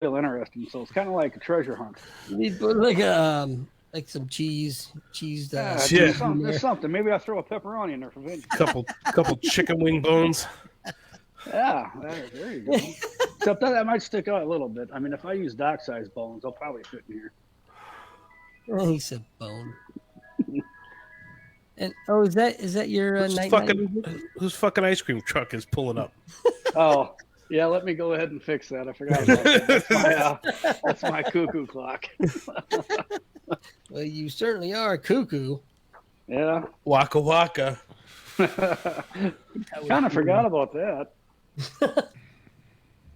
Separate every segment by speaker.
Speaker 1: real interesting. So it's kind of like a treasure hunt.
Speaker 2: You need like some cheese.
Speaker 1: Just
Speaker 3: Yeah.
Speaker 1: some, just something. Maybe I'll throw a pepperoni in there for vintage.
Speaker 3: Couple chicken wing bones.
Speaker 1: Yeah, there you go. Except that might stick out a little bit. I mean, if I use dock-sized bones, they'll probably fit in here.
Speaker 2: He said bone. And is that your night music?
Speaker 3: Whose fucking ice cream truck is pulling up?
Speaker 1: Oh, yeah. Let me go ahead and fix that. I forgot about that. That's my cuckoo clock.
Speaker 2: Well, you certainly are cuckoo.
Speaker 1: Yeah.
Speaker 3: Waka waka.
Speaker 1: Kind of forgot about that.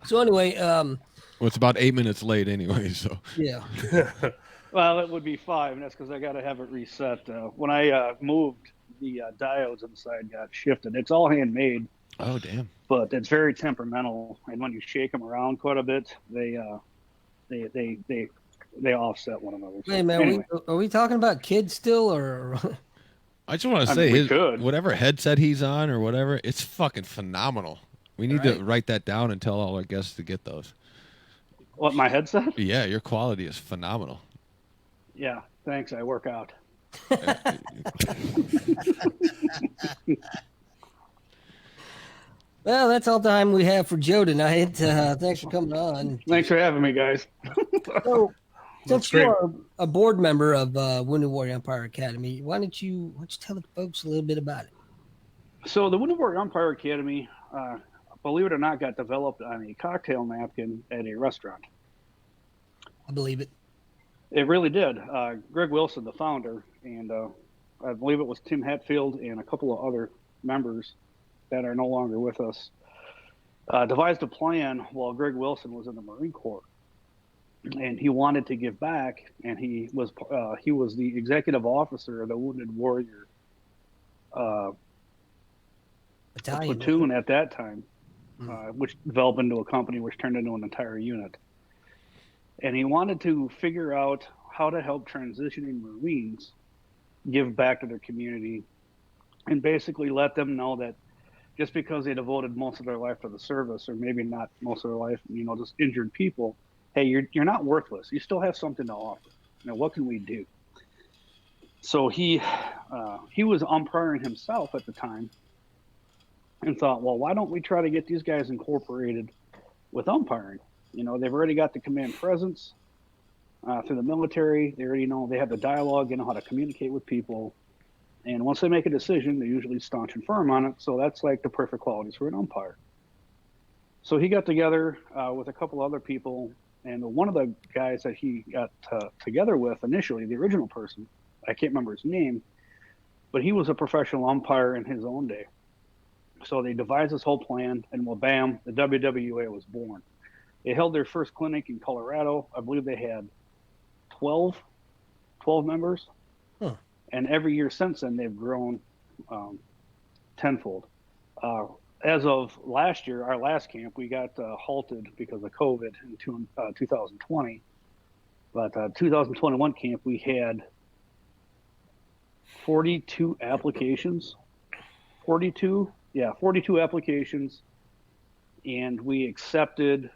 Speaker 2: So anyway,
Speaker 4: well, it's about 8 minutes late anyway. So
Speaker 2: yeah.
Speaker 1: Well, it would be 5, and that's because I got to have it reset. When I moved, the diodes inside got shifted. It's all handmade.
Speaker 4: Oh, damn.
Speaker 1: But it's very temperamental, and when you shake them around quite a bit, they offset one another.
Speaker 2: Hey man, anyway. Are we talking about kids still, or?
Speaker 4: I just want to say, whatever headset he's on or whatever, it's fucking phenomenal. We need to write that down and tell all our guests to get those.
Speaker 1: What, my headset?
Speaker 4: Yeah, your quality is phenomenal.
Speaker 1: Yeah, thanks. I work out.
Speaker 2: Well, that's all the time we have for Joe tonight. Thanks for coming on.
Speaker 1: Thanks for having me, guys.
Speaker 2: So, since you are a board member of Wounded Warrior Empire Academy, why don't you tell the folks a little bit about it?
Speaker 1: So the Wounded Warrior Empire Academy, believe it or not, got developed on a cocktail napkin at a restaurant.
Speaker 2: I believe it.
Speaker 1: It really did. Greg Wilson, the founder, and I believe it was Tim Hatfield and a couple of other members that are no longer with us, devised a plan while Greg Wilson was in the Marine Corps. And he wanted to give back, and he was the executive officer of the Wounded Warrior platoon at that time, which developed into a company, which turned into an entire unit. And he wanted to figure out how to help transitioning Marines give back to their community, and basically let them know that just because they devoted most of their life to the service, or maybe not most of their life, just injured people, hey, you're not worthless. You still have something to offer. What can we do? So he was umpiring himself at the time, and thought, well, why don't we try to get these guys incorporated with umpiring? They've already got the command presence through the military. They already know, they have the dialogue, they know how to communicate with people. And once they make a decision, they're usually staunch and firm on it. So that's like the perfect qualities for an umpire. So he got together with a couple other people, and one of the guys that he got together with initially, the original person, I can't remember his name, but he was a professional umpire in his own day. So they devised this whole plan, and well, bam, the WWA was born. They held their first clinic in Colorado. I believe they had 12 members.
Speaker 2: Huh.
Speaker 1: And every year since then, they've grown tenfold. As of last year, our last camp, we got halted because of COVID in 2020. But 2021 camp, we had 42 applications. 42 applications. And we accepted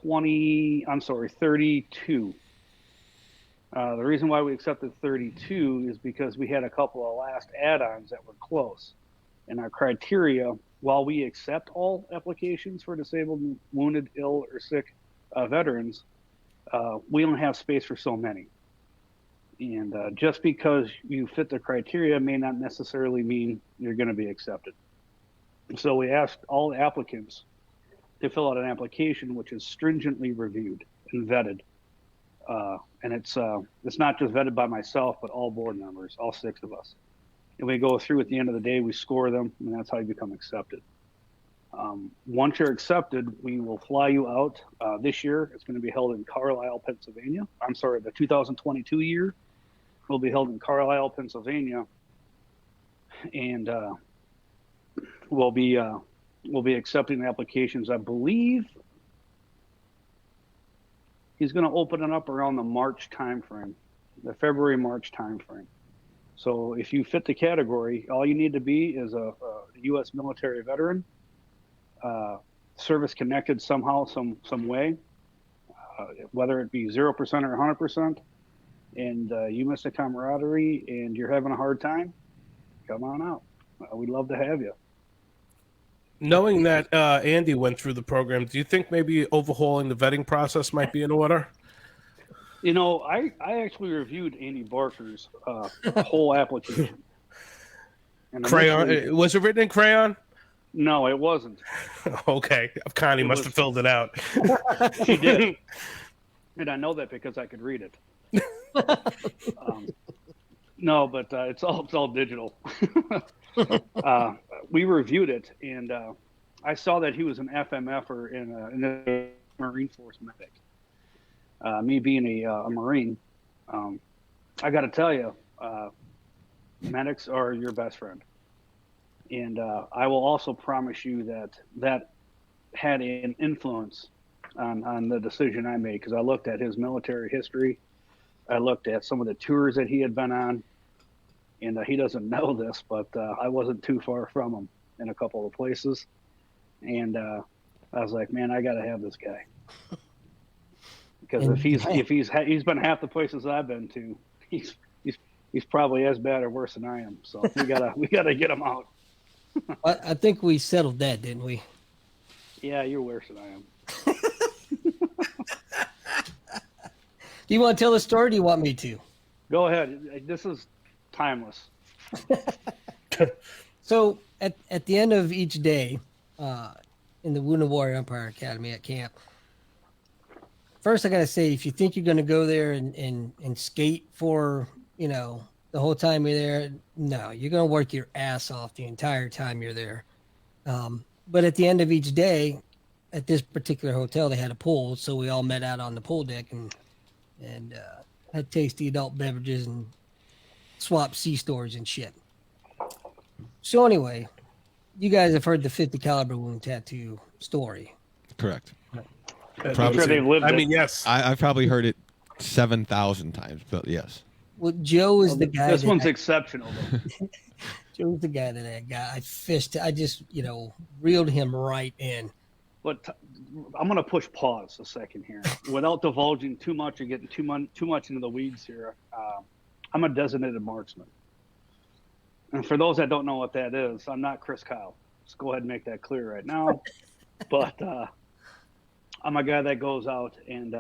Speaker 1: 32. The reason why we accepted 32 is because we had a couple of last add-ons that were close. And our criteria, while we accept all applications for disabled, wounded, ill, or sick veterans, we only have space for so many. And just because you fit the criteria may not necessarily mean you're going to be accepted. So we asked all applicants to fill out an application which is stringently reviewed and vetted. And it's not just vetted by myself, but all board members, all 6 of us. And we go through at the end of the day, we score them, and that's how you become accepted. Once you're accepted, we will fly you out. This year, it's going to be held in Carlisle, Pennsylvania. I'm sorry, the 2022 year will be held in Carlisle, Pennsylvania. And we'll be accepting applications, I believe. He's going to open it up around the March timeframe, the February-March timeframe. So if you fit the category, all you need to be is a U.S. military veteran, service connected somehow, some way, whether it be 0% or 100%, and you miss the camaraderie and you're having a hard time, come on out. We'd love to have you.
Speaker 3: Knowing that Andy went through the program, do you think maybe overhauling the vetting process might be in order?
Speaker 1: You know, I actually reviewed Andy Barker's whole application. And
Speaker 3: Crayon? Was it written in crayon?
Speaker 1: No, it wasn't.
Speaker 3: Okay. Connie must have filled it out.
Speaker 1: She did. And I know that because I could read it. No, but it's all digital. We reviewed it, and I saw that he was an FMFer in the Marine Force medic. Me being a Marine, I got to tell you, medics are your best friend. And I will also promise you that had an influence on the decision I made, because I looked at his military history. I looked at some of the tours that he had been on, and he doesn't know this, but I wasn't too far from him in a couple of places. And I was like, man, I got to have this guy. Because if he's been half the places I've been to, he's probably as bad or worse than I am. So we gotta get him out.
Speaker 2: I think we settled that, didn't we?
Speaker 1: Yeah, you're worse than I am.
Speaker 2: Do you want to tell the story? Or do you want me to?
Speaker 1: Go ahead. This is timeless.
Speaker 2: So at the end of each day, in the Wounded Warrior Empire Academy at camp, first I gotta say, if you think you're gonna go there and skate for, you know, the whole time you're there, no, you're gonna work your ass off the entire time you're there. But at the end of each day, at this particular hotel, they had a pool, so we all met out on the pool deck and had tasty adult beverages and swapped sea stories and shit. So anyway, you guys have heard the 50 caliber wound tattoo story.
Speaker 4: Correct.
Speaker 1: I'm sure they've lived it.
Speaker 3: I mean, yes.
Speaker 4: I've probably heard it 7,000 times, but yes.
Speaker 2: Well, Joe is the guy.
Speaker 1: This one's exceptional.
Speaker 2: Joe's the guy that I just, reeled him right in.
Speaker 1: But I'm going to push pause a second here without divulging too much or getting too much into the weeds here. I'm a designated marksman. And for those that don't know what that is, I'm not Chris Kyle. Let's go ahead and make that clear right now. But I'm a guy that goes out and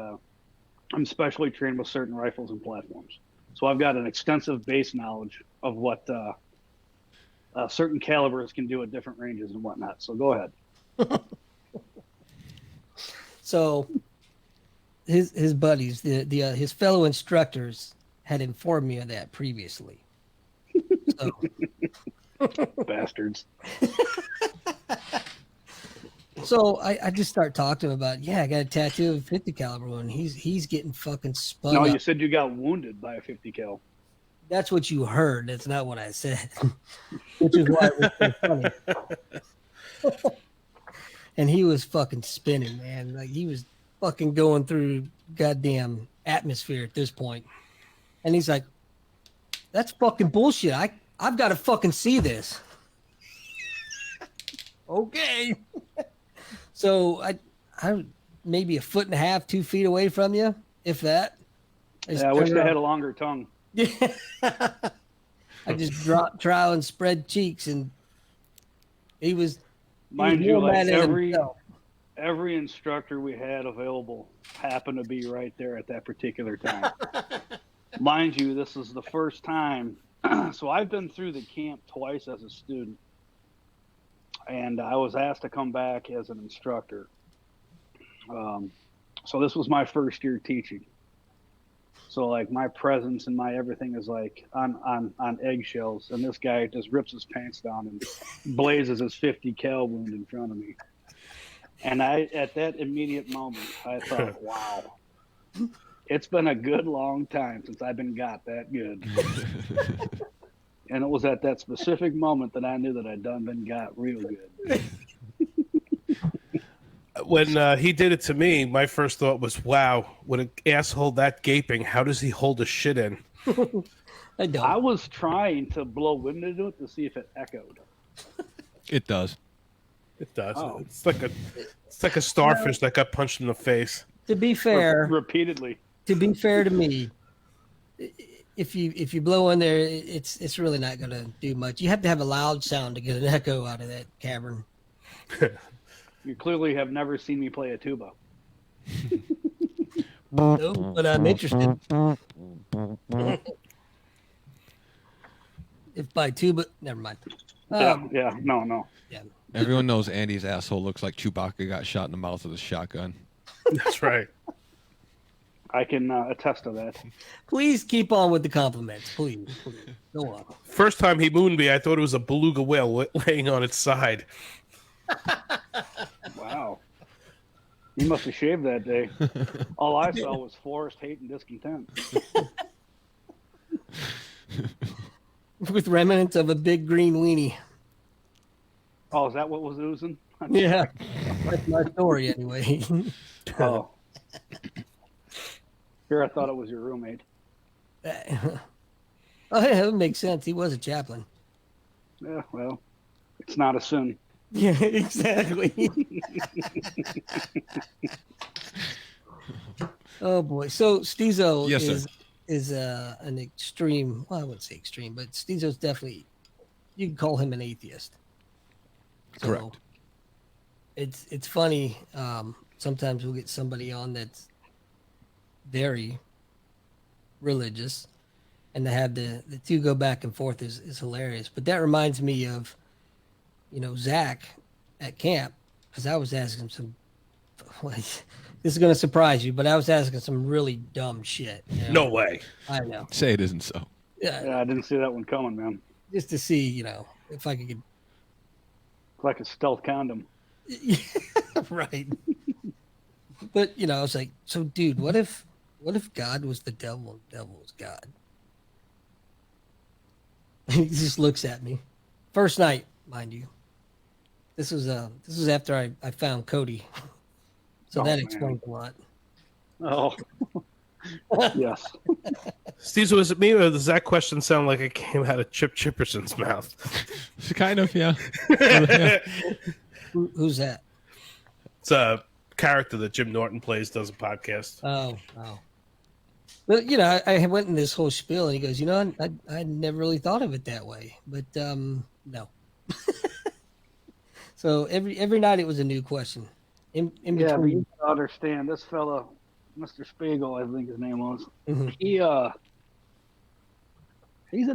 Speaker 1: I'm specially trained with certain rifles and platforms. So I've got an extensive base knowledge of what certain calibers can do at different ranges and whatnot. So go ahead.
Speaker 2: So his buddies, his fellow instructors had informed me of that previously. So.
Speaker 1: Bastards.
Speaker 2: So I just start talking to him about, I got a tattoo of a 50 caliber one. He's getting fucking spun up.
Speaker 1: You said you got wounded by a 50 cal.
Speaker 2: That's what you heard. That's not what I said. Which is why it was so funny. And he was fucking spinning, man. Like, he was fucking going through goddamn atmosphere at this point. And he's like, that's fucking bullshit. I've got to fucking see this. Okay. So I maybe 1.5 feet, 2 feet away from you, if that.
Speaker 1: I wish they had a longer tongue.
Speaker 2: Yeah. I just dropped trowel and spread cheeks, and he was.
Speaker 1: Mind you, like every instructor we had available happened to be right there at that particular time. Mind you, this is the first time. So I've been through the camp twice as a student, and I was asked to come back as an instructor. So this was my first year teaching. So like my presence and my everything is like on eggshells, and this guy just rips his pants down and blazes his 50 cal wound in front of me. And at that immediate moment, I thought, wow, it's been a good long time since I've been got that good. And it was at that specific moment that I knew that I'd been got real good.
Speaker 3: When he did it to me, my first thought was, wow, when an asshole that gaping, how does he hold a shit in?
Speaker 1: I was trying to blow wind into it to see if it echoed.
Speaker 4: It does.
Speaker 3: It does.
Speaker 1: Oh.
Speaker 3: It's like a starfish that got punched in the face.
Speaker 2: To be fair,
Speaker 1: repeatedly.
Speaker 2: To be fair to me, if you blow in there, it's really not going to do much. You have to have a loud sound to get an echo out of that cavern.
Speaker 1: You clearly have never seen me play a tuba.
Speaker 2: No, but I'm interested. If by tuba, never mind.
Speaker 1: No.
Speaker 2: Yeah.
Speaker 4: Everyone knows Andy's asshole looks like Chewbacca got shot in the mouth with a shotgun.
Speaker 3: That's right.
Speaker 1: I can attest to that.
Speaker 2: Please keep on with the compliments. Please. Go on.
Speaker 3: First time he mooned me, I thought it was a beluga whale laying on its side.
Speaker 1: Wow. You must have shaved that day. All I saw was forest hate and discontent.
Speaker 2: With remnants of a big green weenie.
Speaker 1: Oh, is that what was oozing?
Speaker 2: Yeah. That's my story anyway.
Speaker 1: Oh. Here I thought it was your roommate.
Speaker 2: Oh, yeah, that makes sense. He was a chaplain.
Speaker 1: Yeah, well, it's not a sin.
Speaker 2: Yeah, exactly. Oh boy. So Stezo is an extreme. Well, I wouldn't say extreme, but Stezo's definitely. You can call him an atheist. So
Speaker 4: Correct.
Speaker 2: It's funny. Sometimes we'll get somebody on that's very religious, and to have the two go back and forth is hilarious. But that reminds me of, Zach at camp, because I was asking some. This is going to surprise you, but I was asking some really dumb shit.
Speaker 3: No way.
Speaker 2: I know.
Speaker 4: Say it isn't so.
Speaker 1: Yeah, I didn't see that one coming, man.
Speaker 2: Just to see, if I could get.
Speaker 1: It's like a stealth condom.
Speaker 2: Right. But I was like, so dude, what if God was the devil and the devil was God? He just looks at me. First night, mind you. This was after I found Cody. So that explains a lot.
Speaker 1: Oh. Yes.
Speaker 3: Steve, was it me, or does that question sound like it came out of Chip Chipperson's mouth?
Speaker 4: Kind of, yeah.
Speaker 2: Who's that?
Speaker 3: It's a character that Jim Norton plays, does a podcast.
Speaker 2: Oh. Well, I went in this whole spiel, and he goes, I never really thought of it that way, but no. So every night it was a new question. In between,
Speaker 1: yeah, but you can understand this fella, Mr. Spiegel, I think his name was.
Speaker 2: Mm-hmm.
Speaker 1: He's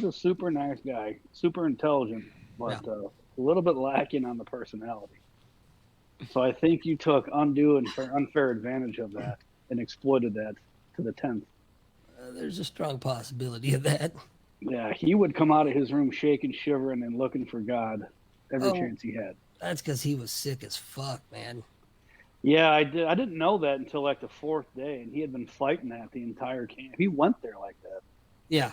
Speaker 1: a super nice guy, super intelligent, but a little bit lacking on the personality. So I think you took undue and unfair advantage of that and exploited that to the 10th.
Speaker 2: There's a strong possibility of that.
Speaker 1: Yeah, he would come out of his room shaking, shivering, and looking for God every chance he had.
Speaker 2: That's because he was sick as fuck, man.
Speaker 1: Yeah, I didn't know that until like the 4th day, and he had been fighting that the entire camp. He went there like that.
Speaker 2: Yeah.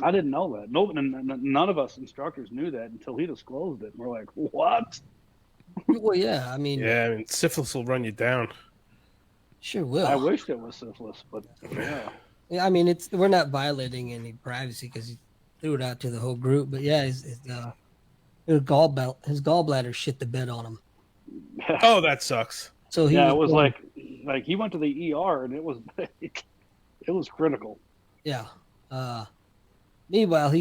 Speaker 1: I didn't know that. None of us instructors knew that until he disclosed it. We're like, what?
Speaker 2: Well, yeah, I mean,
Speaker 3: syphilis will run you down.
Speaker 2: Sure will.
Speaker 1: I wished it was syphilis, but yeah.
Speaker 2: Yeah, I mean, we're not violating any privacy because he threw it out to the whole group. But yeah, his gallbladder shit the bed on him.
Speaker 3: Oh, that sucks.
Speaker 2: So
Speaker 1: it was like he went to the ER and it was critical.
Speaker 2: Yeah. Meanwhile,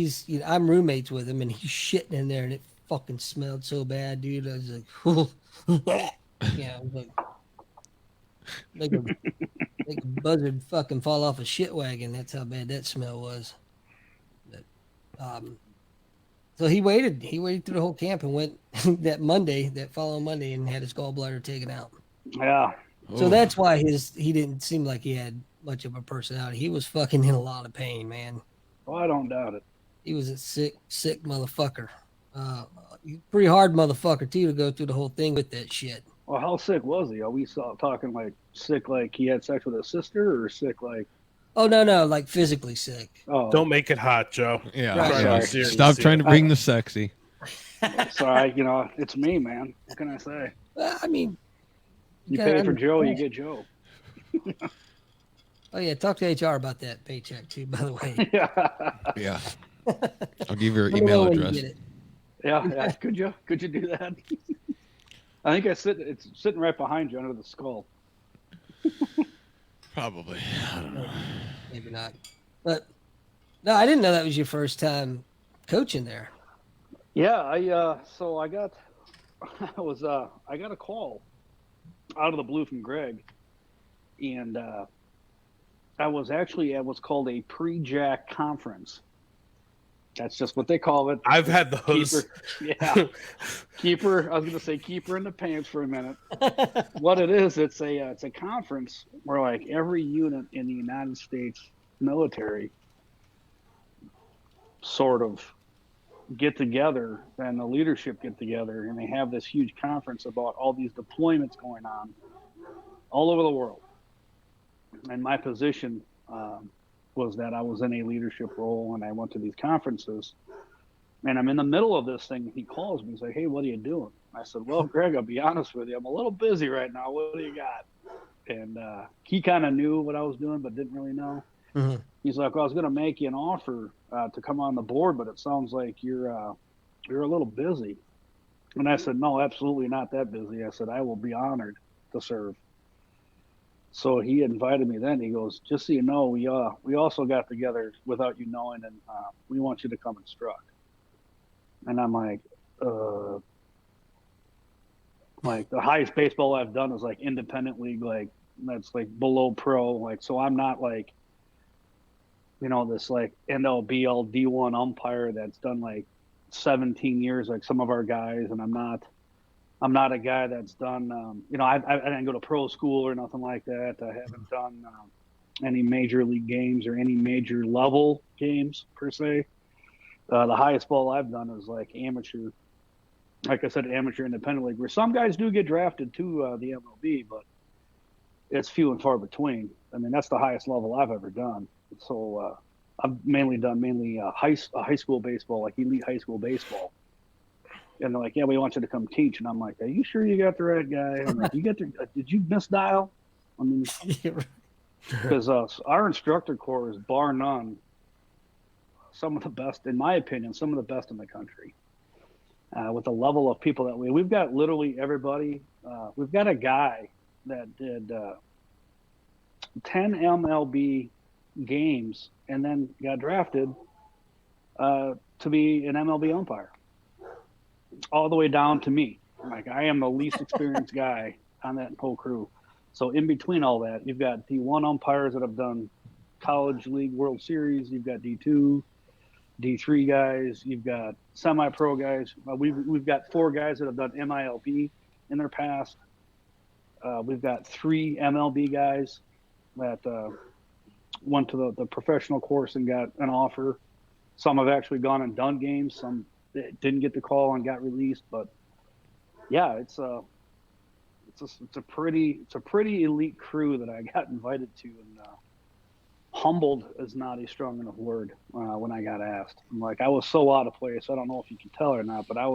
Speaker 2: I'm roommates with him and he's shitting in there and it fucking smelled so bad, dude. I was like, like a buzzard fucking fall off a shit wagon. That's how bad that smell was. But, so he waited through the whole camp and went that following Monday and had his gallbladder taken out.
Speaker 1: Yeah.
Speaker 2: So that's why he didn't seem like he had much of a personality. He was fucking in a lot of pain, man.
Speaker 1: Oh, I don't doubt it.
Speaker 2: He was a sick motherfucker. Pretty hard motherfucker too to go through the whole thing with that shit.
Speaker 1: Well, how sick was he? Are we talking like sick like he had sex with his sister, or sick like?
Speaker 2: Oh no, like physically sick.
Speaker 3: Oh, don't make it hot, Joe.
Speaker 4: Yeah,
Speaker 2: right.
Speaker 4: Stop trying to bring the sexy.
Speaker 1: Sorry, it's me, man. What can I say?
Speaker 2: I mean,
Speaker 1: you pay for Joe, you get Joe.
Speaker 2: Oh yeah, talk to HR about that paycheck too. By the way.
Speaker 4: Yeah. I'll give you your email address.
Speaker 1: Yeah. Could you do that? I think it's sitting right behind you under the skull.
Speaker 4: Probably. I don't know.
Speaker 2: Maybe not. But no, I didn't know that was your first time coaching there.
Speaker 1: Yeah, I got a call out of the blue from Greg, and I was actually at what's called a pre-jack conference. That's just what they call it.
Speaker 3: I've had those.
Speaker 1: Keeper. I was going to say keeper in the pants for a minute. What it is, it's a conference where like every unit in the United States military sort of get together, and the leadership get together, and they have this huge conference about all these deployments going on all over the world. And my position was that I was in a leadership role, and I went to these conferences. And I'm in the middle of this thing. He calls me. He's like, "Hey, what are you doing?" I said, "Well, Greg, I'll be honest with you. I'm a little busy right now. What do you got?" And he kind of knew what I was doing, but didn't really know. Mm-hmm. He's like, "Well, I was going to make you an offer to come on the board, but it sounds like you're a little busy." And I said, "No, absolutely not that busy." I said, "I will be honored to serve." So he invited me then. He goes, "Just so you know, we also got together without you knowing, and we want you to come instruct." And I'm like, like the highest baseball I've done is like independent league, like that's like below pro. Like, so I'm not like, you know, this like NLBL D1 umpire that's done like 17 years, like some of our guys. And I'm not a guy that's done, you know, I didn't go to pro school or nothing like that. I haven't done any major league games or any major level games per se. The highest ball I've done is like amateur, like I said, amateur independent league, where some guys do get drafted to the MLB, but it's few and far between. I mean, that's the highest level I've ever done. So I've mainly done high school baseball, like elite high school baseball. And they're like, "Yeah, we want you to come teach." And I'm like, "Are you sure you got the right guy?" I'm like, did you misdial? I mean, because our instructor corps is bar none some of the best, in my opinion, some of the best in the country. With the level of people that we've got literally everybody. We've got a guy that did 10 MLB games and then got drafted to be an MLB umpire. All the way down to me. Like, I am the least experienced guy on that whole crew. So in between all that, you've got D1 umpires that have done College League World Series. You've got D2, D3 guys. You've got semi-pro guys. We've got 4 guys that have done MILB in their past. We've got 3 MLB guys that went to the professional course and got an offer. Some have actually gone and done games. Some didn't get the call and got released, but yeah, it's a pretty elite crew that I got invited to, and humbled is not a strong enough word when I got asked. I'm like, I was so out of place. I don't know if you can tell or not, but I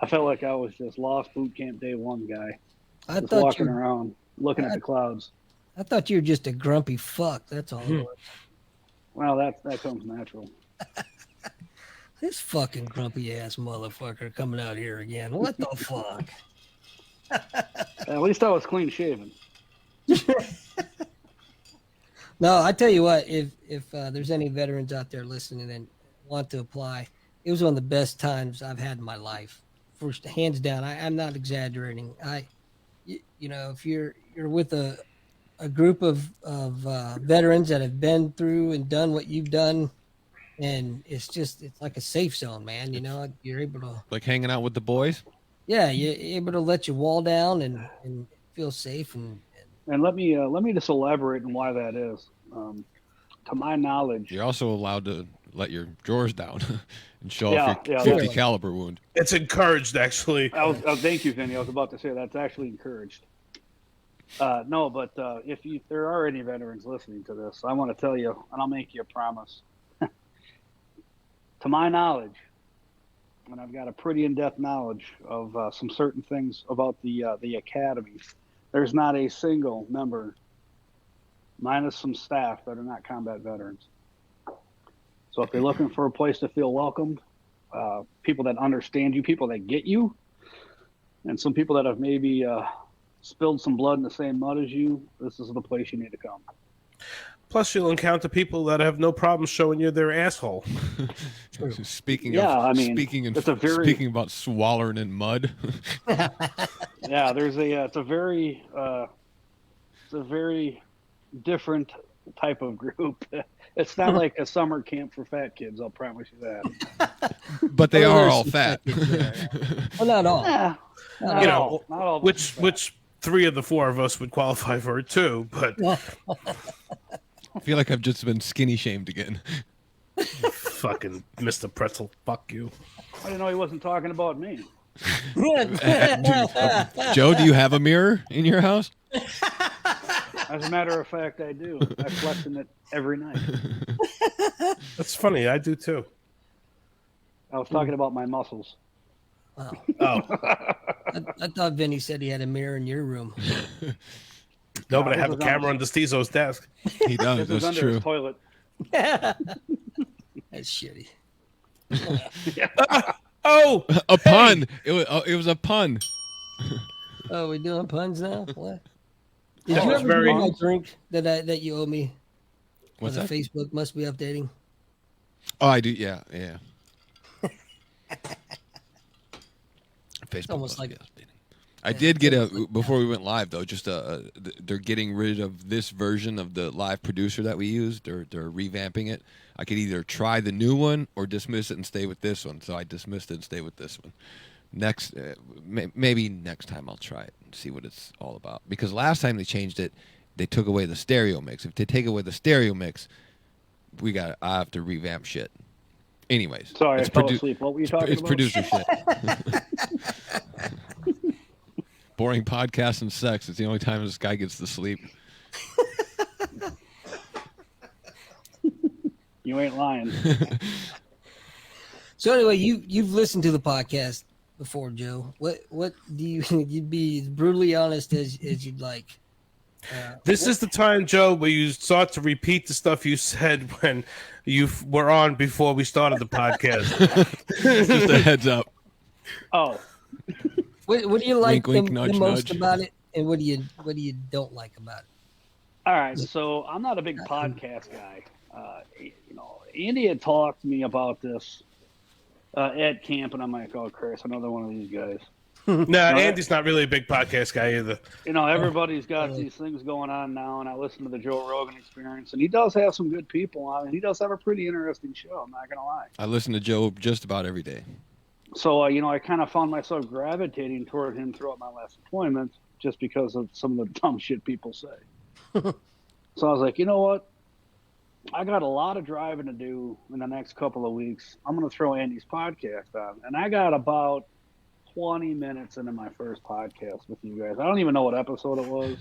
Speaker 1: felt like I was just lost boot camp day one guy. I just walking around looking at the clouds.
Speaker 2: I thought you were just a grumpy fuck. That's all it was.
Speaker 1: Well, that comes natural.
Speaker 2: This fucking grumpy ass motherfucker coming out here again. What the fuck?
Speaker 1: At least I was clean shaven.
Speaker 2: No, I tell you what, if there's any veterans out there listening and want to apply, it was one of the best times I've had in my life. First, hands down. I'm not exaggerating. You know, if you're with a group of veterans that have been through and done what you've done, and it's like a safe zone, man. You know, you're able to,
Speaker 4: like, hanging out with the boys.
Speaker 2: Yeah, you're able to let your wall down and feel safe. And
Speaker 1: let me just elaborate on why that is. To my knowledge,
Speaker 4: you're also allowed to let your drawers down and show off your 50 caliber wound.
Speaker 3: It's encouraged, actually.
Speaker 1: Thank you, Vinny. I was about to say that's actually encouraged. No, but if there are any veterans listening to this, I want to tell you, and I'll make you a promise. To my knowledge, and I've got a pretty in-depth knowledge of some certain things about the academy, there's not a single member, minus some staff, that are not combat veterans. So if you're looking for a place to feel welcomed, people that understand you, people that get you, and some people that have maybe spilled some blood in the same mud as you, this is the place you need to come.
Speaker 3: Plus, you'll encounter people that have no problem showing you their asshole.
Speaker 4: Speaking
Speaker 1: speaking
Speaker 4: about swallowing in mud.
Speaker 1: Yeah, it's a very different type of group. It's not like a summer camp for fat kids, I'll promise you that.
Speaker 4: But they are all fat.
Speaker 2: Well, not all.
Speaker 1: Yeah,
Speaker 3: Not all.
Speaker 1: Not all
Speaker 3: Which 3 of the 4 of us would qualify for it too, but
Speaker 4: I feel like I've just been skinny shamed again.
Speaker 3: fucking Mr. Pretzel, fuck you.
Speaker 1: I didn't know he wasn't talking about me.
Speaker 4: Joe, do you have a mirror in your house?
Speaker 1: As a matter of fact, I do. I flex in it every night.
Speaker 3: That's funny. I do too.
Speaker 1: I was talking about my muscles.
Speaker 2: Wow.
Speaker 3: Oh.
Speaker 2: I thought Vinny said he had a mirror in your room.
Speaker 3: No, but I have a camera on Destizo's desk.
Speaker 4: He does.
Speaker 1: This is
Speaker 4: That's
Speaker 1: under
Speaker 4: true.
Speaker 1: his toilet.
Speaker 2: That's shitty.
Speaker 3: Oh,
Speaker 4: A pun. It was a pun.
Speaker 2: Oh, we doing puns now? What? Did
Speaker 3: That
Speaker 2: you
Speaker 3: was
Speaker 2: ever
Speaker 3: very-
Speaker 2: do my drink that you owe me?
Speaker 4: What's
Speaker 2: the
Speaker 4: that?
Speaker 2: Facebook must be updating.
Speaker 4: Oh, I do. Yeah. Facebook.
Speaker 2: almost like-
Speaker 4: yes. I did get before we went live though. Just they're getting rid of this version of the live producer that we used. They're revamping it. I could either try the new one or dismiss it and stay with this one. So I dismissed it and stay with this one. Next, maybe next time I'll try it and see what it's all about. Because last time they changed it, they took away the stereo mix. If they take away the stereo mix, I have to revamp shit. Anyways,
Speaker 1: Sorry,
Speaker 4: it's
Speaker 1: I fell asleep. What were you talking
Speaker 4: It's
Speaker 1: about?
Speaker 4: producer shit. Boring podcast and sex. It's the only time this guy gets to sleep.
Speaker 1: You ain't lying.
Speaker 2: So anyway, you've listened to the podcast before, Joe. What do you'd be as brutally honest as you'd like?
Speaker 3: this is the time, Joe, where you start to repeat the stuff you said when you were on before we started the podcast.
Speaker 4: Just a heads up.
Speaker 1: Oh,
Speaker 2: What do you like
Speaker 4: Wink, wink,
Speaker 2: the
Speaker 4: nudge,
Speaker 2: most
Speaker 4: nudge.
Speaker 2: about it, and what do you don't like about it?
Speaker 1: all right. So I'm not a big podcast guy. Andy had talked to me about this at camp, and I'm like, oh, Chris, another one of these guys.
Speaker 3: Andy's not really a big podcast guy either.
Speaker 1: Everybody's got these things going on now, and I listen to the Joe Rogan Experience, and he does have some good people on, and he does have a pretty interesting show. I'm not gonna lie.
Speaker 4: I listen to Joe just about every day.
Speaker 1: So, I kind of found myself gravitating toward him throughout my last deployment just because of some of the dumb shit people say. So I was like, you know what? I got a lot of driving to do in the next couple of weeks. I'm going to throw Andy's podcast on. And I got about 20 minutes into my first podcast with you guys. I don't even know what episode it was.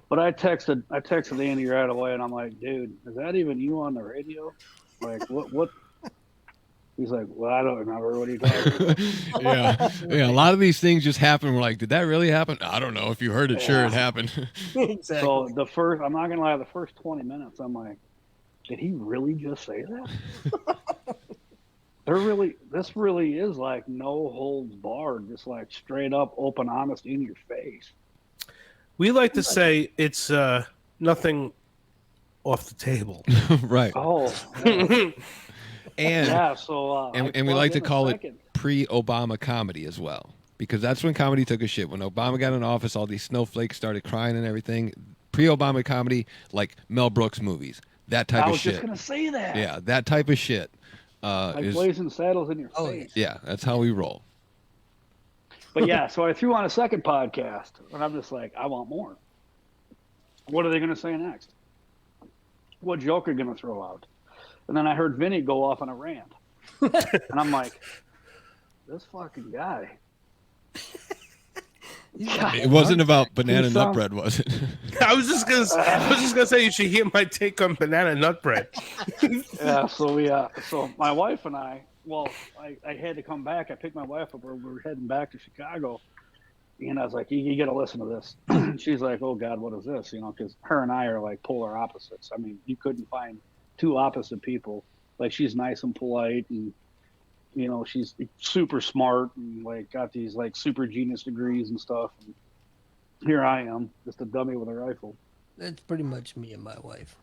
Speaker 1: But I texted Andy right away, and I'm like, dude, is that even you on the radio? Like, what? He's like, well, I don't remember. What are you talking about?
Speaker 4: Yeah. A lot of these things just happen. We're like, did that really happen? I don't know. If you heard it, sure, it happened.
Speaker 2: Exactly.
Speaker 1: So I'm not gonna lie, the first 20 minutes, I'm like, did he really just say that? This really is like no holds barred, just like straight up, open, honest, in your face.
Speaker 3: We like to say it's nothing off the table.
Speaker 4: Right.
Speaker 1: Oh, yeah.
Speaker 4: And
Speaker 1: Yeah, so
Speaker 4: and we like to call it pre-Obama comedy as well, because that's when comedy took a shit. When Obama got in office, all these snowflakes started crying and everything. Pre-Obama comedy, like Mel Brooks movies, that type
Speaker 1: I
Speaker 4: of
Speaker 1: was
Speaker 4: shit.
Speaker 1: just gonna say that.
Speaker 4: Yeah, that type of shit.
Speaker 1: Like blazing saddles in your
Speaker 2: Oh,
Speaker 1: face.
Speaker 4: Yeah, that's how we roll.
Speaker 1: But yeah, so I threw on a second podcast, and I'm just like, I want more. What are they gonna say next? What joke are gonna throw out? And then I heard Vinny go off on a rant. And I'm like, this fucking guy.
Speaker 4: It wasn't about banana nut bread, was it?
Speaker 3: I was just gonna say you should hear my take on banana nut bread.
Speaker 1: Yeah, so my wife and I had to come back. I picked my wife up. We were heading back to Chicago. And I was like, you got to listen to this. She's like, oh, God, what is this? Because her and I are like polar opposites. I mean, you couldn't find two opposite people. Like, she's nice and polite, and she's super smart, and like got these like super genius degrees and stuff. here I am, just a dummy with a rifle.
Speaker 2: That's pretty much me and my wife.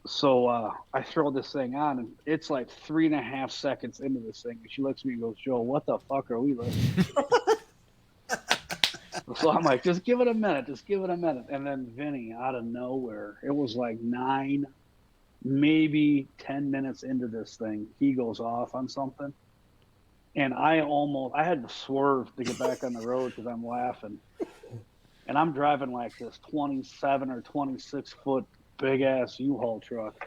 Speaker 1: So I throw this thing on, and it's like 3.5 seconds into this thing, and she looks at me and goes, "Joe, what the fuck are we listening to?" So I'm like, just give it a minute, And then Vinny, out of nowhere, it was like 9, maybe 10 minutes into this thing, he goes off on something. And I had to swerve to get back on the road because I'm laughing. And I'm driving like this 27 or 26 foot big ass U-Haul truck.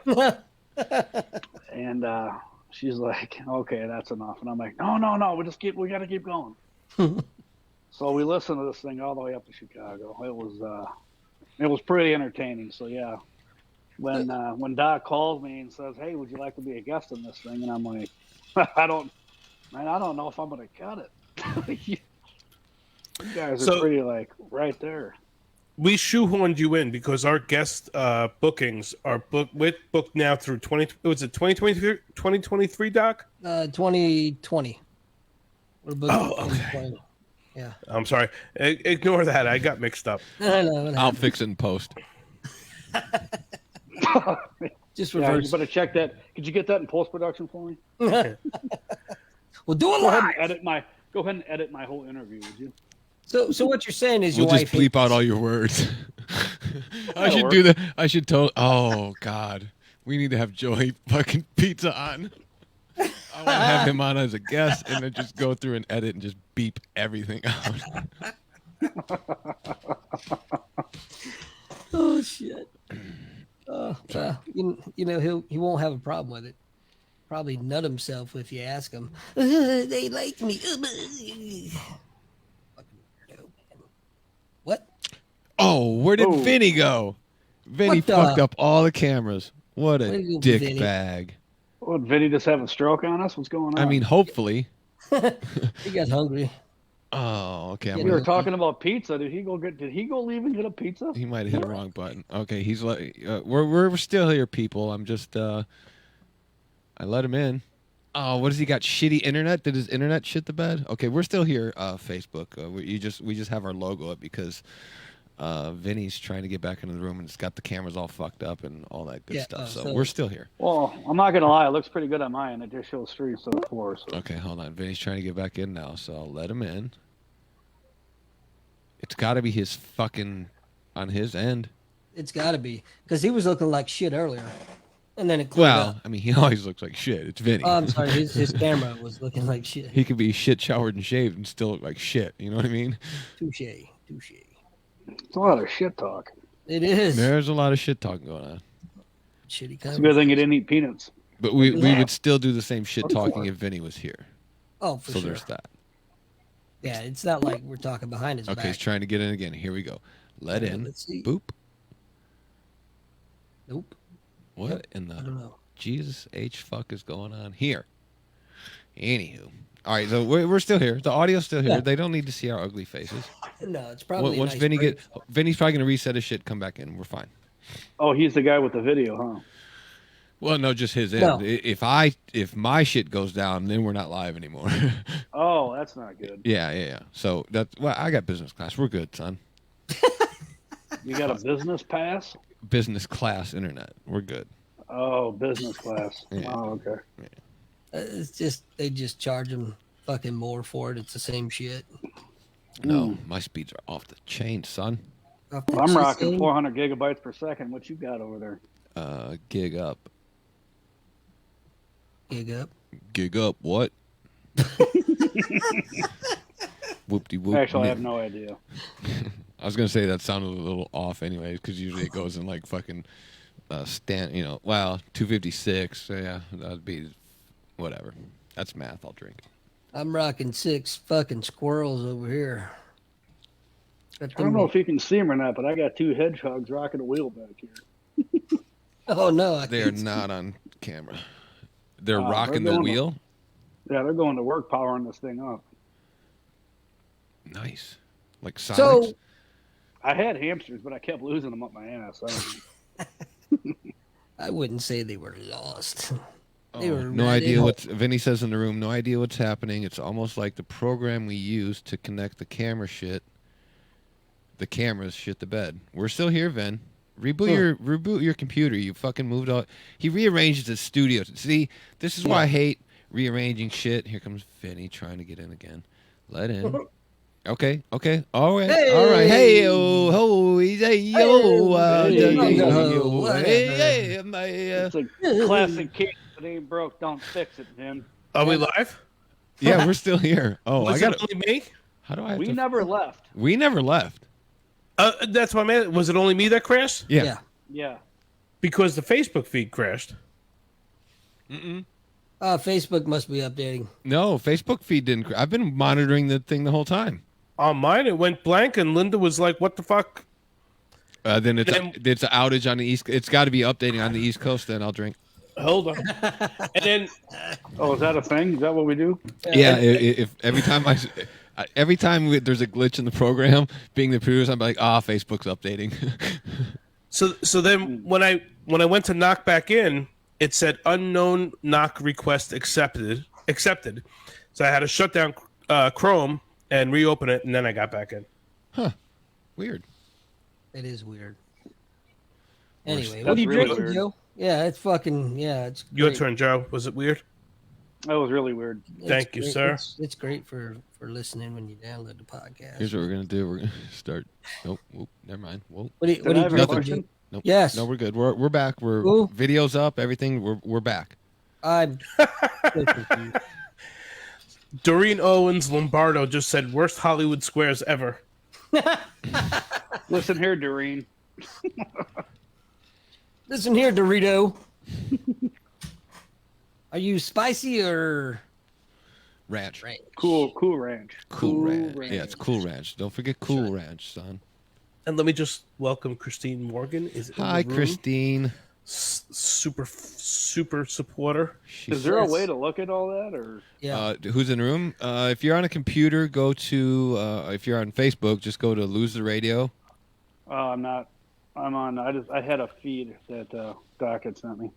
Speaker 1: And she's like, "Okay, that's enough." And I'm like, no, we got to keep going. So we listened to this thing all the way up to Chicago. It was pretty entertaining. So yeah, when Doc calls me and says, "Hey, would you like to be a guest in this thing?" And I'm like, I don't know if I'm gonna cut it. You guys are pretty like right there.
Speaker 3: We shoehorned you in because our guest bookings are booked now through 2023, Doc?
Speaker 2: 2020. We're booked
Speaker 3: Oh,
Speaker 2: in
Speaker 3: okay.
Speaker 2: 2020. Yeah.
Speaker 3: I'm sorry. Ignore that. I got mixed up.
Speaker 2: No,
Speaker 4: I'll fix it in post.
Speaker 2: just
Speaker 1: Yeah,
Speaker 2: reverse.
Speaker 1: you better check that. Could you get that in post production for me?
Speaker 2: We'll do it
Speaker 1: Go ahead
Speaker 2: live.
Speaker 1: and edit my whole interview, would you?
Speaker 2: So what you're saying is your
Speaker 4: We'll
Speaker 2: wife
Speaker 4: just bleep out
Speaker 2: hates-
Speaker 4: all your words. I
Speaker 1: That'll
Speaker 4: should do that. I should tell. Oh God, we need to have Joey fucking Pizza on. I want to have him on as a guest, and then just go through and edit and just beep everything out.
Speaker 2: Oh shit. Well, you know he won't have a problem with it. Probably nut himself if you ask him. They like me. Fucking weirdo, man. What?
Speaker 4: Oh, where did
Speaker 1: Oh.
Speaker 4: Vinny go? Vinny
Speaker 2: What the-
Speaker 4: fucked up all the cameras. What
Speaker 2: Where'd
Speaker 4: a
Speaker 2: you go,
Speaker 4: dick
Speaker 2: Vinny?
Speaker 4: bag.
Speaker 1: What, Vinny just having a stroke on us? What's going on?
Speaker 4: I mean, hopefully.
Speaker 2: He got hungry.
Speaker 4: Oh, okay.
Speaker 2: Yeah,
Speaker 1: we were talking about pizza. Did he go leave and get a pizza?
Speaker 4: He might have hit the wrong button. Okay, he's like, we're still here, people. I'm just, I let him in. Oh, what does he got? Shitty internet? Did his internet shit the bed? Okay, we're still here. Facebook. We just have our logo up because Vinny's trying to get back into the room and it's got the cameras all fucked up and all that good
Speaker 2: Yeah,
Speaker 4: stuff. So
Speaker 2: so-
Speaker 4: we're still here.
Speaker 1: Well, I'm not gonna lie. It looks pretty good on mine. It just shows 3 instead of 4. So.
Speaker 4: Okay, hold on. Vinny's trying to get back in now, so I'll let him in. It's got to be his fucking on his end.
Speaker 2: It's got to be because he was looking like shit earlier, and then it cleared
Speaker 4: Well,
Speaker 2: up.
Speaker 4: I mean, he always looks like shit. It's Vinny.
Speaker 2: Oh, I'm sorry. His camera was looking like shit.
Speaker 4: He could be shit showered and shaved and still look like shit. You know what I mean?
Speaker 2: Touche.
Speaker 1: It's a lot of shit talk.
Speaker 2: It is
Speaker 4: There's a lot of shit talking going on.
Speaker 2: shitty
Speaker 1: It's a
Speaker 2: camera.
Speaker 1: good thing you didn't eat peanuts.
Speaker 4: But we
Speaker 2: Yeah.
Speaker 4: would still do the same shit
Speaker 1: What for?
Speaker 4: talking if Vinny was here.
Speaker 2: Oh, for
Speaker 4: So
Speaker 2: sure.
Speaker 4: there's that.
Speaker 2: Yeah, it's not like we're talking behind his
Speaker 4: Okay,
Speaker 2: back.
Speaker 4: he's trying to get in again. Here we go. Let in.
Speaker 2: Let's see.
Speaker 4: Boop.
Speaker 2: Nope.
Speaker 4: What in
Speaker 2: I
Speaker 4: the
Speaker 2: don't know.
Speaker 4: Jesus H fuck is going on here? Anywho. All right, so we're still here. The audio's still here.
Speaker 2: Yeah.
Speaker 4: They don't need to see our ugly faces.
Speaker 2: No, it's probably
Speaker 4: Once
Speaker 2: a nice
Speaker 4: Vinny
Speaker 2: break.
Speaker 4: Vinny's probably gonna reset his shit, come back in. We're fine.
Speaker 1: Oh, he's the guy with the video, huh?
Speaker 4: Well, no, just his end.
Speaker 2: No.
Speaker 4: If my shit goes down, then we're not live anymore.
Speaker 1: Oh, that's not good.
Speaker 4: yeah. So I got business class. We're good, son.
Speaker 1: You got a business pass?
Speaker 4: Business class internet. We're good.
Speaker 1: Oh, business class.
Speaker 4: Yeah.
Speaker 1: Oh, okay.
Speaker 2: It's just they just charge him fucking more for it. It's the same shit.
Speaker 4: No, my speeds are off the chain, son.
Speaker 2: Off that
Speaker 1: Well, I'm
Speaker 2: shit
Speaker 1: rocking
Speaker 2: thing.
Speaker 1: 400 gigabytes per second. What you got over there?
Speaker 4: Gig up.
Speaker 2: Gig up.
Speaker 4: Gig up. What? Whoop-de whoop.
Speaker 1: Actually, I have no idea.
Speaker 4: I was gonna say that sounded a little off, anyways, because usually it goes in like fucking 256. So yeah, that'd be whatever. That's math. I'll drink.
Speaker 2: I'm rocking 6 fucking squirrels over here. Got
Speaker 1: I don't
Speaker 2: them-
Speaker 1: know if you can see them or not, but I got 2 hedgehogs rocking a wheel back here.
Speaker 2: Oh no, I
Speaker 4: They are
Speaker 2: can't see.
Speaker 4: not on camera. They're
Speaker 1: They're
Speaker 4: rocking the
Speaker 1: going-
Speaker 4: wheel.
Speaker 1: Yeah, they're going to work powering this thing up.
Speaker 4: Nice. Like Sonics.
Speaker 2: So
Speaker 1: I had hamsters, but I kept losing them up my ass.
Speaker 2: I wouldn't say they were lost. They
Speaker 4: Oh,
Speaker 2: were
Speaker 4: no
Speaker 2: right
Speaker 4: idea
Speaker 2: in.
Speaker 4: what's Vinny says in the room. No idea what's happening. It's almost like the program we use to connect the camera shit the cameras shit the bed. We're still here, Vin. Reboot your computer. You fucking moved all. He rearranged the studio. See, this is why I hate rearranging shit. Here comes Vinny trying to get in again. Let in. Okay. All right. Hey, yo, ho, hey, yo, hey, my.
Speaker 1: It's a classic case. If it ain't broke, don't fix it, Vin.
Speaker 3: Are we live?
Speaker 4: Yeah, we're still here. Oh,
Speaker 3: Was
Speaker 4: I got
Speaker 3: it only me?
Speaker 4: How do I?
Speaker 1: We never left.
Speaker 4: We never left.
Speaker 3: That's what I meant. Was it only me that crashed?
Speaker 4: Yeah.
Speaker 1: Yeah.
Speaker 3: Because the Facebook feed crashed.
Speaker 2: Facebook must be updating.
Speaker 4: No, Facebook feed didn't. I've been monitoring the thing the whole time.
Speaker 3: On mine, it went blank, and Linda was like, "What the fuck?"
Speaker 4: Then it's an outage on the east. It's got to be updating on the East Coast. Then I'll drink.
Speaker 3: Hold on. And then,
Speaker 1: Oh, is that a thing? Is that what we do?
Speaker 4: Yeah, if every time there's a glitch in the program, being the producer, I'm like, Facebook's updating.
Speaker 3: so then when I went to knock back in, it said unknown knock request accepted. So I had to shut down Chrome and reopen it, and then I got back in.
Speaker 4: Weird.
Speaker 2: It is weird. Anyway,
Speaker 1: That's
Speaker 2: what are you
Speaker 1: really
Speaker 2: drinking,
Speaker 1: weird.
Speaker 2: Joe? Yeah, it's fucking it's
Speaker 3: Your
Speaker 2: great.
Speaker 3: turn, Joe. Was it weird?
Speaker 1: That was really weird.
Speaker 2: It's
Speaker 3: Thank you,
Speaker 2: great.
Speaker 3: sir.
Speaker 2: It's great for listening when you download the podcast.
Speaker 4: Here's what we're gonna do. We're gonna start. Nope. Whoop, never mind. Whoa.
Speaker 2: What do you
Speaker 1: Did I have a
Speaker 2: drink,
Speaker 1: question?
Speaker 2: Joe?
Speaker 4: Nope.
Speaker 2: Yes.
Speaker 4: No, we're good. We're back.
Speaker 2: Ooh.
Speaker 4: Videos up. Everything. We're back.
Speaker 2: I'm so confused.
Speaker 3: Doreen Owens Lombardo just said worst Hollywood squares ever.
Speaker 1: Listen here, Doreen.
Speaker 2: Listen here, Dorito. Are you spicy or
Speaker 4: Ranch.
Speaker 2: ranch?
Speaker 1: Cool ranch.
Speaker 4: Cool Ranch.
Speaker 2: Ranch.
Speaker 4: Yeah, it's Cool Ranch. Don't forget Cool Ranch, son.
Speaker 3: And let me just welcome Christine Morgan. Is in
Speaker 4: Hi,
Speaker 3: the room.
Speaker 4: Christine.
Speaker 3: Super supporter.
Speaker 1: Is there a way to look at all that, or
Speaker 2: Yeah.
Speaker 4: Who's in the room? If you're on a computer, go to. If you're on Facebook, just go to Lose the Radio.
Speaker 1: I'm not. I'm on. I had a feed that Doc had sent me.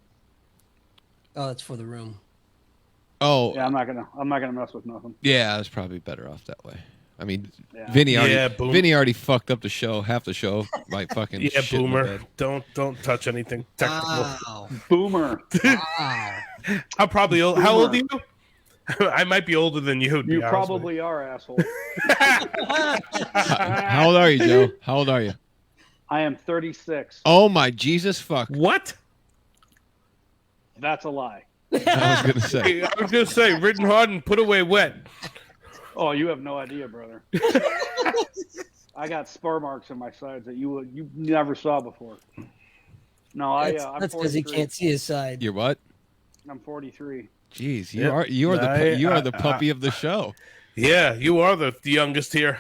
Speaker 2: Oh, it's for the room.
Speaker 4: Oh,
Speaker 1: Yeah, I'm not gonna mess with nothing.
Speaker 4: yeah, it's probably better off that way. I mean,
Speaker 1: Yeah.
Speaker 4: Vinny
Speaker 3: Yeah, boom.
Speaker 4: already fucked up the show, half the show, by fucking
Speaker 3: Yeah,
Speaker 4: shit in the
Speaker 3: boomer.
Speaker 4: bed.
Speaker 3: Don't touch anything technical.
Speaker 2: Wow.
Speaker 1: Boomer.
Speaker 2: Wow.
Speaker 3: I'm probably old. How old are you? I might be older than you. To be
Speaker 1: You
Speaker 3: honest
Speaker 1: probably are, asshole.
Speaker 4: How old are you, Joe? How old are you?
Speaker 1: I am 36.
Speaker 4: Oh my Jesus fuck!
Speaker 3: with you. What?
Speaker 1: That's a lie.
Speaker 4: I was gonna say.
Speaker 3: I was gonna say, ridden hard and put away wet.
Speaker 1: Oh, you have no idea, brother. I got spur marks on my sides that you never saw before. No, I'm
Speaker 2: That's because he
Speaker 1: 43.
Speaker 2: can't see his side.
Speaker 4: You're what?
Speaker 1: I'm 43.
Speaker 4: Jeez, you
Speaker 3: Yep.
Speaker 4: are the puppy of the show.
Speaker 3: Yeah, you are the youngest here.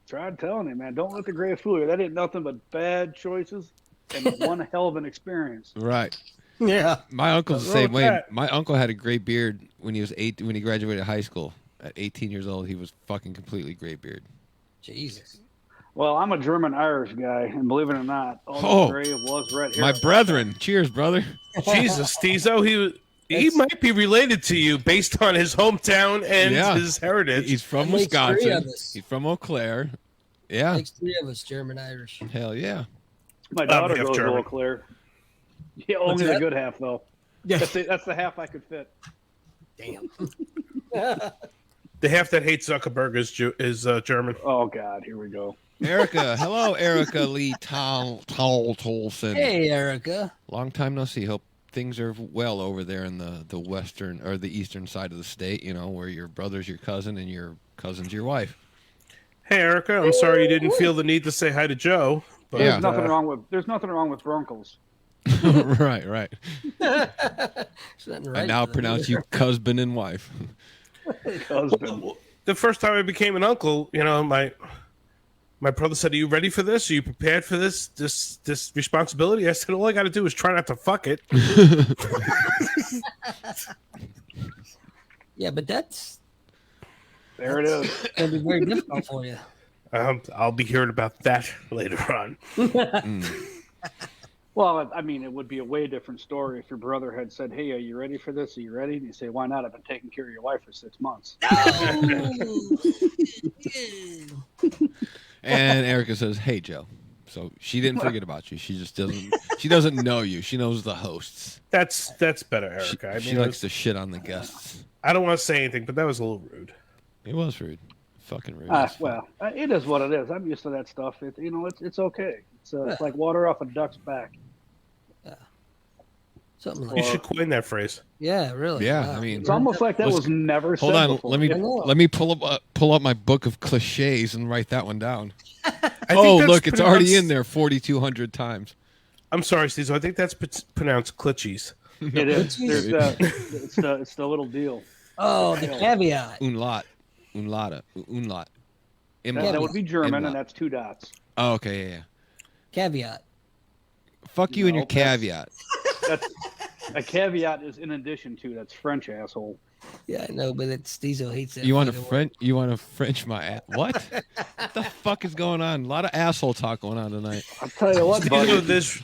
Speaker 1: Tried telling you, man. Don't let the gray fool you. That ain't nothing but bad choices and one hell of an experience.
Speaker 4: Right.
Speaker 2: Yeah.
Speaker 4: My uncle's the
Speaker 3: What's wrong
Speaker 4: same
Speaker 3: with
Speaker 4: way.
Speaker 3: that?
Speaker 4: My uncle had a gray beard when he was when he graduated high school. At 18 years old, he was fucking completely gray beard.
Speaker 2: Jesus.
Speaker 1: Well, I'm a German-Irish guy, and believe it or not, all
Speaker 4: Oh.
Speaker 1: the gray was red hair.
Speaker 4: My brethren, cheers, brother.
Speaker 3: Jesus, Tizo, he might be related to you based on his hometown and
Speaker 4: Yeah.
Speaker 3: his heritage.
Speaker 4: He's from
Speaker 2: That makes 3 of
Speaker 4: Wisconsin.
Speaker 2: us.
Speaker 4: He's from Eau Claire. Yeah.
Speaker 2: Makes 3 of us German Irish.
Speaker 4: Hell yeah.
Speaker 1: My daughter
Speaker 3: half
Speaker 1: goes to
Speaker 3: German.
Speaker 1: Eau Claire. Yeah, only
Speaker 2: that?
Speaker 1: the good half, though.
Speaker 2: Yeah.
Speaker 1: That's the half I could fit.
Speaker 2: Damn.
Speaker 3: The half that hates Zuckerberg is German.
Speaker 1: Oh, God, here we go.
Speaker 4: Erica. Hello, Erica Lee Tolson.
Speaker 2: Hey, Erica.
Speaker 4: Long time no see. Hope things are well over there in the western or the eastern side of the state, you know, where your brother's your cousin and your cousin's your wife.
Speaker 3: Hey, Erica, I'm sorry you didn't feel the need to say hi to Joe. But,
Speaker 4: Yeah.
Speaker 1: There's nothing wrong with Broncos.
Speaker 4: right.
Speaker 2: There's nothing right
Speaker 4: I now
Speaker 2: with it.
Speaker 4: pronounce you husband and wife.
Speaker 1: Husband.
Speaker 3: The first time I became an uncle, you know, my brother said, "Are you ready for this? Are you prepared for this responsibility?" I said, "All I got to do is try not to fuck it."
Speaker 2: Yeah, but that's
Speaker 1: There it is.
Speaker 2: going to be very difficult for you.
Speaker 3: I'll be hearing about that later on.
Speaker 1: Well, I mean, it would be a way different story if your brother had said, "Hey, are you ready for this? Are you ready?" And you say, "Why not? I've been taking care of your wife for 6 months."
Speaker 4: And Erica says, "Hey, Joe." So she didn't forget about you. She just doesn't. She doesn't know you. She knows the hosts.
Speaker 3: That's better, Erica.
Speaker 4: She likes to shit on the guests.
Speaker 3: I don't want to say anything, but that was a little rude.
Speaker 4: It was rude. Fucking rude.
Speaker 1: Well, it is what it is. I'm used to that stuff. It's okay. It's like water off a duck's back.
Speaker 2: Something like
Speaker 3: You
Speaker 2: that.
Speaker 3: should coin that phrase.
Speaker 2: Yeah, really.
Speaker 4: Yeah,
Speaker 2: Wow.
Speaker 4: I mean,
Speaker 1: It's almost like that was never
Speaker 4: hold
Speaker 1: said
Speaker 4: on.
Speaker 1: before.
Speaker 4: Let me pull up my book of cliches and write that one down.
Speaker 3: I think
Speaker 4: Oh,
Speaker 3: that's
Speaker 4: look, it's already
Speaker 3: pronounced-
Speaker 4: in there 4,200 times.
Speaker 3: I'm sorry, Steve. I think that's pronounced clitchies.
Speaker 1: It is. There's it's the little deal.
Speaker 2: Oh, the caveat.
Speaker 4: Unlot. Unlata. Unlot.
Speaker 1: That would be German,
Speaker 4: Imlaut.
Speaker 1: and that's 2 dots.
Speaker 4: Oh, okay, yeah.
Speaker 2: Caveat.
Speaker 4: Fuck you and your
Speaker 1: No, that's-
Speaker 4: caveat.
Speaker 1: That's a caveat is in addition to. That's French, asshole.
Speaker 2: Yeah, I know, but Steezo hates that.
Speaker 4: You want to
Speaker 2: fucking
Speaker 4: French? You want to French my ass? What? What the fuck is going on? A lot of asshole talk going on tonight.
Speaker 1: I'll tell you what,
Speaker 3: You
Speaker 1: buddy.
Speaker 3: know, there's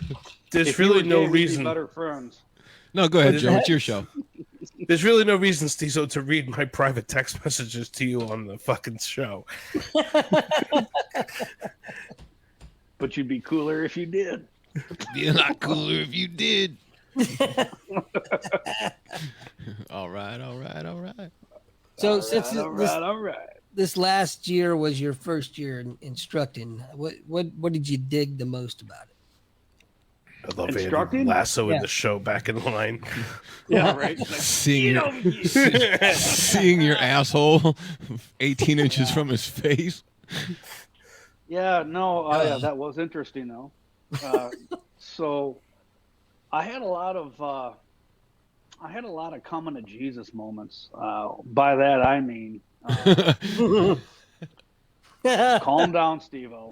Speaker 1: if you
Speaker 3: really
Speaker 1: were
Speaker 3: no
Speaker 1: gay, we'd be
Speaker 3: reason.
Speaker 1: better friends.
Speaker 4: No, go ahead,
Speaker 3: What is
Speaker 4: Joe.
Speaker 3: that?
Speaker 4: It's your show.
Speaker 3: There's really no reason, Stizo, to read my private text messages to you on the fucking show.
Speaker 1: But you'd be cooler if you did.
Speaker 4: Be a lot cooler if you did. All right.
Speaker 2: So since
Speaker 1: all right.
Speaker 2: this last year was your first year in instructing, what did you dig the most about it?
Speaker 3: I love
Speaker 1: Instructing?
Speaker 3: Andy Lasso in
Speaker 2: Yeah.
Speaker 3: the show back in line.
Speaker 1: Yeah, right. Like,
Speaker 4: Seeing your asshole 18 inches from his face.
Speaker 1: yeah, no, that was interesting though. So, I had a lot of coming to Jesus moments. By that I mean, calm down, Steve-O.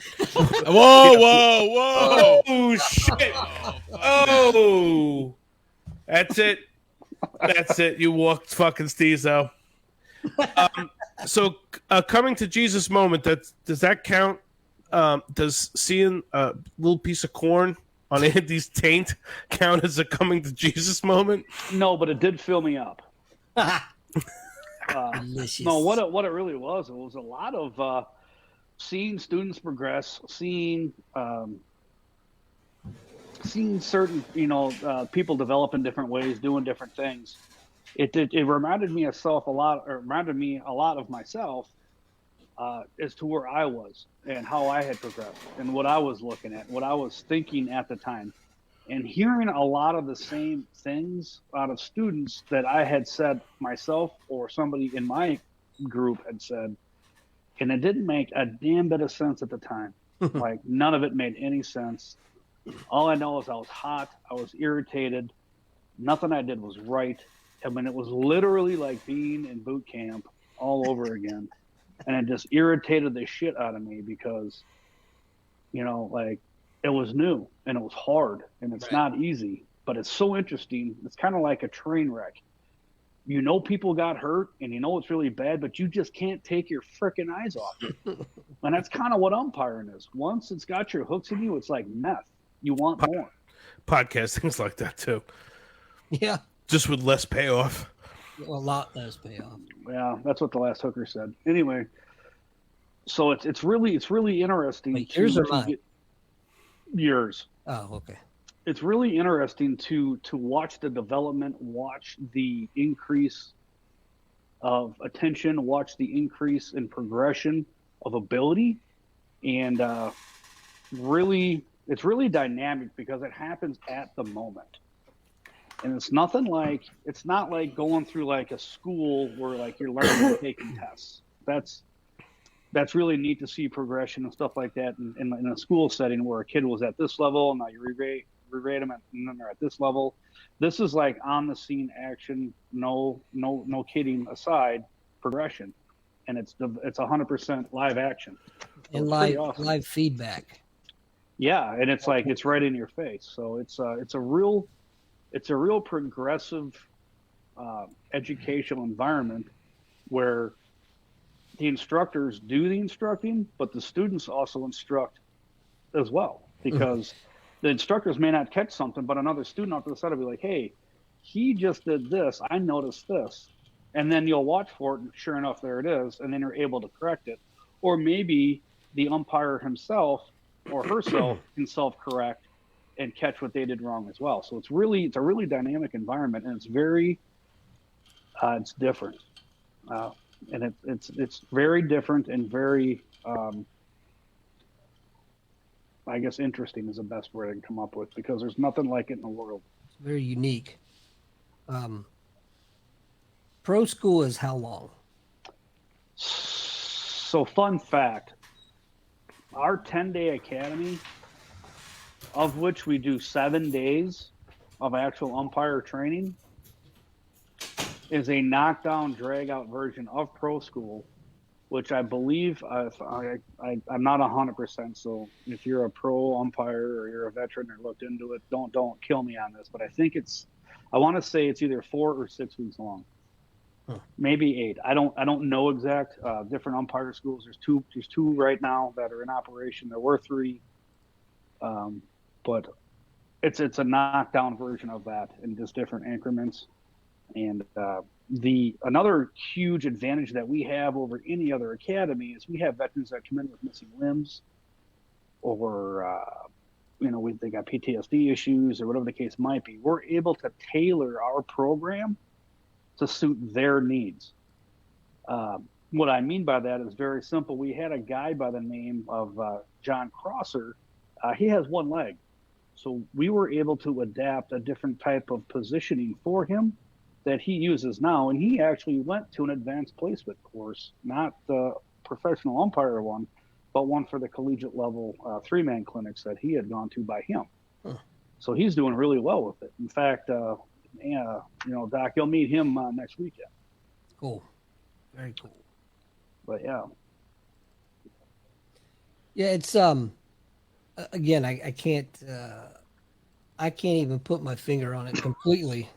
Speaker 4: Whoa.
Speaker 3: Oh, shit. Oh. That's it. That's it. You walked fucking Stizo. So, coming to Jesus moment, does that count? Does seeing a little piece of corn on Andy's taint count as a coming to Jesus moment?
Speaker 1: No, but it did fill me up.
Speaker 2: Delicious.
Speaker 1: No, what it really was, it was a lot of seeing students progress, seeing certain people develop in different ways, doing different things. It reminded me of myself as to where I was and how I had progressed and what I was looking at, what I was thinking at the time, and hearing a lot of the same things out of students that I had said myself or somebody in my group had said, and it didn't make a damn bit of sense at the time. Like, none of it made any sense. All I know is I was hot, I was irritated, nothing I did was right. I mean, it was literally like being in boot camp all over again. And it just irritated the shit out of me because, like, it was new and it was hard and it's not easy, but it's so interesting. It's kind of like a train wreck. People got hurt and it's really bad, but you just can't take your freaking eyes off it. And that's kind of what umpiring is. Once it's got your hooks in you, it's like meth. You want more.
Speaker 3: Podcast, things like that too.
Speaker 2: Yeah,
Speaker 3: Just with less payoff.
Speaker 2: a lot less payoff.
Speaker 1: Yeah, that's what the last hooker said. Anyway, so it's really interesting.
Speaker 2: Wait, yours or mine?
Speaker 1: Yours.
Speaker 2: Oh, okay.
Speaker 1: It's really interesting to watch the development, watch the increase of attention, watch the increase in progression of ability, and it's really dynamic because it happens at the moment. And it's not like going through like a school where like you're learning and taking tests. That's really neat to see progression and stuff like that in a school setting where a kid was at this level and now you re-rate them and then they're at this level. This is like on the scene action, no kidding aside, progression, and it's 100% live action. So
Speaker 2: And
Speaker 1: it's pretty awesome.
Speaker 2: live feedback.
Speaker 1: Yeah, and it's like it's right in your face. So it's a real progressive educational environment where the instructors do the instructing, but the students also instruct as well because the instructors may not catch something, but another student off to the side will be like, hey, he just did this. I noticed this. And then you'll watch for it, and sure enough, there it is. And then you're able to correct it. Or maybe the umpire himself or herself can self-correct and catch what they did wrong as well. So it's a really dynamic environment, and it's very, it's different. And it's very different and very, I guess interesting is the best word I can come up with, because there's nothing like it in the world.
Speaker 2: It's very unique. Pro school is how long?
Speaker 1: So fun fact, our 10-day academy, of which we do 7 days of actual umpire training, is a knockdown, drag-out version of pro school, which I believe, I'm not 100%, so if you're a pro umpire or you're a veteran or looked into it, don't kill me on this, but I think I want to say it's either 4 or 6 weeks long. Maybe 8. I don't know exact. Different umpire schools. There's two right now that are in operation. There were 3, but it's a knockdown version of that in just different increments. And another huge advantage that we have over any other academy is we have veterans that come in with missing limbs, or they got PTSD issues or whatever the case might be. We're able to tailor our program to suit their needs. What I mean by that is very simple. We had a guy by the name of John Crosser. He has 1 leg. So we were able to adapt a different type of positioning for him that he uses now. And he actually went to an advanced placement course, not the professional umpire one, but one for the collegiate level 3-man clinics that he had gone to by him. So he's doing really well with it. In fact, Doc, you'll meet him next weekend.
Speaker 2: Cool. Very cool.
Speaker 1: But yeah.
Speaker 2: Yeah, it's again, I can't even put my finger on it completely.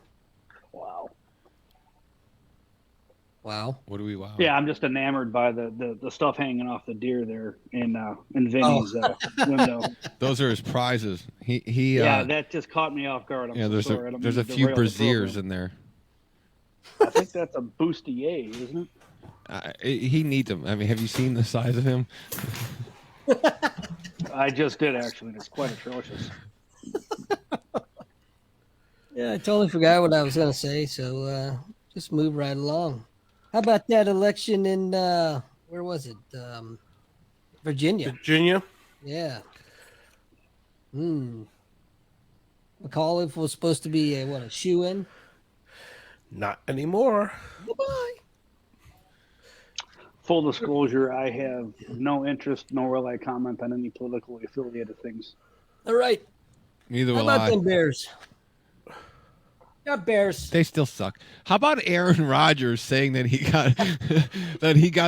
Speaker 2: Wow.
Speaker 4: What do we wow?
Speaker 1: Yeah, I'm just enamored by the stuff hanging off the deer there in Vinny's window.
Speaker 4: Those are his prizes. He
Speaker 1: yeah, that just caught me off guard.
Speaker 4: There's a few braziers in there.
Speaker 1: I think that's a bustier, isn't it?
Speaker 4: He needs them. I mean, have you seen the size of him?
Speaker 1: I just did, actually. It's quite atrocious.
Speaker 2: Yeah, I totally forgot what I was going to say, so just move right along. How about that election in, where was it? Virginia.
Speaker 3: Virginia?
Speaker 2: Yeah. McAuliffe was supposed to be a shoe-in?
Speaker 3: Not anymore.
Speaker 2: Bye-bye.
Speaker 1: Full disclosure, I have no interest, nor will I comment on any politically affiliated things.
Speaker 2: All right.
Speaker 4: Neither will
Speaker 2: How about
Speaker 4: I.
Speaker 2: them Bears? Got Bears.
Speaker 4: They still suck. How about Aaron Rodgers saying that he got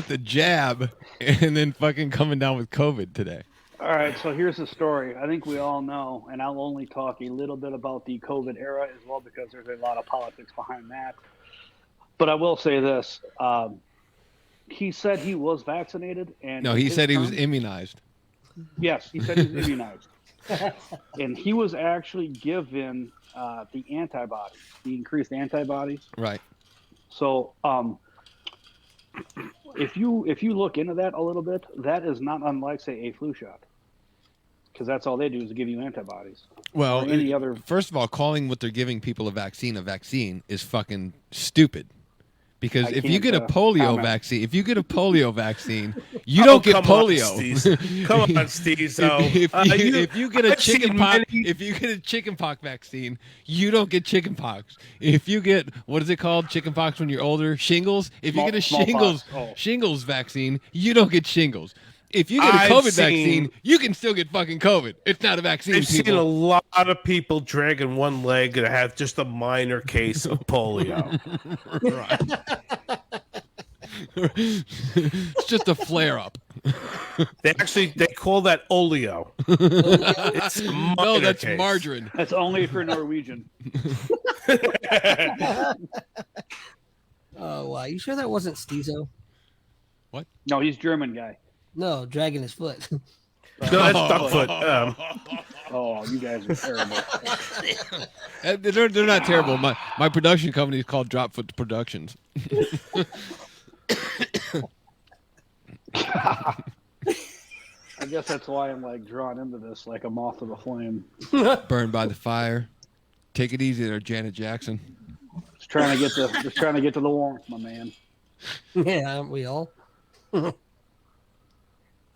Speaker 4: the jab and then fucking coming down with COVID today?
Speaker 1: All right, so here's the story. I think we all know, and I'll only talk a little bit about the COVID era as well, because there's a lot of politics behind that. But I will say this. He said he was vaccinated. And
Speaker 4: no, he said he was immunized.
Speaker 1: Yes, he said he was immunized. And he was actually given the antibodies, the increased antibodies.
Speaker 4: Right.
Speaker 1: So if you look into that a little bit, that is not unlike, say, a flu shot, because that's all they do is give you antibodies.
Speaker 4: Well,
Speaker 1: any other.
Speaker 4: First of all, calling what they're giving people a vaccine is fucking stupid. Because if you get a polio vaccine, you don't get polio.
Speaker 3: Come on, Steve.
Speaker 4: If you get a chickenpox vaccine, you don't get chickenpox. If you get, what is it called? Chickenpox when you're older? Shingles. If you get a shingles vaccine, you don't get shingles. If you get a COVID vaccine, you can still get fucking COVID. It's not a vaccine.
Speaker 3: I've seen a lot of people dragging one leg that have just a minor case of polio.
Speaker 4: Right. It's just a flare up.
Speaker 3: They call that oleo.
Speaker 4: No, that's case. Margarine.
Speaker 1: That's only for Norwegian.
Speaker 2: Oh wow! You sure that wasn't Stizo?
Speaker 4: What?
Speaker 1: No, he's German guy.
Speaker 2: No, dragging his foot.
Speaker 3: No, that's Duckfoot.
Speaker 1: Oh, you guys are terrible.
Speaker 4: They're not terrible. My production company is called Dropfoot Productions.
Speaker 1: I guess that's why I'm like drawn into this like a moth to the flame.
Speaker 4: Burned by the fire. Take it easy there, Janet Jackson.
Speaker 1: Just trying to get to the warmth, my man.
Speaker 2: Yeah, aren't we all? I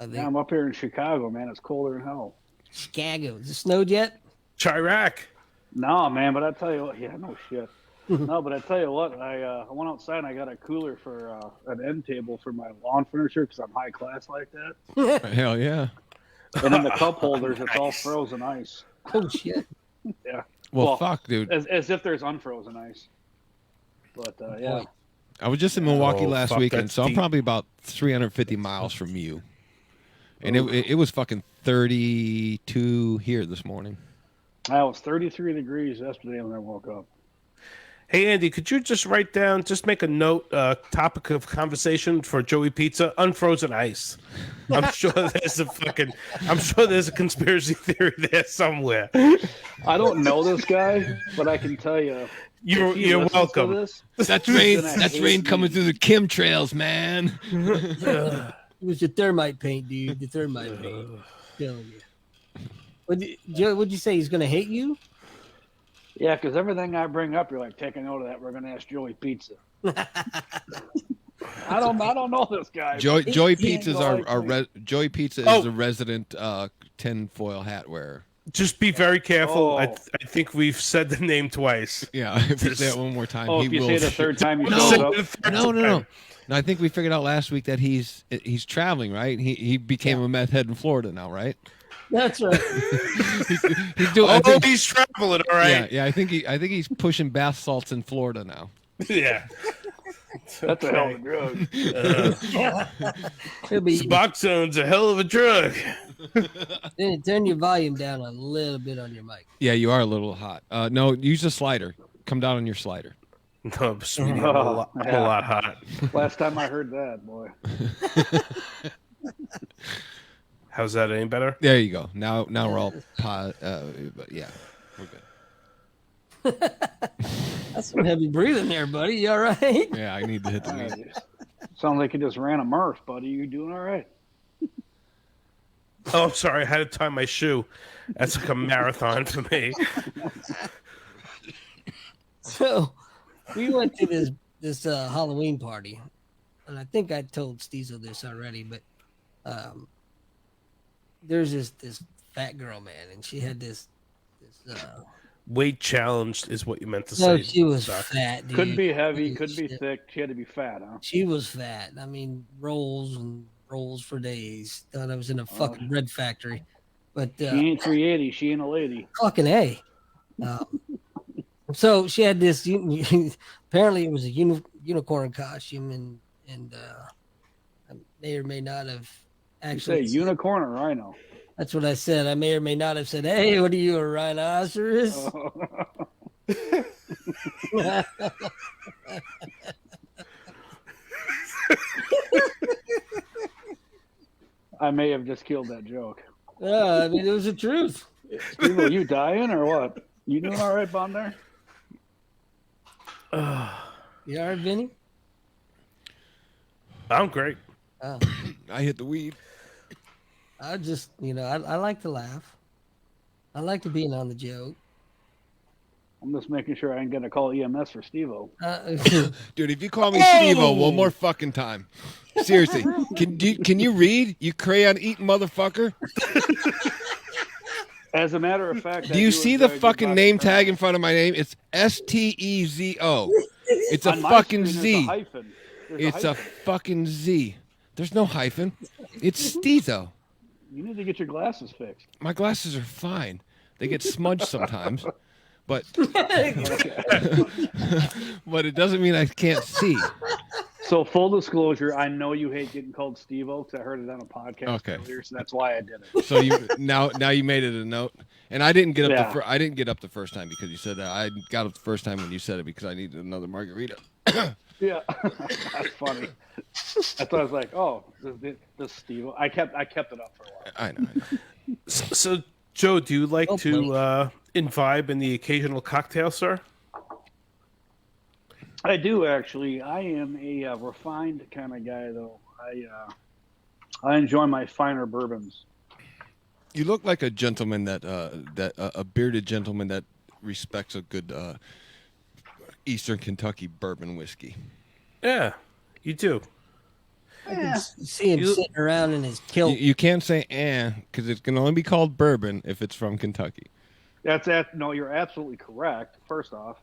Speaker 2: think
Speaker 1: Yeah, I'm up here in Chicago, man. It's colder than hell.
Speaker 2: Chicago. Is it snowed yet?
Speaker 3: Chirac.
Speaker 1: No, man, but I tell you what, yeah, no shit. No, but I tell you what, I went outside and I got a cooler for an end table for my lawn furniture because I'm high class like that.
Speaker 4: Hell yeah.
Speaker 1: And in the cup holders, it's all frozen ice.
Speaker 2: Oh shit.
Speaker 1: Yeah.
Speaker 4: Well, fuck, dude.
Speaker 1: As if there's unfrozen ice. But yeah.
Speaker 4: I was just in Milwaukee last
Speaker 3: fuck,
Speaker 4: weekend,
Speaker 3: that's
Speaker 4: so I'm
Speaker 3: deep.
Speaker 4: probably about 350 miles from you. And it was fucking 32 here this morning.
Speaker 1: I was 33 degrees yesterday when I woke up.
Speaker 3: Hey, Andy, could you just write down, just make a note, topic of conversation for Joey Pizza, unfrozen ice. I'm sure there's a conspiracy theory there somewhere.
Speaker 1: I don't know this guy, but I can tell you.
Speaker 3: You're welcome.
Speaker 4: That's rain.
Speaker 1: gonna
Speaker 4: That's
Speaker 1: hate
Speaker 4: rain
Speaker 1: me.
Speaker 4: coming through the chemtrails, man.
Speaker 2: It was the thermite paint, dude. The thermite paint. Telling you. What'd you say? He's gonna hate you?
Speaker 1: Yeah, because everything I bring up, you're like, take a note of that. We're going to ask Joey Pizza. I don't know this guy.
Speaker 4: Joey
Speaker 1: ain't
Speaker 4: Pizza's
Speaker 1: gonna like
Speaker 4: Joey Pizza is
Speaker 3: Oh.
Speaker 4: the resident tinfoil hat wearer.
Speaker 3: Just be very careful.
Speaker 1: Oh.
Speaker 3: I think we've said the name twice.
Speaker 4: Yeah, if you say it one more time,
Speaker 1: Oh,
Speaker 4: he
Speaker 1: if you
Speaker 4: will.
Speaker 1: say the third time you
Speaker 4: No.
Speaker 1: show up.
Speaker 4: No. No, I think we figured out last week that he's traveling, right? He became a meth head in Florida now, right?
Speaker 2: That's right.
Speaker 4: He's doing. I think,
Speaker 3: He's traveling, all right?
Speaker 4: yeah. I think he's pushing bath salts in Florida now.
Speaker 3: Yeah.
Speaker 1: That's a hell of a drug.
Speaker 2: He'll be
Speaker 3: Suboxone's a hell of a drug.
Speaker 2: turn your volume down a little bit on your mic.
Speaker 4: Yeah, you are a little hot. No, use a slider. Come down on your slider.
Speaker 3: No, sweetie, I'm a lot hot.
Speaker 1: Last time I heard that, boy.
Speaker 3: How's that? Any better?
Speaker 4: There you go. Now we're all yeah, we're good.
Speaker 2: That's some heavy breathing there, buddy. You all right?
Speaker 4: Yeah, I need to hit the weed.
Speaker 1: Sounds like you just ran a Murph, buddy. You doing all right?
Speaker 3: Oh, I'm sorry. I had to tie my shoe. That's like a marathon for me.
Speaker 2: So we went to this Halloween party, and I think I told Steezo this already, but there's this fat girl, man, and she had this
Speaker 3: Weight challenged is what you meant to
Speaker 2: no,
Speaker 3: say.
Speaker 2: she was
Speaker 3: Doc.
Speaker 2: fat, dude.
Speaker 1: Couldn't be heavy,
Speaker 2: Holy
Speaker 1: couldn't be
Speaker 2: shit.
Speaker 1: thick. She had to be fat, huh?
Speaker 2: She was fat. I mean, rolls and rolls for days. Thought I was in a fucking bread factory, but
Speaker 1: She ain't 380. She ain't a lady.
Speaker 2: fucking A. So she had this. Apparently, it was a unicorn costume, and I may or may not have
Speaker 1: You say
Speaker 2: actually.
Speaker 1: unicorn or rhino?
Speaker 2: That's what I said. I may or may not have said, "Hey, what are you, a rhinoceros?"
Speaker 1: I may have just killed that joke.
Speaker 2: Yeah, I mean, it was the truth.
Speaker 1: Steve, are you dying or what? You doing all right, Bond there?
Speaker 2: You all right, Vinny?
Speaker 3: I'm great.
Speaker 2: Oh,
Speaker 4: I hit the weed.
Speaker 2: I just, I like to laugh. I like to be in on the joke.
Speaker 1: I'm just making sure I ain't gonna call EMS for Steve-O.
Speaker 4: Dude, if you call me Steve-O one more fucking time, seriously, can you read, you crayon eating motherfucker?
Speaker 1: As a matter of fact,
Speaker 4: Do you see the fucking name tag in front of my name? It's Stezo. It's a fucking Z. It's a fucking Z. There's no hyphen. It's Stezo.
Speaker 1: You need to get your glasses fixed.
Speaker 4: My glasses are fine. They get smudged sometimes, but but it doesn't mean I can't see.
Speaker 1: So full disclosure, I know you hate getting called Steve-O because I heard it on a podcast earlier, so that's why I did it.
Speaker 4: So you now you made it a note, and I didn't get up
Speaker 1: Yeah.
Speaker 4: I didn't get up the first time because you said that. I got up the first time when you said it because I needed another margarita.
Speaker 1: Yeah, that's funny. That's why I was like, oh, this Steve. I kept it up for a while.
Speaker 4: I know.
Speaker 3: So, Joe, do you like
Speaker 2: Oh,
Speaker 3: to imbibe in the occasional cocktail, sir?
Speaker 1: I do actually. I am a refined kind of guy, though. I enjoy my finer bourbons.
Speaker 4: You look like a gentleman that a bearded gentleman that respects a good Eastern Kentucky bourbon whiskey.
Speaker 3: Yeah, you do.
Speaker 2: I can see him sitting around in his kilt.
Speaker 4: You can't say because it can only be called bourbon if it's from Kentucky.
Speaker 1: No, you're absolutely correct. First off,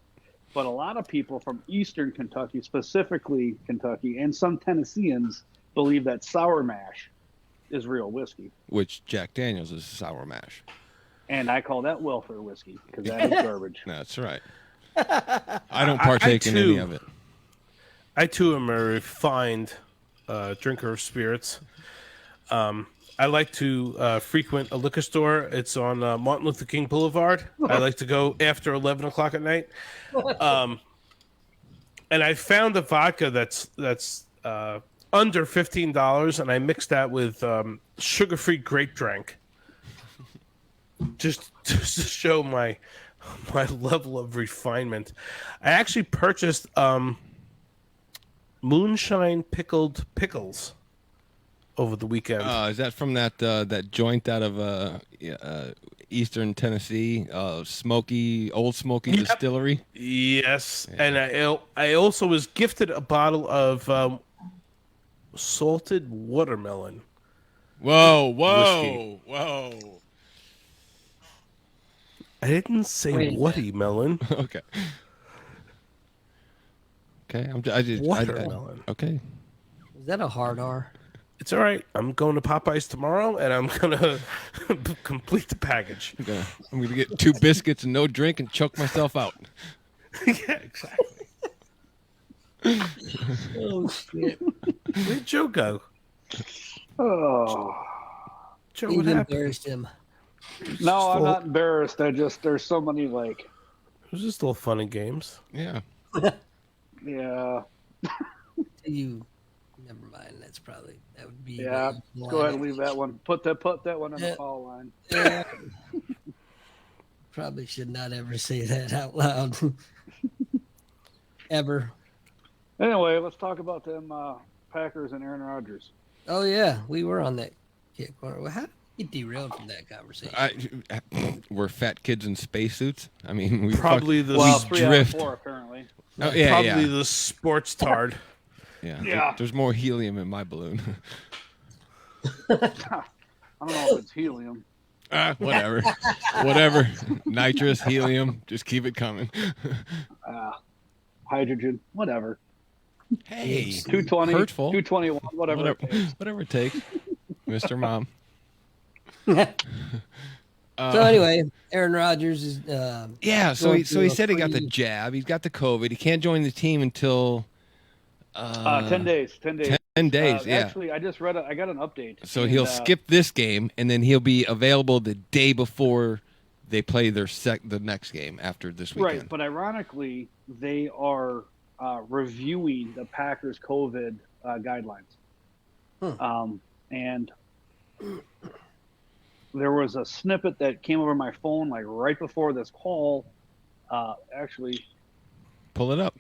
Speaker 1: but a lot of people from Eastern Kentucky, specifically Kentucky, and some Tennesseans believe that sour mash is real whiskey,
Speaker 4: Which Jack Daniels is sour mash.
Speaker 1: and I call that welfare whiskey because that is garbage.
Speaker 4: That's right. I don't partake in any of it.
Speaker 3: I too am a refined drinker of spirits. I like to frequent a liquor store. It's on Martin Luther King Boulevard. I like to go after 11 o'clock at night. And I found a vodka that's under $15, and I mixed that with sugar-free grape drink. Just to show my level of refinement. I actually purchased moonshine pickled pickles over the weekend.
Speaker 4: Is that from that joint out of Eastern Tennessee, Old Smoky Distillery?
Speaker 3: Yes, yeah. And I also was gifted a bottle of salted watermelon.
Speaker 4: Whoa!
Speaker 3: Whiskey.
Speaker 4: Whoa!
Speaker 3: I didn't say watermelon.
Speaker 4: Okay. Okay,
Speaker 3: watermelon.
Speaker 4: Okay.
Speaker 2: Is that a hard R?
Speaker 3: It's all right. I'm going to Popeyes tomorrow, and I'm gonna complete the package.
Speaker 4: I'm gonna get 2 biscuits and no drink and choke myself out.
Speaker 3: Yeah, exactly.
Speaker 2: Oh shit!
Speaker 3: Where'd Joe go?
Speaker 1: Oh,
Speaker 3: Joe,
Speaker 2: You've
Speaker 3: what happened?
Speaker 2: embarrassed him.
Speaker 1: no, I'm not embarrassed. There's so many like,
Speaker 3: It was just little fun and games.
Speaker 4: Yeah.
Speaker 1: yeah,
Speaker 2: Never mind. That would be.
Speaker 1: yeah. Go ahead and leave that one. Put that one on the call line.
Speaker 2: Yeah. Probably should not ever say that out loud. Ever.
Speaker 1: Anyway, let's talk about them Packers and Aaron Rodgers.
Speaker 2: Oh yeah, we were on that kick. Well, how did we get derailed from that conversation?
Speaker 4: We're fat kids in spacesuits. I mean, we
Speaker 3: Probably the
Speaker 1: Well,
Speaker 4: we
Speaker 1: 3 out of
Speaker 4: drift.
Speaker 1: 4 apparently.
Speaker 4: Oh, yeah,
Speaker 3: probably
Speaker 4: yeah.
Speaker 3: the sports tard.
Speaker 4: Yeah.
Speaker 1: Yeah.
Speaker 4: There's more helium in my balloon.
Speaker 1: I don't know if it's helium.
Speaker 4: Whatever. Whatever. Nitrous, helium, just keep it coming.
Speaker 1: Hydrogen, whatever.
Speaker 4: Hey,
Speaker 1: 220,
Speaker 4: hurtful.
Speaker 1: 221, whatever it takes.
Speaker 4: Whatever it takes, Mr. Mom.
Speaker 2: So anyway, Aaron Rodgers is.
Speaker 4: Yeah, so
Speaker 2: going
Speaker 4: he
Speaker 2: through a
Speaker 4: said he got the
Speaker 2: pretty-
Speaker 4: jab. He's got the COVID. He can't join the team until
Speaker 1: 10 days. 10 days.
Speaker 4: 10 days. Yeah.
Speaker 1: Actually, I just read I got an update.
Speaker 4: So
Speaker 1: and,
Speaker 4: he'll skip this game, and then he'll be available the day before they play the next game after this weekend.
Speaker 1: Right, but ironically, they are reviewing the Packers COVID guidelines. And there was a snippet that came over my phone like right before this call. Actually,
Speaker 4: Pull it up.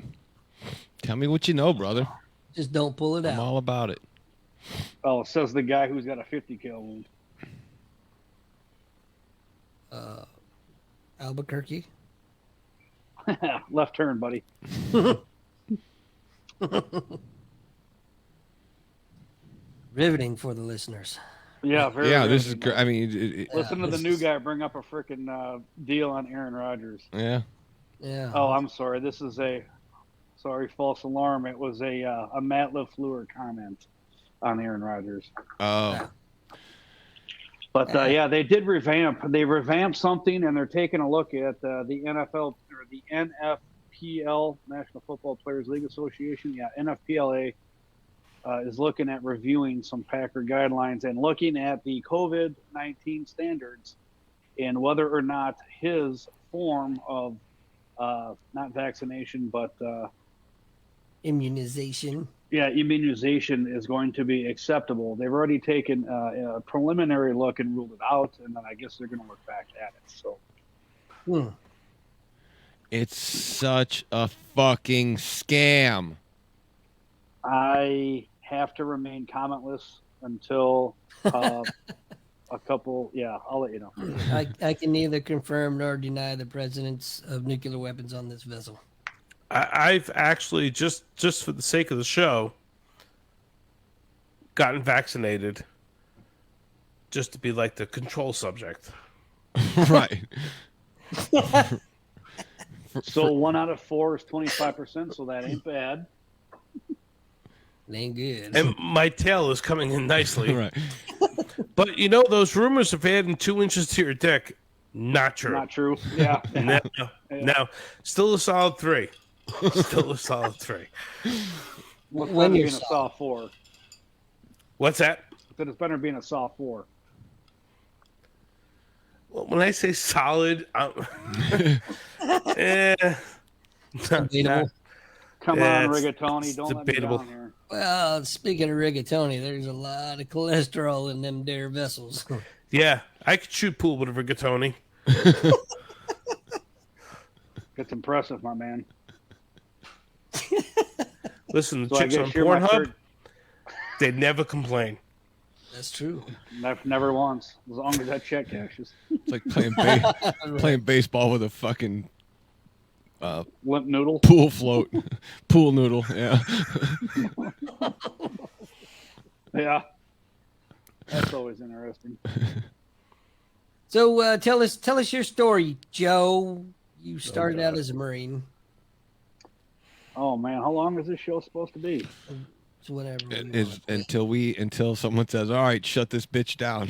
Speaker 4: Tell me what you know, brother.
Speaker 2: Just don't pull it
Speaker 4: I'm
Speaker 2: out.
Speaker 4: all about it.
Speaker 1: it says the guy who's got a 50 kill wound.
Speaker 2: Albuquerque.
Speaker 1: Left turn, buddy.
Speaker 2: Riveting for the listeners.
Speaker 1: Yeah, very.
Speaker 4: Yeah,
Speaker 1: very
Speaker 4: this is
Speaker 1: good.
Speaker 4: great. I mean,
Speaker 1: Listen to the
Speaker 2: this
Speaker 1: new
Speaker 2: is-
Speaker 1: guy bring up a freaking deal on Aaron Rodgers.
Speaker 4: yeah.
Speaker 2: Yeah.
Speaker 1: Oh, I'm sorry. This is false alarm. It was a Matt LaFleur comment on Aaron Rodgers.
Speaker 4: Oh,
Speaker 1: But yeah, they did revamp. They revamped something, and they're taking a look at the NFL or the NFPL, National Football Players League Association. Yeah, NFPLA is looking at reviewing some Packer guidelines and looking at the COVID-19 standards and whether or not his form of not vaccination, but
Speaker 2: immunization.
Speaker 1: Yeah, immunization is going to be acceptable. They've already taken a preliminary look and ruled it out, and then I guess they're going to look back at it. So,
Speaker 4: It's such a fucking scam.
Speaker 1: I have to remain commentless until a couple. Yeah, I'll let you know.
Speaker 2: I can neither confirm nor deny the presence of nuclear weapons on this vessel.
Speaker 3: I've actually just for the sake of the show gotten vaccinated just to be like the control subject.
Speaker 4: Right.
Speaker 1: So 1 out of 4 is 25%. So that ain't bad.
Speaker 2: It ain't good.
Speaker 3: And my tail is coming in nicely.
Speaker 4: Right.
Speaker 3: But you know, those rumors of adding 2 inches to your dick, not true.
Speaker 1: Not true. Yeah.
Speaker 3: No. Still a solid 3. Still a solid 3.
Speaker 1: What's
Speaker 2: When
Speaker 1: better
Speaker 2: you're
Speaker 1: being a soft 4?
Speaker 3: What's that?
Speaker 1: But it's better being a soft 4.
Speaker 3: Well, when I say solid,
Speaker 2: Debatable.
Speaker 1: Come
Speaker 3: Yeah,
Speaker 1: on,
Speaker 3: it's
Speaker 1: rigatoni. Don't let me
Speaker 3: debatable.
Speaker 1: down here.
Speaker 2: Well, speaking of rigatoni, there's a lot of cholesterol in them there vessels.
Speaker 3: Yeah, I could shoot pool with a rigatoni.
Speaker 1: It's impressive, my man.
Speaker 3: Listen, the
Speaker 1: So I
Speaker 3: chicks on
Speaker 1: guess you're my
Speaker 3: Pornhub,
Speaker 1: third.
Speaker 3: they never complain.
Speaker 2: That's true.
Speaker 1: Never once. As long as that check cashes.
Speaker 4: It's like playing baseball with a fucking
Speaker 1: Limp noodle.
Speaker 4: pool float, pool noodle. Yeah.
Speaker 1: Yeah. That's always interesting.
Speaker 2: So tell us your story, Joe. You started out as a Marine.
Speaker 1: Oh man, how long is this show supposed to be?
Speaker 2: So whatever.
Speaker 4: It is until someone says, "All right, shut this bitch down."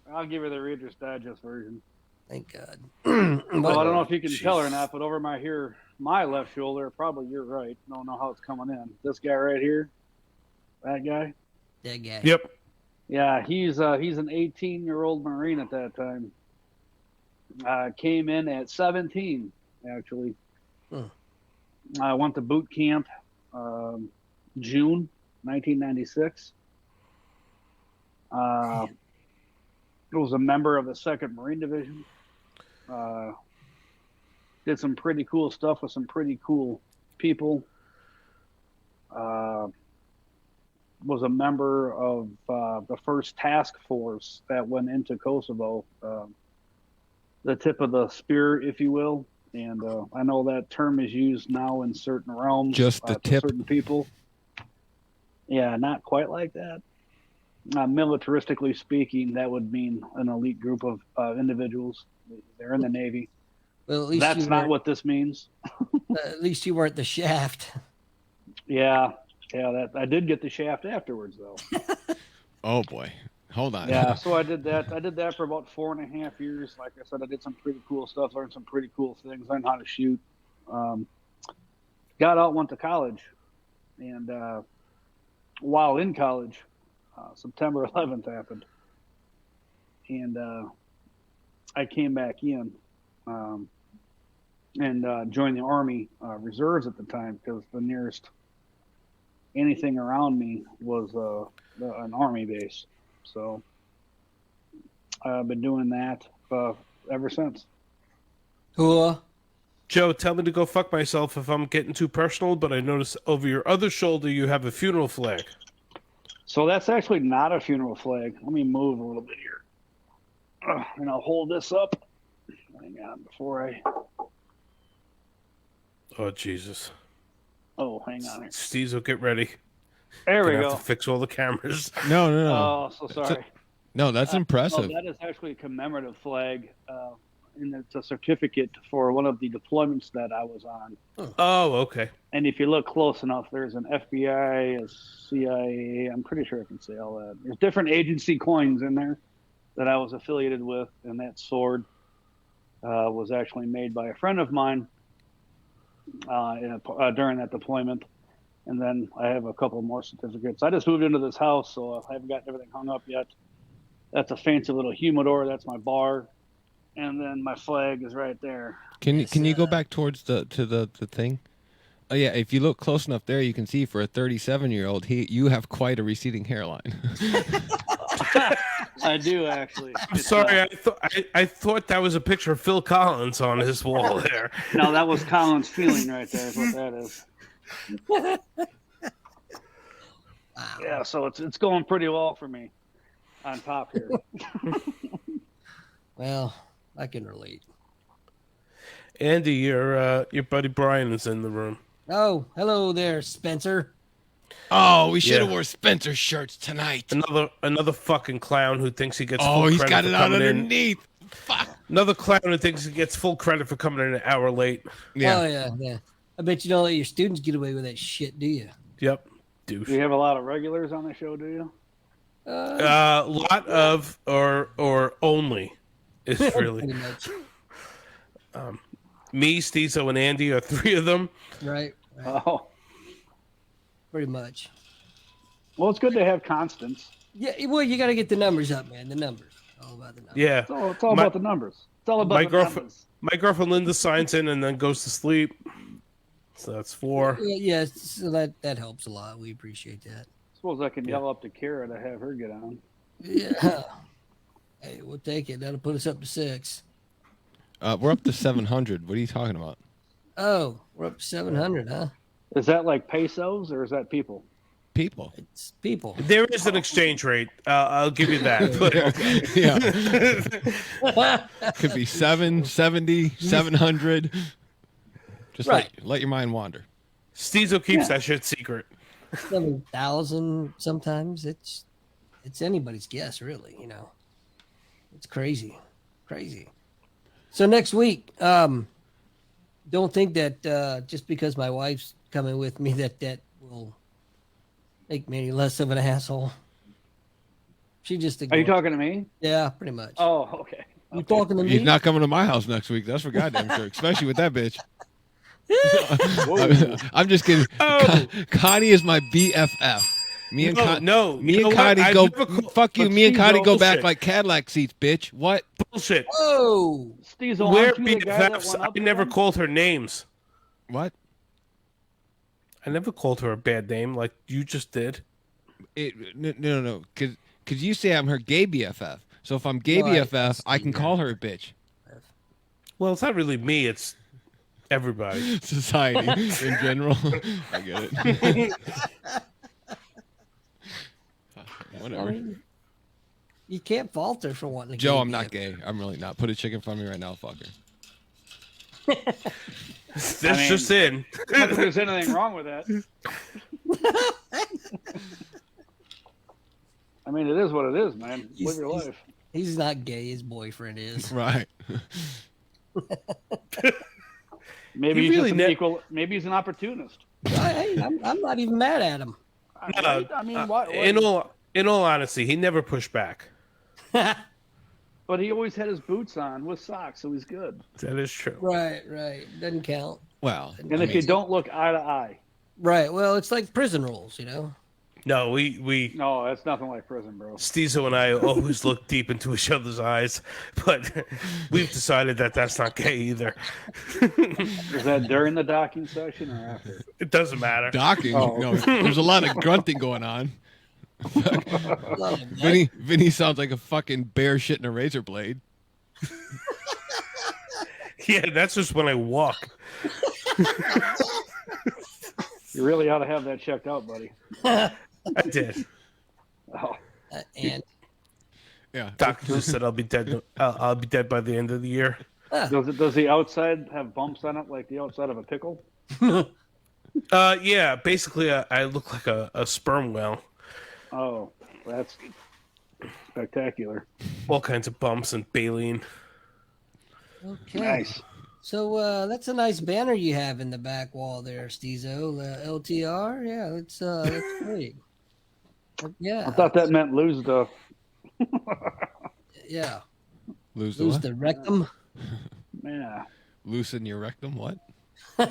Speaker 1: I'll give her the Reader's Digest version.
Speaker 2: Thank God.
Speaker 1: Well, I don't know if you can tell or not, but over my left shoulder, probably you're right. Don't know how it's coming in. This guy right here, that guy.
Speaker 2: That guy.
Speaker 3: Yep.
Speaker 1: Yeah, he's an 18-year-old Marine at that time. Came in at 17, actually. I went to boot camp June 1996. I was a member of the 2nd Marine Division. Did some pretty cool stuff with some pretty cool people. Was a member of the first task force that went into Kosovo, the tip of the spear, if you will. And I know that term is used now in certain realms.
Speaker 4: Just the
Speaker 1: to
Speaker 4: tip.
Speaker 1: certain people. Yeah, not quite like that. Militaristically speaking, that would mean an elite group of individuals. They're in the Navy.
Speaker 2: Well, at least
Speaker 1: That's
Speaker 2: you
Speaker 1: not
Speaker 2: weren't-
Speaker 1: what this means.
Speaker 2: At least you weren't the shaft.
Speaker 1: Yeah, that I did get the shaft afterwards, though.
Speaker 4: Oh boy, hold on.
Speaker 1: Yeah, so I did that. I did that for about 4.5 years. Like I said, I did some pretty cool stuff, learned some pretty cool things, learned how to shoot. Got out, went to college, and while in college, September 11th happened, and I came back in and joined the Army Reserves at the time because the nearest anything around me was an Army base. So I've been doing that ever since.
Speaker 2: Cool.
Speaker 3: Joe, tell me to go fuck myself if I'm getting too personal, but I notice over your other shoulder you have a funeral flag.
Speaker 1: So that's actually not a funeral flag. Let me move a little bit here. And I'll hold this up. Hang on before I...
Speaker 3: Oh, Jesus.
Speaker 1: Oh, hang on here.
Speaker 3: Steezo, get ready.
Speaker 1: There we
Speaker 3: Gonna have
Speaker 1: go.
Speaker 3: to fix all the cameras.
Speaker 4: No.
Speaker 1: Oh, so sorry.
Speaker 4: No, that's impressive.
Speaker 1: No, that is actually a commemorative flag. And it's a certificate for one of the deployments that I was on.
Speaker 3: Oh, okay.
Speaker 1: And if you look close enough, there's an FBI, a CIA. I'm pretty sure I can say all that. There's different agency coins in there that I was affiliated with, and that sword was actually made by a friend of mine during that deployment. And then I have a couple more certificates. I just moved into this house, so I haven't got everything hung up yet. That's a fancy little humidor. That's my bar. And then my flag is right there.
Speaker 4: Can you go back towards the thing? Oh yeah, if you look close enough there, you can see for a 37-year-old, you have quite a receding hairline.
Speaker 1: I do actually.
Speaker 3: I'm sorry, I thought that was a picture of Phil Collins on his wall there.
Speaker 1: No, that was Colin's feeling right there. Is what that is. Yeah, so it's going pretty well for me on top here.
Speaker 2: Well, I can relate.
Speaker 3: Andy, your buddy Brian is in the room.
Speaker 2: Oh, hello there, Spencer.
Speaker 4: Oh, we should have
Speaker 3: Yeah.
Speaker 4: wore Spencer shirts tonight.
Speaker 3: Another fucking clown who thinks he gets.
Speaker 4: Oh,
Speaker 3: full
Speaker 4: he's
Speaker 3: credit
Speaker 4: got
Speaker 3: for
Speaker 4: it out
Speaker 3: coming in.
Speaker 4: underneath. Fuck.
Speaker 3: Another clown who thinks he gets full credit for coming in an hour late.
Speaker 4: Yeah.
Speaker 2: Oh, yeah. I bet you don't let your students get away with that shit, do you?
Speaker 3: Yep, douche.
Speaker 1: Do you have a lot of regulars on the show? Do you?
Speaker 3: Lot of or only is really
Speaker 2: Pretty much.
Speaker 3: me, Stezo, and Andy are three of them.
Speaker 2: Right.
Speaker 1: Oh,
Speaker 2: Pretty much.
Speaker 1: well, it's good to have constants.
Speaker 2: Yeah, well, you got to get the numbers up, man. The numbers. All about the numbers.
Speaker 3: Yeah,
Speaker 1: It's all
Speaker 3: My-
Speaker 1: about the numbers. It's all about
Speaker 3: my
Speaker 1: the
Speaker 3: girlfriend,
Speaker 1: numbers.
Speaker 3: my girlfriend Linda signs in and then goes to sleep. So that's 4.
Speaker 2: Yeah, so that helps a lot. We appreciate that.
Speaker 1: Suppose I can yell up to Kara to have her get on.
Speaker 2: Yeah. Hey, we'll take it. That'll put us up to 6.
Speaker 4: We're up to 700. What are you talking about?
Speaker 2: Oh, we're up to 700, huh?
Speaker 1: Is that like pesos or is that people?
Speaker 4: People.
Speaker 2: It's people.
Speaker 3: There is an exchange rate. I'll give you that. But
Speaker 4: Yeah. Could be 770, 700. Just
Speaker 2: Right.
Speaker 4: let your mind wander.
Speaker 3: Stezo keeps that shit secret.
Speaker 2: 7,000 sometimes. It's anybody's guess, really, you know. It's crazy. So next week, don't think that just because my wife's coming with me that will make me any less of an asshole. She just
Speaker 1: Are you talking to me?
Speaker 2: Yeah, pretty much.
Speaker 1: Oh, okay.
Speaker 2: You talking to me?
Speaker 4: He's not coming to my house next week. That's for goddamn sure. Especially with that bitch.
Speaker 1: Whoa.
Speaker 4: I'm just kidding.
Speaker 3: Oh.
Speaker 4: Connie is my BFF. Me and
Speaker 3: No,
Speaker 4: me
Speaker 3: you know
Speaker 4: and
Speaker 3: what?
Speaker 4: Connie
Speaker 3: I've
Speaker 4: go.
Speaker 3: never called-
Speaker 4: Fuck you.
Speaker 3: but
Speaker 4: Me and
Speaker 3: Stezo,
Speaker 4: Connie go back
Speaker 3: bullshit.
Speaker 4: like Cadillac seats, bitch. What?
Speaker 3: Bullshit.
Speaker 2: Oh,
Speaker 1: Steezel,
Speaker 3: We're
Speaker 1: aren't you the guy that
Speaker 3: BFFs.
Speaker 1: went
Speaker 3: I
Speaker 1: up to
Speaker 3: never
Speaker 1: them?
Speaker 3: called her names.
Speaker 4: What?
Speaker 3: I never called her a bad name like you just did.
Speaker 4: No. Cause you say I'm her gay BFF. So if I'm gay
Speaker 2: No, I-
Speaker 4: BFF, I can call her a bitch.
Speaker 3: Well, it's not really me. It's everybody.
Speaker 4: Society in general. I get it. Whatever.
Speaker 2: I mean, you can't fault her for wanting to.
Speaker 4: Joe,
Speaker 2: gay
Speaker 4: I'm not
Speaker 2: gay.
Speaker 4: gay. I'm really not. Put a chick in front of me right now, fuck her.
Speaker 3: That's
Speaker 1: I mean-
Speaker 3: just in.
Speaker 1: Not that there's anything wrong with that. I mean, it is what it is, man. Live your life.
Speaker 2: He's not gay. His boyfriend is.
Speaker 4: Right.
Speaker 1: Maybe
Speaker 3: He
Speaker 1: he's
Speaker 3: really
Speaker 1: just an
Speaker 3: ne-
Speaker 1: equal. Maybe he's an opportunist.
Speaker 2: I'm not even mad at him.
Speaker 1: I mean, why?
Speaker 3: In all honesty, he never pushed back.
Speaker 1: But he always had his boots on with socks, so he's good.
Speaker 3: That is true.
Speaker 2: Right. Doesn't count.
Speaker 4: Well,
Speaker 1: And if you don't look eye to eye,
Speaker 2: Right. Well, it's like prison rules, you know.
Speaker 3: No, we
Speaker 1: no, that's nothing like prison, bro.
Speaker 3: Stezo and I always look deep into each other's eyes, but we've decided that that's not gay either.
Speaker 1: Is that during the docking session or after?
Speaker 3: It doesn't matter.
Speaker 4: docking.
Speaker 1: Oh.
Speaker 4: No, there's a lot of grunting going on.
Speaker 2: Love him.
Speaker 4: Vinny sounds like a fucking bear shitting a razor blade.
Speaker 3: Yeah, that's just when I walk.
Speaker 1: You really ought to have that checked out, buddy.
Speaker 3: I did.
Speaker 1: Oh,
Speaker 2: And
Speaker 4: Yeah.
Speaker 3: Doctor just said I'll be dead. I'll be dead by the end of the year.
Speaker 1: does the outside have bumps on it like the outside of a pickle?
Speaker 3: Yeah. Basically, I look like a sperm whale.
Speaker 1: Oh, that's spectacular.
Speaker 3: All kinds of bumps and baleen.
Speaker 2: okay.
Speaker 1: Nice.
Speaker 2: So that's a nice banner you have in the back wall there, Stezo. LTR. Yeah, that's great. Yeah.
Speaker 1: I thought that meant lose the.
Speaker 2: Yeah.
Speaker 4: Lose the
Speaker 2: Lose
Speaker 4: what?
Speaker 2: the rectum.
Speaker 1: Yeah.
Speaker 4: Loosen your rectum. What?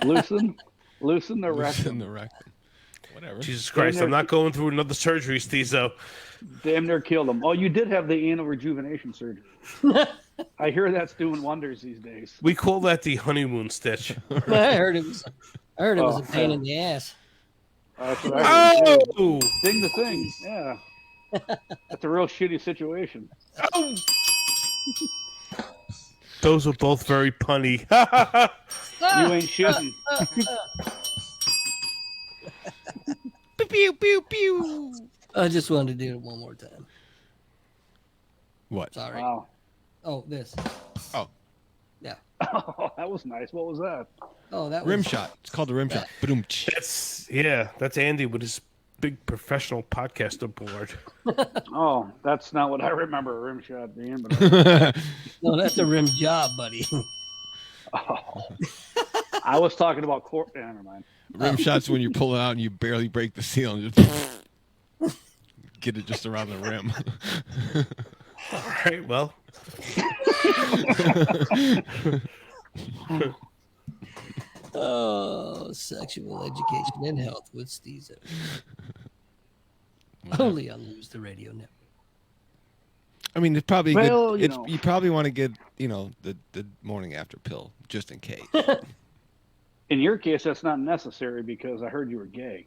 Speaker 1: Loosen the
Speaker 4: Loosen
Speaker 1: rectum.
Speaker 4: the rectum. Whatever.
Speaker 3: Jesus Christ! I'm not going through another surgery, Stezo.
Speaker 1: Damn near killed him. Oh, you did have the anal rejuvenation surgery. I hear that's doing wonders these days.
Speaker 3: We call that the honeymoon stitch.
Speaker 2: I heard I heard it was
Speaker 1: Oh,
Speaker 2: a pain
Speaker 1: yeah.
Speaker 2: in the ass.
Speaker 1: That's what I heard, too.
Speaker 3: Oh,
Speaker 1: Ding the thing. Yeah. That's a real shitty situation.
Speaker 3: oh. Those were both very punny.
Speaker 1: You ain't shitting.
Speaker 4: Pew pew pew pew.
Speaker 2: I just wanted to do it one more time.
Speaker 4: What?
Speaker 2: Sorry.
Speaker 1: Wow.
Speaker 2: Oh, this.
Speaker 4: Oh,
Speaker 2: Yeah.
Speaker 1: Oh, that was nice. What was that?
Speaker 2: Oh, that
Speaker 4: rim
Speaker 2: was
Speaker 4: shot. It's called a rim shot. Boom.
Speaker 3: That's Andy with his big professional podcaster board.
Speaker 1: Oh, that's not what I remember a rim shot being. But
Speaker 2: No, that's a rim job, buddy.
Speaker 1: oh. I was talking about never mind.
Speaker 4: Rim shots when you pull it out and you barely break the seal and just get it just around the rim.
Speaker 3: All right, well.
Speaker 2: Oh, sexual education and health with Steezo. Only on Lose the Radio Network.
Speaker 4: I mean, it's probably
Speaker 1: Well,
Speaker 4: good.
Speaker 1: you
Speaker 4: It's,
Speaker 1: know.
Speaker 4: you probably want to get the morning after pill just in case.
Speaker 1: In your case, that's not necessary because I heard you were gay.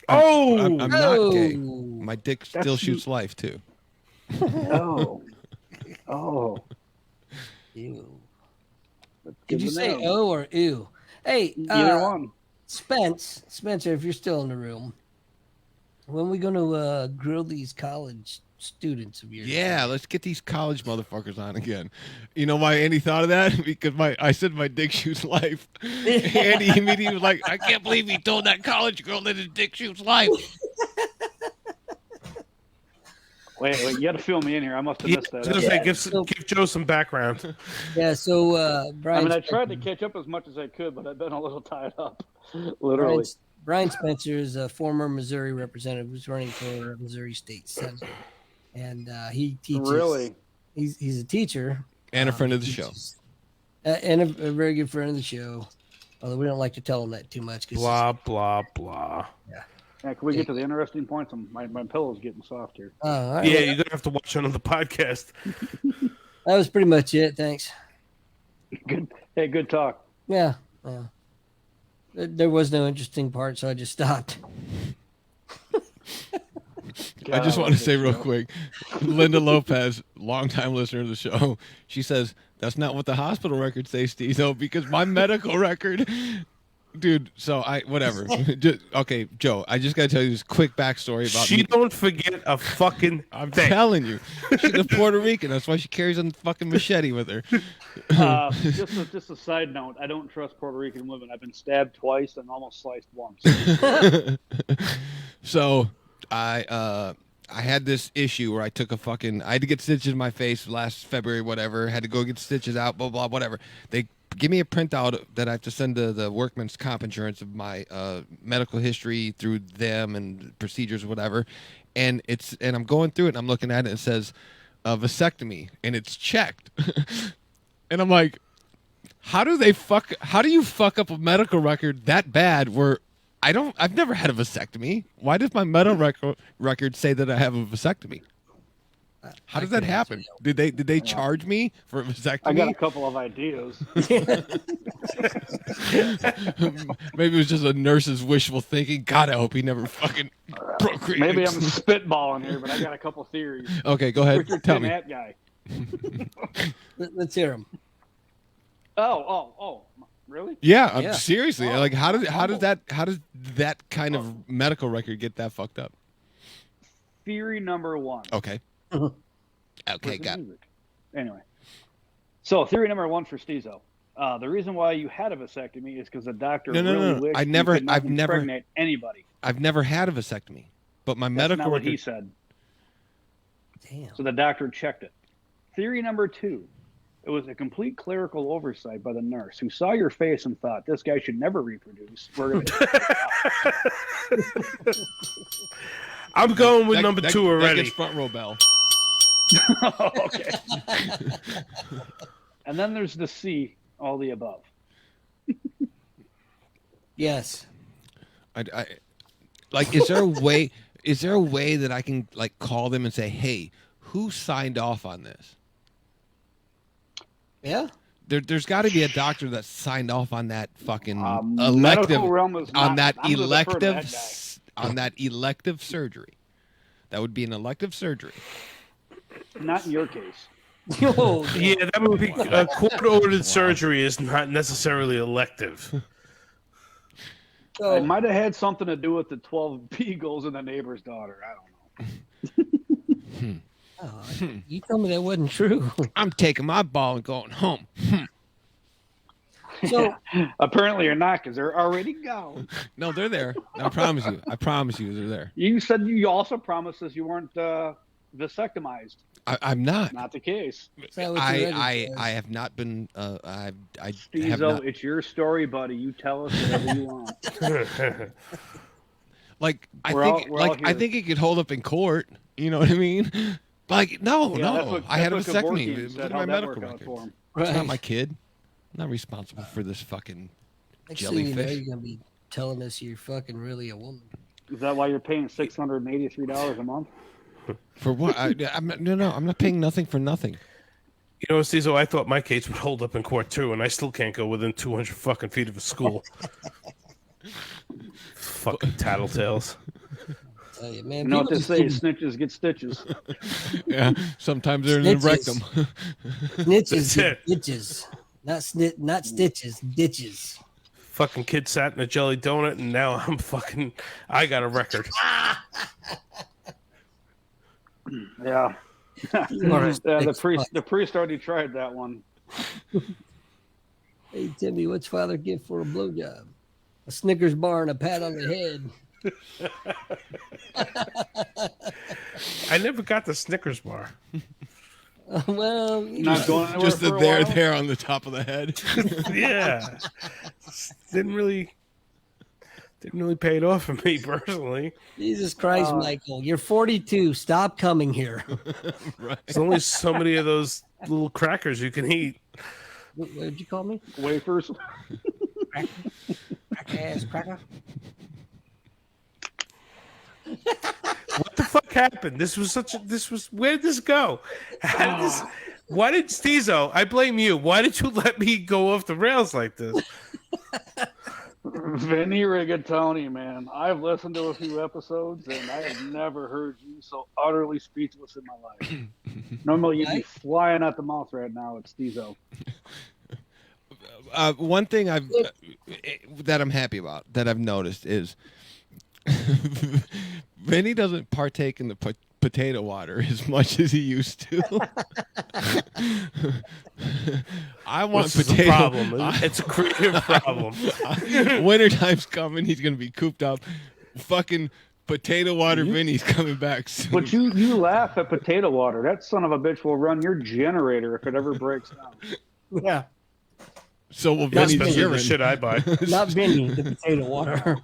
Speaker 3: Oh,
Speaker 4: I'm not gay.
Speaker 2: Oh.
Speaker 4: My dick still
Speaker 1: That's-
Speaker 4: shoots life too.
Speaker 1: Oh. Oh.
Speaker 2: Ew.
Speaker 1: That's
Speaker 2: Did
Speaker 1: good
Speaker 2: you
Speaker 1: to
Speaker 2: say
Speaker 1: know.
Speaker 2: O or ew? Hey,
Speaker 1: Either one.
Speaker 2: Spencer, if you're still in the room, when we going to grill these college students of yours?
Speaker 4: Yeah, let's get these college motherfuckers on again. You know why Andy thought of that? Because I said my dick shoots life. Andy immediately was like, I can't believe he told that college girl that his dick shoots life.
Speaker 1: Wait, you got to fill me in here. I must have
Speaker 3: yeah,
Speaker 1: missed
Speaker 3: I was
Speaker 1: that.
Speaker 3: gonna say,
Speaker 2: so-
Speaker 3: give Joe some background.
Speaker 2: Yeah, so
Speaker 1: I
Speaker 2: Brian.
Speaker 1: mean, I tried to
Speaker 2: Spencer-
Speaker 1: catch up as much as I could, but I've been a little tied up. Literally.
Speaker 2: Brian Spencer is a former Missouri representative who's running for Missouri State Senate, and he teaches.
Speaker 1: Really?
Speaker 2: He's a teacher
Speaker 4: And a friend of the show.
Speaker 2: teaches- and a very good friend of the show. Although we don't like to tell him that too much.
Speaker 3: Blah blah blah.
Speaker 1: Yeah, can we get to the interesting points? My pillow's getting soft here.
Speaker 2: All right,
Speaker 3: Yeah,
Speaker 2: well,
Speaker 3: you're gonna have to watch another podcast.
Speaker 2: that was pretty much it. Thanks.
Speaker 1: Good. Hey, good talk.
Speaker 2: Yeah. There was no interesting part, so I just stopped.
Speaker 4: I just want to say real quick, Linda Lopez, longtime listener of the show, she says, that's not what the hospital records say, Stezo, because my medical record, dude, so whatever. Okay, Joe, I just got to tell you this quick backstory about
Speaker 3: She
Speaker 4: me.
Speaker 3: don't forget a fucking
Speaker 4: I'm
Speaker 3: thing.
Speaker 4: telling you, she's a Puerto Rican. That's why she carries a fucking machete with her.
Speaker 1: Just a side note. I don't trust Puerto Rican women. I've been stabbed twice and almost sliced once.
Speaker 4: So I had this issue where I had to get stitches in my face last February, whatever. Had to go get stitches out, blah blah, whatever. They give me a printout that I have to send to the workman's comp insurance of my medical history through them and procedures, whatever. And I'm going through it and I'm looking at it and it says vasectomy and it's checked. And I'm like, how do you fuck up a medical record that bad where I've never had a vasectomy. Why does my medical record say that I have a vasectomy? How does that happen? Did they charge me for a vasectomy?
Speaker 1: I got a couple of ideas.
Speaker 4: Maybe it was just a nurse's wishful thinking. God, I hope he never fucking procreates.
Speaker 1: Maybe I'm spitballing here, but I got a couple theories.
Speaker 4: Okay, go ahead.
Speaker 1: Richard
Speaker 4: Tell me.
Speaker 1: that guy.
Speaker 2: Let's hear him.
Speaker 1: Oh, really?
Speaker 4: Yeah,
Speaker 2: Yeah.
Speaker 4: seriously.
Speaker 1: Oh,
Speaker 4: Like, how does
Speaker 1: humble.
Speaker 4: that kind of medical record get that fucked up?
Speaker 1: Theory number one.
Speaker 4: Okay.
Speaker 2: Mhm.
Speaker 4: Okay,
Speaker 1: Where's the
Speaker 4: got.
Speaker 1: music? Anyway, so theory number one for Stezo. The reason why you had a vasectomy is because the doctor
Speaker 4: No.
Speaker 1: really wished
Speaker 4: I've
Speaker 1: you
Speaker 4: never-
Speaker 1: could not
Speaker 4: I've never-
Speaker 1: impregnate anybody.
Speaker 4: I've never had a vasectomy, but my
Speaker 1: That's
Speaker 4: medical
Speaker 1: not what
Speaker 4: record.
Speaker 1: he said.
Speaker 2: Damn.
Speaker 1: So the doctor checked it. Theory number two. It was a complete clerical oversight by the nurse who saw your face and thought, this guy should never reproduce. We're going to
Speaker 3: I'm going with
Speaker 4: That-
Speaker 3: number
Speaker 4: that-
Speaker 3: two
Speaker 4: that
Speaker 3: already.
Speaker 4: gets front row bell.
Speaker 1: Okay. And then there's the C, all the above.
Speaker 2: Yes.
Speaker 4: I like. Is there a way? Is there a way that I can like call them and say, "Hey, who signed off on this?"
Speaker 2: Yeah.
Speaker 4: There's got to be a doctor that signed off on that fucking
Speaker 1: medical
Speaker 4: elective
Speaker 1: realm is
Speaker 4: on
Speaker 1: not-
Speaker 4: that
Speaker 1: I'm gonna defer to that
Speaker 4: elective
Speaker 1: guy.
Speaker 4: on that elective surgery. That would be an elective surgery.
Speaker 1: Not in your case.
Speaker 2: Yo,
Speaker 3: Yeah, that would be court-ordered surgery is not necessarily elective.
Speaker 2: so,
Speaker 1: It might have had something to do with the 12 beagles and the neighbor's daughter. I don't know.
Speaker 2: you told me that wasn't true.
Speaker 4: I'm taking my ball and going home.
Speaker 2: So,
Speaker 1: Apparently you're not, because they're already gone.
Speaker 4: No, they're there. I promise you. I promise you, they're there.
Speaker 1: You said you also promised us you weren't vasectomized.
Speaker 4: I'm not.
Speaker 1: Not the case.
Speaker 2: is that what your record says?
Speaker 4: I have not been. I have
Speaker 1: Stezo,
Speaker 4: not.
Speaker 1: it's your story, buddy. You tell us whatever you want.
Speaker 4: Like I
Speaker 1: We're
Speaker 4: think,
Speaker 1: all
Speaker 4: I
Speaker 1: here.
Speaker 4: think it could hold up in court. You know what I mean? Like no,
Speaker 1: Yeah, that's
Speaker 4: no.
Speaker 1: what-
Speaker 4: I had a
Speaker 1: that's what
Speaker 4: vasectomy.
Speaker 1: Kevorkian
Speaker 4: Look
Speaker 1: said,
Speaker 4: at
Speaker 1: how
Speaker 4: my
Speaker 1: that
Speaker 4: medical
Speaker 1: worked out
Speaker 4: records.
Speaker 1: for him.
Speaker 4: It's not
Speaker 2: Right.
Speaker 4: my kid. I'm not responsible for this fucking
Speaker 2: Next thing you know,
Speaker 4: jellyfish.
Speaker 2: you're gonna be telling us you're fucking really a woman.
Speaker 1: Is that why you're paying $683 a month?
Speaker 4: For what? I'm not paying nothing for nothing.
Speaker 3: You know, Stezo, I thought my case would hold up in court too, and I still can't go within 200 fucking feet of a school. Fucking tattletales.
Speaker 2: Tell you, man.
Speaker 1: You know what
Speaker 2: people
Speaker 1: they
Speaker 2: just
Speaker 1: say?
Speaker 2: give
Speaker 1: Snitches get stitches.
Speaker 4: Yeah, sometimes they're in the
Speaker 2: Snitches.
Speaker 4: rectum.
Speaker 2: snitches,
Speaker 3: That's
Speaker 2: get
Speaker 3: it.
Speaker 2: ditches, not stitches, ditches.
Speaker 3: Fucking kid sat in a jelly donut, and now I got a record.
Speaker 1: Yeah.
Speaker 2: You are a
Speaker 1: The
Speaker 2: sick
Speaker 1: priest
Speaker 2: fuck.
Speaker 1: the priest already tried that one.
Speaker 2: Hey Timmy, what's father give for a blowjob? A Snickers bar and a pat on the head.
Speaker 3: I never got the Snickers bar.
Speaker 2: Well, you
Speaker 1: Not going anywhere
Speaker 4: Just
Speaker 1: for
Speaker 4: the
Speaker 1: a
Speaker 4: there
Speaker 1: while?
Speaker 4: there on the top of the head.
Speaker 3: Yeah, didn't really pay it off for me personally.
Speaker 2: Jesus Christ, Michael, you're 42. Stop coming here.
Speaker 3: There's only so many of those little crackers you can eat.
Speaker 2: What did you call me?
Speaker 1: Wafers.
Speaker 2: Cracker ass cracker.
Speaker 3: What the fuck happened? Where did this go? Why did Stezo? I blame you. Why did you let me go off the rails like this?
Speaker 1: Vinny Rigatoni, man. I've listened to a few episodes and I have never heard you so utterly speechless in my life. Normally you'd be flying out the mouth right now. It's Stezo.
Speaker 4: One thing that I'm happy about that I've noticed is Vinny doesn't partake in the potato water as much as he used to. I want
Speaker 3: This is a
Speaker 4: potato.
Speaker 3: problem. It's a creative problem.
Speaker 4: Wintertime's coming. He's gonna be cooped up. Fucking potato water. Vinny's coming back soon.
Speaker 1: But you laugh at potato water. That son of a bitch will run your generator if it ever breaks down.
Speaker 2: Yeah,
Speaker 4: So will Vinny's
Speaker 3: Especially the
Speaker 4: urine.
Speaker 3: shit I buy.
Speaker 2: not Vinny, the potato water.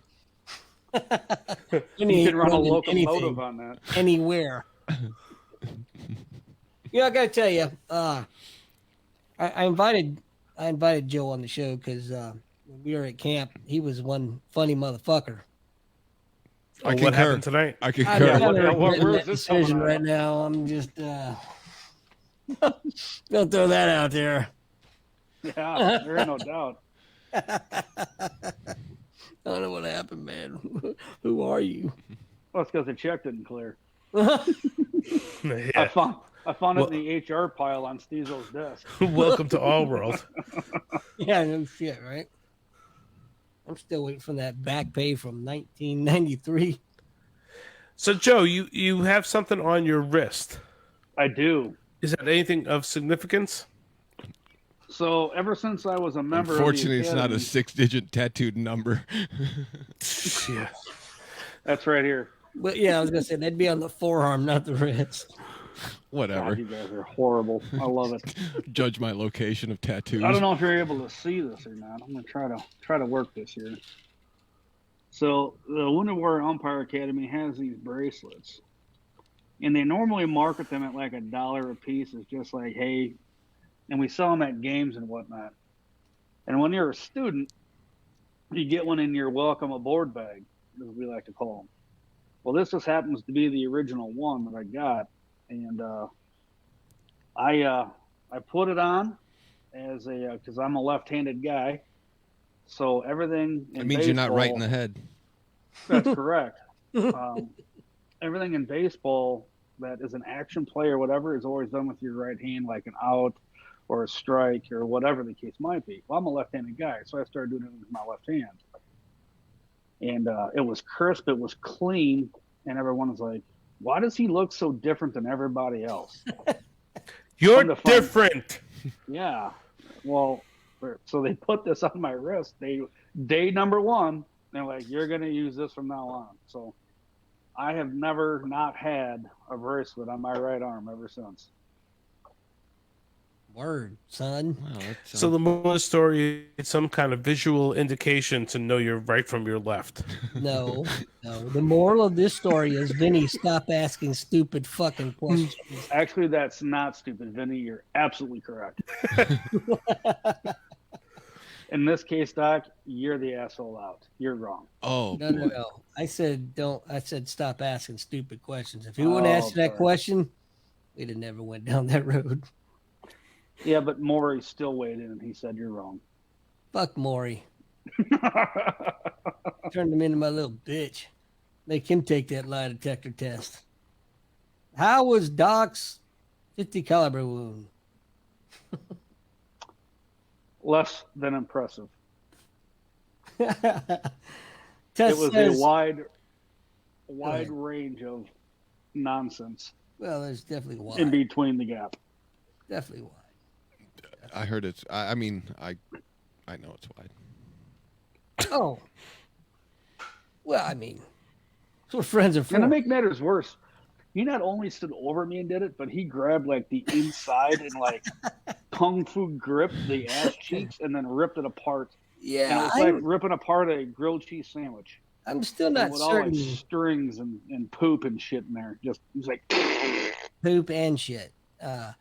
Speaker 2: Vinny
Speaker 1: You
Speaker 2: ain't
Speaker 1: can run a
Speaker 2: running
Speaker 1: locomotive
Speaker 2: anything
Speaker 1: on that.
Speaker 2: anywhere. I gotta tell you, I invited Joe on the show because when we were at camp, he was one funny motherfucker.
Speaker 4: I
Speaker 3: What
Speaker 4: concur.
Speaker 3: happened tonight?
Speaker 4: I
Speaker 2: I
Speaker 4: concur.
Speaker 1: Yeah,
Speaker 2: kind of
Speaker 1: what-
Speaker 2: regretting
Speaker 1: where
Speaker 2: that
Speaker 1: is this coming
Speaker 2: decision
Speaker 1: out?
Speaker 2: right now. I'm just gonna throw that out there.
Speaker 1: Yeah, there ain't no doubt.
Speaker 2: I don't know what happened, man. Who are you?
Speaker 1: Well, it's because the check didn't clear. I
Speaker 3: Yeah.
Speaker 1: found it in the HR pile on Stezo's desk.
Speaker 3: Welcome to All World.
Speaker 2: Yeah, no shit, right? I'm still waiting for that back pay from 1993.
Speaker 3: So, Joe, you have something on your wrist.
Speaker 1: I do.
Speaker 3: Is that anything of significance?
Speaker 1: So ever since I was a member
Speaker 4: Unfortunately,
Speaker 1: of the
Speaker 4: it's not a
Speaker 1: Academy-
Speaker 4: 6-digit tattooed number.
Speaker 3: Yeah.
Speaker 1: That's right here.
Speaker 2: But yeah, I was gonna say that'd be on the forearm, not the wrist.
Speaker 4: Whatever.
Speaker 1: God, you guys are horrible. I love it.
Speaker 4: Judge my location of tattoos.
Speaker 1: I don't know if you're able to see this or not. I'm gonna try to work this here. So the Wounded Warrior Umpire Academy has these bracelets, and they normally market them at like $1 a piece. It's just like, hey, and we sell them at games and whatnot. And when you're a student, you get one in your welcome aboard bag, as we like to call them. Well, this just happens to be the original one that I got, and I put it on, as a because I'm a left-handed guy, so everything.
Speaker 4: That means you're not right in the head.
Speaker 1: That's correct. Everything in baseball that is an action play or whatever is always done with your right hand, like an out or a strike or whatever the case might be. Well, I'm a left-handed guy, so I started doing it with my left hand. And it was crisp, it was clean, and everyone was like, why does he look so different than everybody else?
Speaker 3: You're different.
Speaker 1: Yeah. Well, so they put this on my wrist. Day number 1, they're like, you're going to use this from now on. So I have never not had a bracelet on my right arm ever since.
Speaker 2: Word, son.
Speaker 4: Wow,
Speaker 3: So the moral of the story is some kind of visual indication to know your right from your left.
Speaker 2: No. The moral of this story is, Vinny, stop asking stupid fucking questions.
Speaker 1: Actually, that's not stupid, Vinny. You're absolutely correct. In this case, Doc, you're the asshole out. You're wrong.
Speaker 4: Oh,
Speaker 2: No. I said stop asking stupid questions. If he wouldn't ask that question, we'd have never went down that road.
Speaker 1: Yeah, but Maury still weighed in and he said you're wrong.
Speaker 2: Fuck Maury. Turned him into my little bitch. Make him take that lie detector test. How was Doc's 50 caliber wound?
Speaker 1: Less than impressive.
Speaker 2: Test
Speaker 1: It was
Speaker 2: says,
Speaker 1: a wide range of nonsense
Speaker 2: well, there's definitely wide.
Speaker 1: in between the gap.
Speaker 2: Definitely wide.
Speaker 4: I heard it's. I mean, I know it's wide.
Speaker 2: Oh. Well, I mean, that's what friends are for.
Speaker 1: And to make matters worse, he not only stood over me and did it, but he grabbed like the inside and like kung fu gripped the ass cheeks and then ripped it apart. And it
Speaker 2: Yeah,
Speaker 1: was like ripping apart a grilled cheese sandwich.
Speaker 2: I'm still not
Speaker 1: With all like
Speaker 2: certain.
Speaker 1: strings and poop and shit in there. Just it was like
Speaker 2: Poop and shit.
Speaker 1: yeah,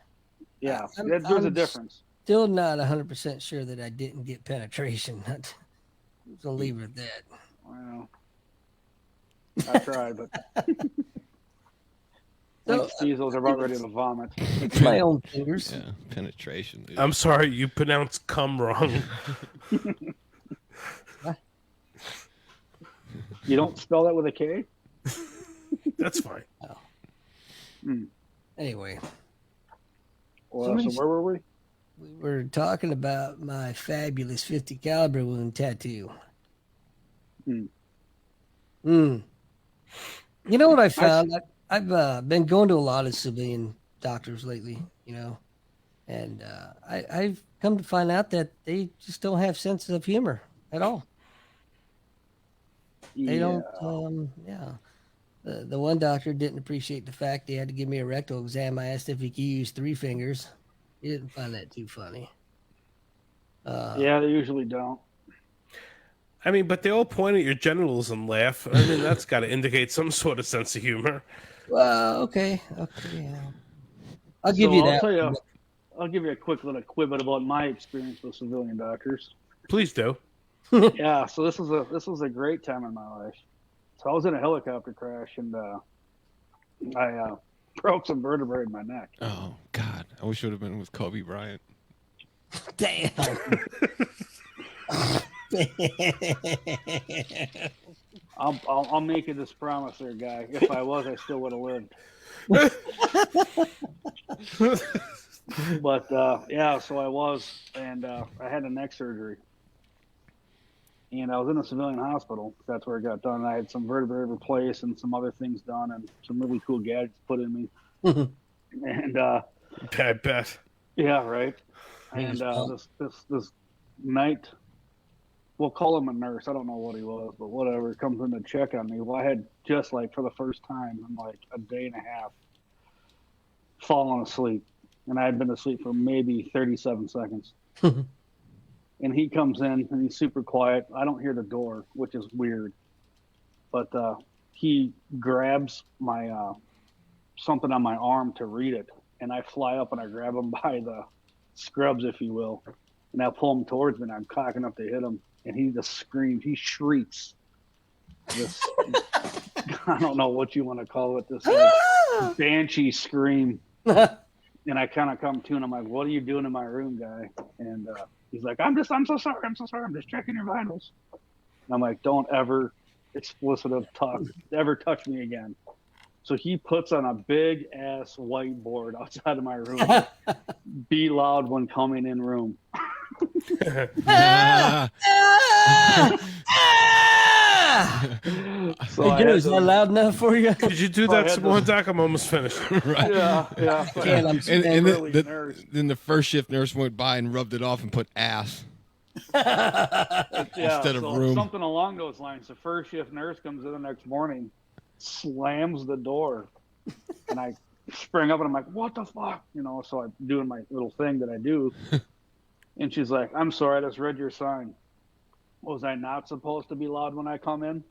Speaker 2: I'm-
Speaker 1: there's a
Speaker 2: I'm
Speaker 1: difference.
Speaker 2: Still not 100% sure that I didn't get penetration. So leave it at that.
Speaker 1: Well, I tried, but
Speaker 2: So,
Speaker 1: like Steezels are about ready to vomit.
Speaker 2: it's my own fingers.
Speaker 4: Yeah, penetration. Dude.
Speaker 3: I'm sorry, you pronounced cum wrong.
Speaker 1: You don't spell that with a K?
Speaker 3: That's fine.
Speaker 2: Anyway,
Speaker 1: Well, so where were we?
Speaker 2: we were talking about my fabulous 50 caliber wound tattoo.
Speaker 1: Hmm.
Speaker 2: You know what I found? I've been going to a lot of civilian doctors lately, and I've come to find out that they just don't have sense of humor at all. They don't. The one doctor didn't appreciate the fact he had to give me a rectal exam. I asked if he could use 3 fingers. He didn't find that too funny.
Speaker 1: Yeah, they usually don't.
Speaker 3: I mean, but they all point at your genitals and laugh. I mean, that's got to indicate some sort of sense of humor.
Speaker 2: Well, okay, yeah. I'll give you that.
Speaker 1: I'll give you a quick little quibble about my experience with civilian doctors.
Speaker 3: Please do.
Speaker 1: Yeah, so this was a great time in my life. So I was in a helicopter crash and I broke some vertebrae in my neck.
Speaker 4: Oh God, I wish it would have been with Kobe Bryant.
Speaker 2: Damn.
Speaker 1: I'll make you this promise there, guy. If I was, I still would have lived. But yeah, so I was, and I had a neck surgery, and I was in a civilian hospital. That's where it got done. I had some vertebrae replaced and some other things done, and some really cool gadgets put in me. And
Speaker 3: I bet.
Speaker 1: yeah, right. And this night, we'll call him a nurse. I don't know what he was, but whatever. Comes in to check on me. Well, I had just like for the first time in like a day and a half fallen asleep, and I had been asleep for maybe 37 seconds. And he comes in and he's super quiet. I don't hear the door, which is weird. But he grabs my something on my arm to read it, and I fly up and I grab him by the scrubs, if you will, and I pull him towards me, and I'm cocking up to hit him, and he just screams. He shrieks. This I don't know what you want to call it. This like, banshee scream. And I kind of come to, and I'm like, "What are you doing in my room, guy?" And he's like, I'm so sorry. I'm so sorry. I'm just checking your vitals." And I'm like, "Don't ever explicit talk, ever touch me again." So he puts on a big ass whiteboard outside of my room. Be loud when coming in room. So
Speaker 2: Hey, Joe, is that loud enough for you?
Speaker 3: Could you do that some more, Doc? I'm almost finished.
Speaker 4: Right.
Speaker 1: Yeah.
Speaker 2: Can't, I'm
Speaker 4: And
Speaker 1: Early
Speaker 4: then,
Speaker 1: nurse.
Speaker 4: then the first shift nurse went by and rubbed it off and put ass.
Speaker 1: Instead
Speaker 4: of room.
Speaker 1: Something along those lines. The first shift nurse comes in the next morning, slams the door, and I spring up and I'm like, "What the fuck?" So I'm doing my little thing that I do, and she's like, "I'm sorry, I just read your sign. Was I not supposed to be loud when I come in?"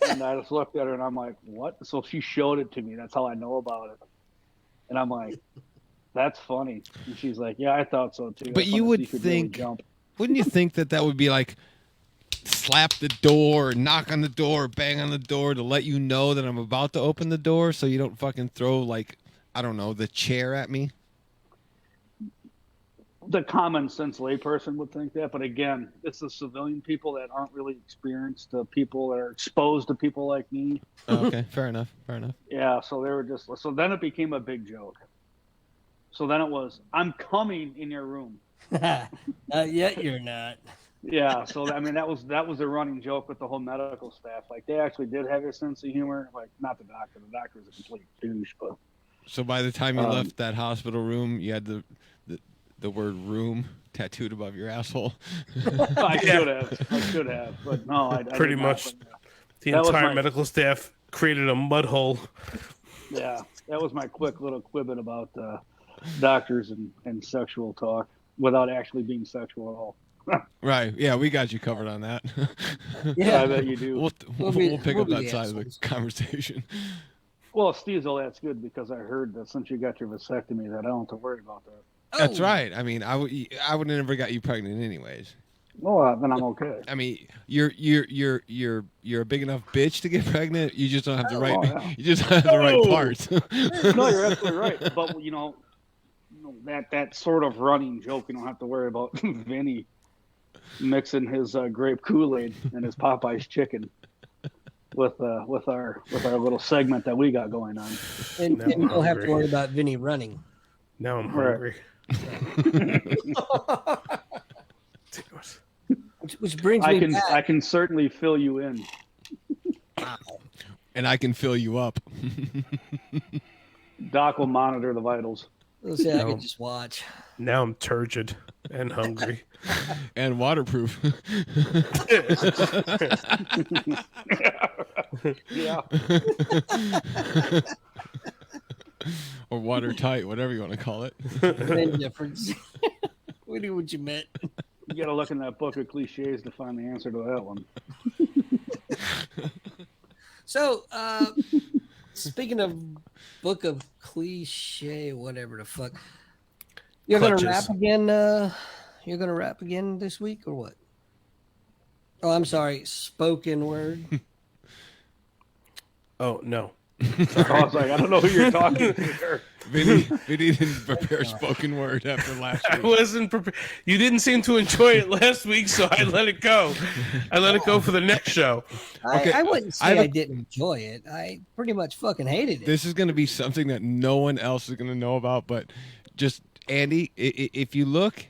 Speaker 1: And I just looked at her and I'm like, "What?" So she showed it to me. That's how I know about it. And I'm like, "That's funny." And she's like, "Yeah, I thought so too."
Speaker 4: But you would think, wouldn't you think that would be like slap the door, knock on the door, bang on the door to let you know that I'm about to open the door so you don't fucking throw, like, I don't know, the chair at me?
Speaker 1: The common sense layperson would think that, but again, it's the civilian people that aren't really experienced, the people that are exposed to people like me.
Speaker 4: Oh, okay, fair enough.
Speaker 1: Yeah, so they were just, so then it became a big joke. So then it was, "I'm coming in your room."
Speaker 2: Not yet, you're not.
Speaker 1: Yeah, so I mean that was a running joke with the whole medical staff. Like they actually did have a sense of humor. Like not the doctor. The doctor was a complete douche, but.
Speaker 4: So by the time you left that hospital room, you had the word "room" tattooed above your asshole.
Speaker 1: I should have, but no, I
Speaker 3: Pretty
Speaker 1: did
Speaker 3: much.
Speaker 1: not, but,
Speaker 3: The
Speaker 1: That was
Speaker 3: entire
Speaker 1: my-
Speaker 3: medical staff created a mud hole.
Speaker 1: yeah, that was my quick little quibbit about doctors and sexual talk without actually being sexual at all.
Speaker 4: Right. Yeah, we got you covered on that.
Speaker 2: Yeah.
Speaker 1: I bet you do.
Speaker 4: We'll pick
Speaker 2: we'll
Speaker 4: up
Speaker 2: be
Speaker 4: that
Speaker 2: the
Speaker 4: side of the
Speaker 2: assholes.
Speaker 4: conversation.
Speaker 1: Well, Steezel, that's good because I heard that since you got your vasectomy, that I don't have to worry about that.
Speaker 4: That's
Speaker 2: Oh.
Speaker 4: right. I mean, I would have never got you pregnant anyways.
Speaker 1: Well, then I'm okay.
Speaker 4: I mean, you're a big enough bitch to get pregnant. You just don't have the right.
Speaker 1: Oh, yeah.
Speaker 4: You just don't have the right
Speaker 1: Oh.
Speaker 4: parts.
Speaker 1: No, you're absolutely right. But that sort of running joke, you don't have to worry about Vinny mixing his grape Kool-Aid and his Popeye's chicken with our little segment that we got going on.
Speaker 2: And
Speaker 3: No,
Speaker 2: you don't have
Speaker 3: hungry.
Speaker 2: to worry about Vinny running.
Speaker 3: Now I'm
Speaker 1: Right.
Speaker 3: hungry.
Speaker 2: Which brings me back.
Speaker 1: I can certainly fill you in.
Speaker 4: And I can fill you up.
Speaker 1: Doc will monitor the vitals.
Speaker 2: Let's say I
Speaker 3: No.
Speaker 2: can just watch.
Speaker 3: Now I'm turgid and hungry.
Speaker 4: And waterproof.
Speaker 1: Yeah.
Speaker 4: Or watertight, whatever you want to call it.
Speaker 2: Main difference. We knew what you meant.
Speaker 1: You got to look in that book of cliches to find the answer to that one.
Speaker 2: So, speaking of book of cliche, whatever the fuck, you're gonna
Speaker 3: Clutches.
Speaker 2: rap again. You're gonna rap again this week or what? Oh, I'm sorry, spoken word.
Speaker 3: Oh no.
Speaker 1: I was like, I don't know who you're talking to there.
Speaker 4: Vinny didn't prepare spoken word after last
Speaker 3: I
Speaker 4: week.
Speaker 3: wasn't prepared. You didn't seem to enjoy it last week, so I let it go. I let it go for the next show.
Speaker 4: Okay,
Speaker 2: I wouldn't say
Speaker 4: I-
Speaker 2: I didn't enjoy it. I pretty much fucking hated it.
Speaker 4: This is going to be something that no one else is going to know about, but just Andy, if you look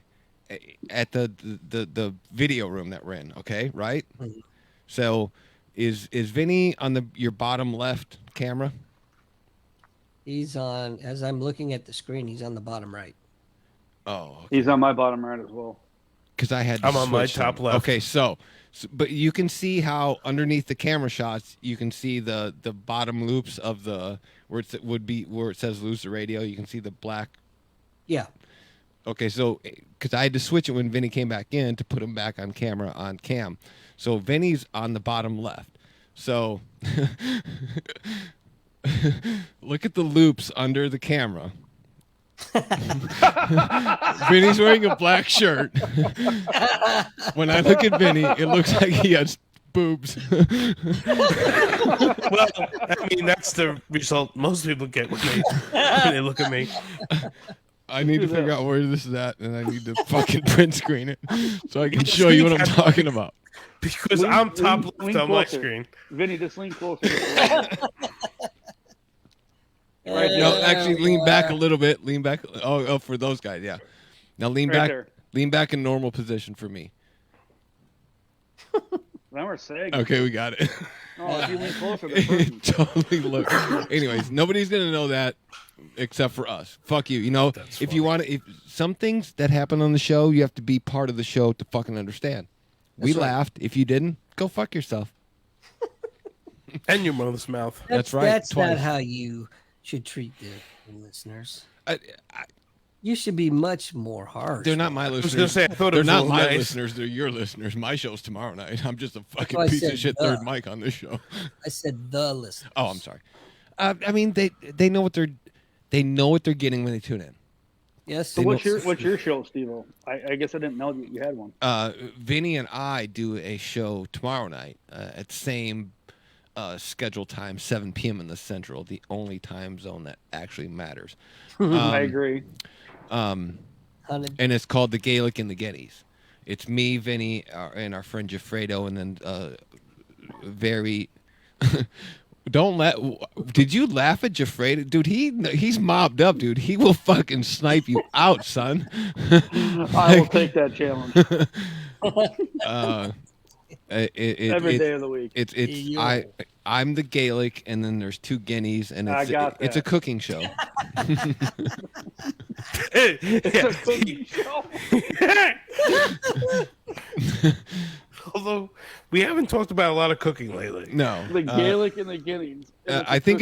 Speaker 4: at the video room that we're in, okay, right?
Speaker 2: Mhm.
Speaker 4: So is Vinny on your bottom left camera?
Speaker 2: He's on. As I'm looking at the screen, he's on the bottom right.
Speaker 4: Oh,
Speaker 1: He's on my bottom right as well.
Speaker 4: because I had. To
Speaker 3: I'm on my
Speaker 4: switch them.
Speaker 3: top left.
Speaker 4: Okay, so but you can see how underneath the camera shots, you can see the bottom loops of the where it says lose the radio. You can see the black.
Speaker 2: Yeah.
Speaker 4: Okay, so because I had to switch it when Vinny came back in to put him back on camera on cam. So Vinny's on the bottom left. So look at the loops under the camera. Vinny's wearing a black shirt. When I look at Vinny, it looks like he has Boobs.
Speaker 3: Well, I mean, that's the result most people get when they look at me.
Speaker 4: I need to figure out where this is at, and I need to fucking print screen it so I can show you what I'm talking about.
Speaker 3: Because I'm top left on my screen.
Speaker 1: Vinny, just lean closer.
Speaker 2: Right
Speaker 4: No, actually, lean back a little bit. Lean back. Oh, for those guys, yeah. Now lean
Speaker 1: Right
Speaker 4: back.
Speaker 1: there.
Speaker 4: Lean back in normal position for me.
Speaker 1: Now we're sagging.
Speaker 4: Okay, we got it.
Speaker 1: Oh, if you lean closer, the
Speaker 4: It
Speaker 1: person.
Speaker 4: totally look. Anyways, nobody's gonna know that except for us. Fuck you. You know,
Speaker 3: That's
Speaker 4: if you want to, if some things that happen on the show, you have to be part of the show to fucking understand. We
Speaker 2: That's right.
Speaker 4: laughed. If you didn't, go fuck yourself.
Speaker 3: And your mother's mouth.
Speaker 4: That's right,
Speaker 2: That's
Speaker 4: twice.
Speaker 2: not how you should treat the listeners.
Speaker 4: I,
Speaker 2: You should be much more harsh.
Speaker 4: they're not my
Speaker 3: I was
Speaker 4: listeners.
Speaker 3: going to say, I thought
Speaker 4: They're
Speaker 3: it was a
Speaker 4: not
Speaker 3: little
Speaker 4: my
Speaker 3: nice.
Speaker 4: listeners. They're your listeners. My show's tomorrow night. I'm just a fucking
Speaker 2: why I
Speaker 4: piece of
Speaker 2: said
Speaker 4: shit
Speaker 2: duh.
Speaker 4: third mic on this show.
Speaker 2: I said the listeners.
Speaker 4: Oh, I'm sorry. I mean, they know what they're getting when they tune in.
Speaker 2: Yes.
Speaker 1: So what's your show, Steve-O? I guess I didn't know that you had one.
Speaker 4: Vinny and I do a show tomorrow night at the same schedule time, 7 p.m. in the Central, the only time zone that actually matters.
Speaker 1: I agree.
Speaker 4: And it's called The Gaelic and the Guineas. It's me, Vinny, and our friend Jeffredo, and then very... Did you laugh at Jeffredo? Dude, he's mobbed up, dude. He will fucking snipe you out, son.
Speaker 1: I will take that challenge every day of the week.
Speaker 4: I'm the Gaelic, and then there's 2 guineas, and
Speaker 1: I
Speaker 4: it's
Speaker 1: got
Speaker 4: it's a
Speaker 1: that.
Speaker 4: cooking show.
Speaker 1: It's a cooking show.
Speaker 3: Although we haven't talked about a lot of cooking lately.
Speaker 4: No,
Speaker 1: The Gaelic and the Guineas.
Speaker 4: I think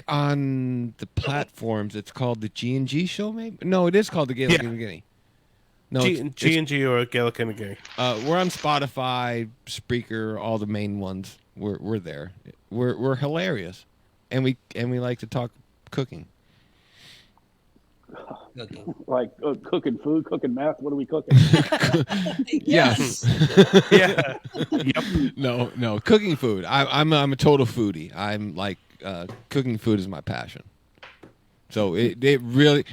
Speaker 4: on the platforms it's called the G&G show. Maybe no, it is called the Gaelic
Speaker 3: Yeah.
Speaker 4: and the Guinea. No,
Speaker 3: G&G or Gaelic and a Gay.
Speaker 4: we're on Spotify, Spreaker, all the main ones. We're there. We're hilarious, and we like to talk cooking.
Speaker 2: Cooking.
Speaker 1: Like cooking food, cooking meth. What are we cooking?
Speaker 2: Yes.
Speaker 3: Yeah. Yep.
Speaker 4: No, cooking food. I'm a total foodie. I'm like cooking food is my passion. So it really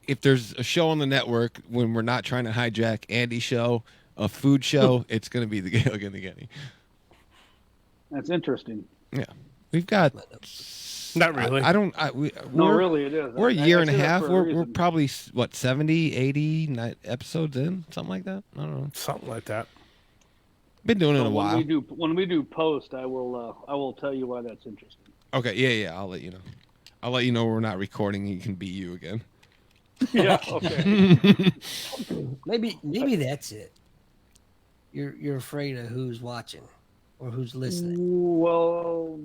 Speaker 4: if there's a show on the network when we're not trying to hijack Andy's show, a food show, it's going to be the Gaelic and the Guinea.
Speaker 1: That's interesting.
Speaker 4: Yeah, we've got.
Speaker 3: Not really.
Speaker 1: No,
Speaker 4: we're,
Speaker 1: really, it is.
Speaker 4: We're a year and a
Speaker 1: say that
Speaker 4: half.
Speaker 1: for a
Speaker 4: We're
Speaker 1: reason.
Speaker 4: probably 70, 80 episodes in, something like that. I don't know.
Speaker 3: Something like that.
Speaker 4: Been doing it
Speaker 1: So
Speaker 4: a while.
Speaker 1: when we do post, I will tell you why that's interesting.
Speaker 4: Okay, yeah. I'll let you know. I'll let you know we're not recording. You can be you again.
Speaker 1: Yeah. Okay.
Speaker 2: Maybe that's it. You're afraid of who's watching or who's listening.
Speaker 1: Well,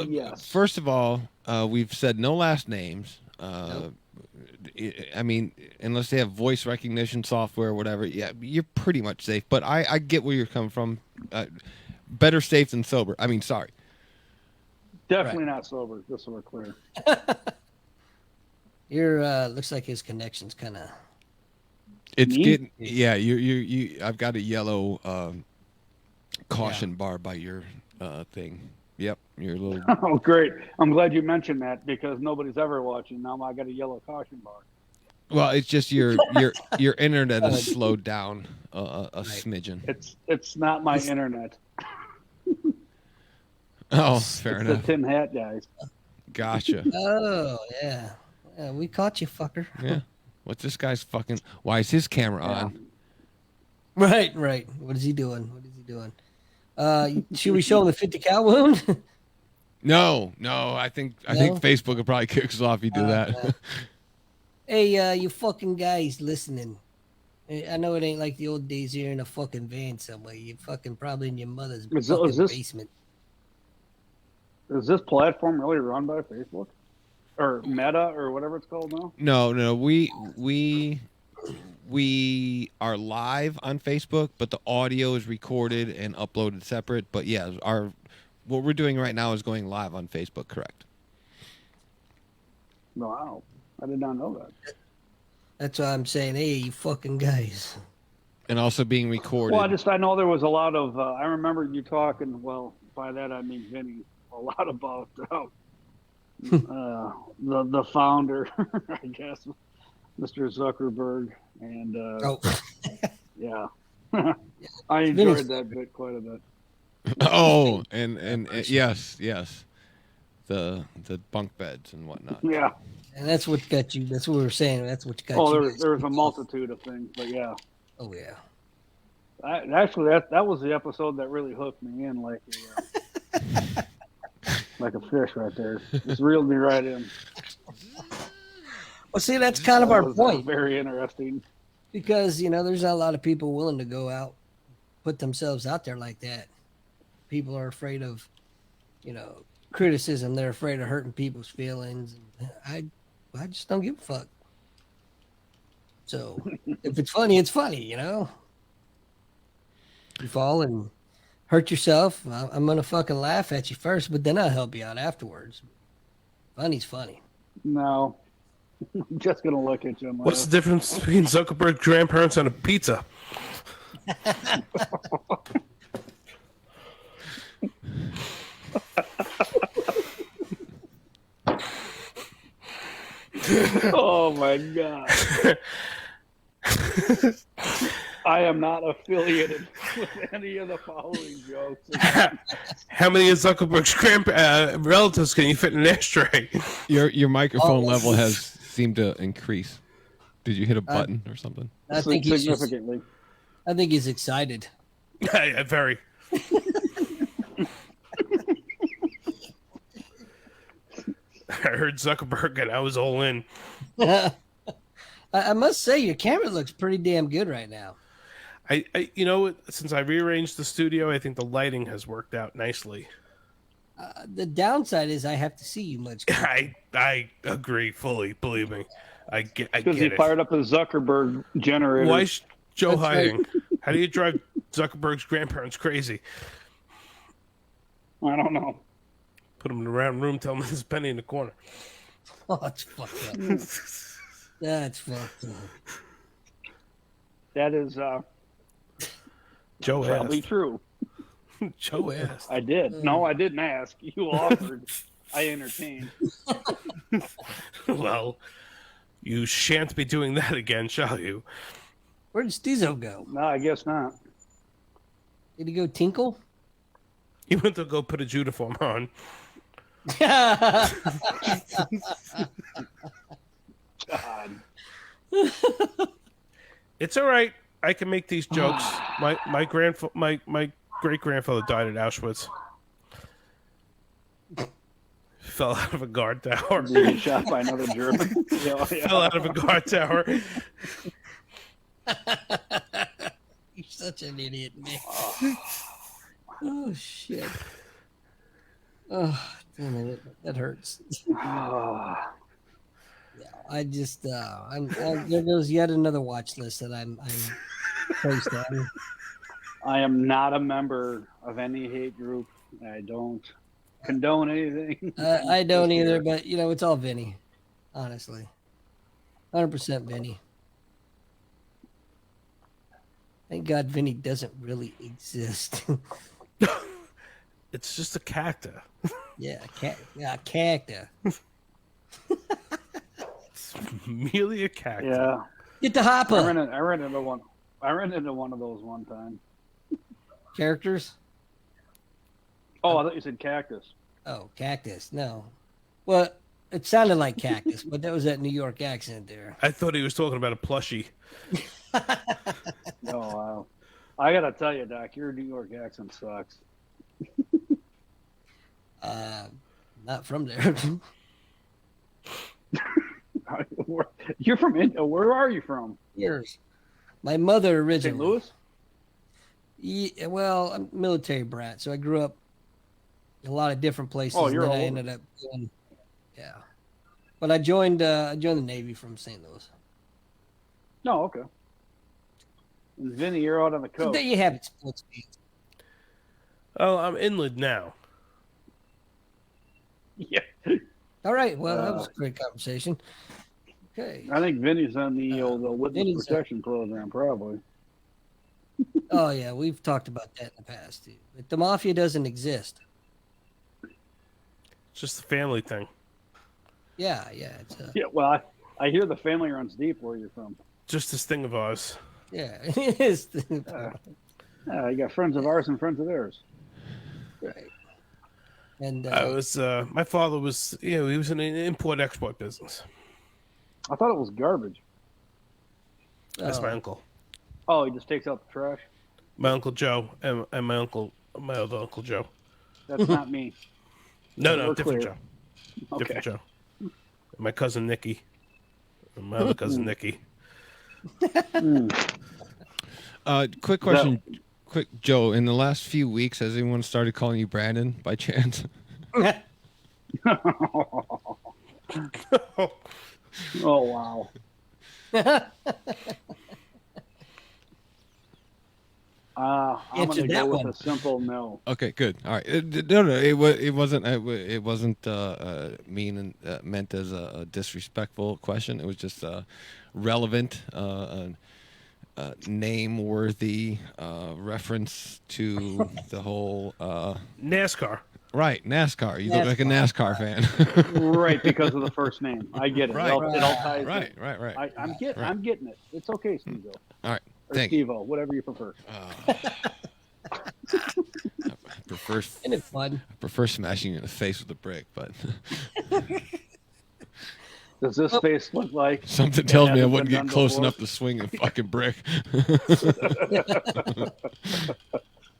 Speaker 1: yes.
Speaker 4: First of all, we've said no last names. I mean, unless they have voice recognition software or whatever, yeah, you're pretty much safe. But I get where you're coming from. Better safe than sober. I mean, sorry.
Speaker 1: Definitely not sober, just so we're clear.
Speaker 2: Your looks like his connection's kind of.
Speaker 4: It's
Speaker 1: Me?
Speaker 4: getting you. I've got a yellow caution bar by your thing. Yep, your little.
Speaker 1: Oh, great! I'm glad you mentioned that because nobody's ever watching. Now I got a yellow caution bar.
Speaker 4: Well, it's just your internet has slowed down a smidgen.
Speaker 1: It's not my internet.
Speaker 4: Oh, fair
Speaker 1: It's
Speaker 4: enough.
Speaker 1: the tin hat guys.
Speaker 4: Gotcha.
Speaker 2: Oh yeah. We caught you, fucker.
Speaker 4: Yeah. What's this guy's fucking? Why is his camera
Speaker 1: Yeah.
Speaker 4: on?
Speaker 2: Right. What is he doing? Should we show him the 50 cal wound?
Speaker 4: No. I think Facebook will probably kick us off if you do that.
Speaker 2: Hey, you fucking guys listening. I know it ain't like the old days here in a fucking van somewhere. You fucking probably in your mother's
Speaker 1: Is
Speaker 2: fucking
Speaker 1: this-
Speaker 2: basement.
Speaker 1: Is this platform really run by Facebook or Meta or whatever it's called now?
Speaker 4: No. We are live on Facebook, but the audio is recorded and uploaded separate. But yeah, what we're doing right now is going live on Facebook. Correct.
Speaker 1: Wow, I did not know that.
Speaker 2: That's why I'm saying, hey, you fucking guys.
Speaker 4: And also being recorded.
Speaker 1: Well, I know there was a lot of. I remember you talking. Well, by that I mean Vinny. A lot about the founder, I guess, Mr. Zuckerberg, and yeah, I enjoyed that bit quite a bit.
Speaker 4: Oh, and yes, the bunk beds and whatnot.
Speaker 1: Yeah.
Speaker 2: And that's what got you. That's what we were saying. That's what got you.
Speaker 1: Oh, there was a multitude of things, but yeah.
Speaker 2: Oh yeah.
Speaker 1: Actually, that was the episode that really hooked me in, like like a fish right there. Just reeled me right in.
Speaker 2: Well, see, that's kind of our point.
Speaker 1: Very interesting.
Speaker 2: Because, there's not a lot of people willing to go out, put themselves out there like that. People are afraid of, criticism. They're afraid of hurting people's feelings. I just don't give a fuck. So if it's funny, it's funny, You fall and hurt yourself, I'm going to fucking laugh at you first, but then I'll help you out afterwards. Funny's funny.
Speaker 1: No. I'm just going to look at you.
Speaker 3: What's the difference between Zuckerberg's grandparents and a pizza?
Speaker 1: Oh my God. I am not affiliated with any of the following jokes.
Speaker 3: How many of Zuckerberg's relatives can you fit in an ashtray?
Speaker 4: Your microphone level has seemed to increase. Did you hit a button or something?
Speaker 2: I think he's
Speaker 1: significantly.
Speaker 2: I think he's excited.
Speaker 3: Very. I heard Zuckerberg and I was all in.
Speaker 2: I must say, your camera looks pretty damn good right now.
Speaker 3: I since I rearranged the studio, I think the lighting has worked out nicely.
Speaker 2: The downside is I have to see you much.
Speaker 3: I agree fully. Believe me, I get
Speaker 1: Because he
Speaker 3: it.
Speaker 1: fired up his Zuckerberg generator.
Speaker 3: Why is Joe
Speaker 2: That's
Speaker 3: hiding?
Speaker 2: right.
Speaker 3: How do you drive Zuckerberg's grandparents crazy?
Speaker 1: I don't know.
Speaker 3: Put him in a round room, tell him there's a penny in the corner.
Speaker 2: Oh, that's fucked up. That's fucked up.
Speaker 1: That is
Speaker 3: Joe
Speaker 1: probably
Speaker 3: asked.
Speaker 1: true.
Speaker 3: Joe asked.
Speaker 1: I did. No, I didn't ask. You offered. I entertained.
Speaker 3: Well, you shan't be doing that again, shall you?
Speaker 2: Where did Stizo go?
Speaker 1: No, I guess not.
Speaker 2: Did he go tinkle?
Speaker 3: He went to go put his uniform on.
Speaker 1: God.
Speaker 3: It's all right. I can make these jokes. My great grandfather died at Auschwitz. Fell out of a guard tower.
Speaker 1: Did he get shot by another German? Yeah.
Speaker 3: Fell out of a guard tower.
Speaker 2: You're such an idiot, man. Oh shit. Oh, damn it. That hurts.
Speaker 1: Ah.
Speaker 2: Yeah, I just there goes yet another watch list that I'm placed on.
Speaker 1: I am not a member of any hate group. I don't condone anything.
Speaker 2: I don't either, but it's all Vinny, honestly. 100% Vinny. Thank God Vinny doesn't really exist.
Speaker 3: It's just a cactus.
Speaker 2: Yeah, cactus.
Speaker 3: It's merely a cactus.
Speaker 1: Yeah.
Speaker 2: Get the hopper.
Speaker 1: I ran into one. I ran into one of those one time.
Speaker 2: Characters?
Speaker 1: Oh, I thought you said cactus.
Speaker 2: Oh, cactus. No. Well, it sounded like cactus, but that was that New York accent there.
Speaker 3: I thought he was talking about a plushie.
Speaker 1: Oh, wow. I gotta tell you, Doc, your New York accent sucks.
Speaker 2: Not from there.
Speaker 1: You're from India. Where are you from?
Speaker 2: Years. My mother originally.
Speaker 1: St. Louis?
Speaker 2: Yeah, well, I'm a military brat, so I grew up in a lot of different places.
Speaker 1: Oh, you're
Speaker 2: and then
Speaker 1: all
Speaker 2: I
Speaker 1: over.
Speaker 2: ended up going, yeah. But I joined the Navy from St. Louis.
Speaker 1: No, okay. And Vinny, you're out on the
Speaker 2: So
Speaker 1: coast.
Speaker 2: there you have it, sports fans.
Speaker 3: Oh, I'm inland now.
Speaker 1: Yeah.
Speaker 2: All right, well, that was a great conversation. Okay.
Speaker 1: I think Vinny's on the old witness
Speaker 2: Vinny's,
Speaker 1: protection program, probably.
Speaker 2: Oh yeah, we've talked about that in the past, too. But the mafia doesn't exist.
Speaker 3: It's just a family thing.
Speaker 2: Yeah, it's
Speaker 1: Yeah, well, I hear the family runs deep where you're from.
Speaker 3: Just this thing of ours.
Speaker 2: yeah, it is.
Speaker 1: You got friends of ours and friends of theirs.
Speaker 2: Right. And
Speaker 3: I was my father was he was in an import export business.
Speaker 1: I thought it was garbage.
Speaker 3: That's my uncle.
Speaker 1: Oh, he just takes out the trash?
Speaker 3: My Uncle Joe and my other Uncle Joe.
Speaker 1: That's not me.
Speaker 3: No,
Speaker 1: We're
Speaker 3: different
Speaker 1: clear.
Speaker 3: Joe. Different Joe. And my cousin Nikki. And my other cousin Nikki.
Speaker 4: Quick question. Quick, Joe, in the last few weeks, has anyone started calling you Brandon by chance?
Speaker 1: Oh, wow. I'm going
Speaker 2: Answered
Speaker 1: to
Speaker 2: that
Speaker 1: go with
Speaker 2: one.
Speaker 1: a simple no.
Speaker 4: Okay, good. All right. No, it wasn't meant as a disrespectful question. It was just relevant, name-worthy reference to the whole.
Speaker 3: NASCAR.
Speaker 4: Right, NASCAR. You look like a NASCAR fan.
Speaker 1: Right, because of the first name. I get it.
Speaker 4: Right.
Speaker 1: It all ties in.
Speaker 4: Right.
Speaker 1: I'm getting it. It's okay, Steve.
Speaker 4: All right.
Speaker 1: Or
Speaker 4: Thank you.
Speaker 1: Steve-O, whatever you prefer.
Speaker 2: Isn't it fun?
Speaker 4: I prefer smashing you in the face with a brick, but
Speaker 1: Does this face look like
Speaker 4: something tells me I
Speaker 1: hasn't
Speaker 4: wouldn't
Speaker 1: been
Speaker 4: get
Speaker 1: done
Speaker 4: close
Speaker 1: before?
Speaker 4: enough to swing a fucking brick.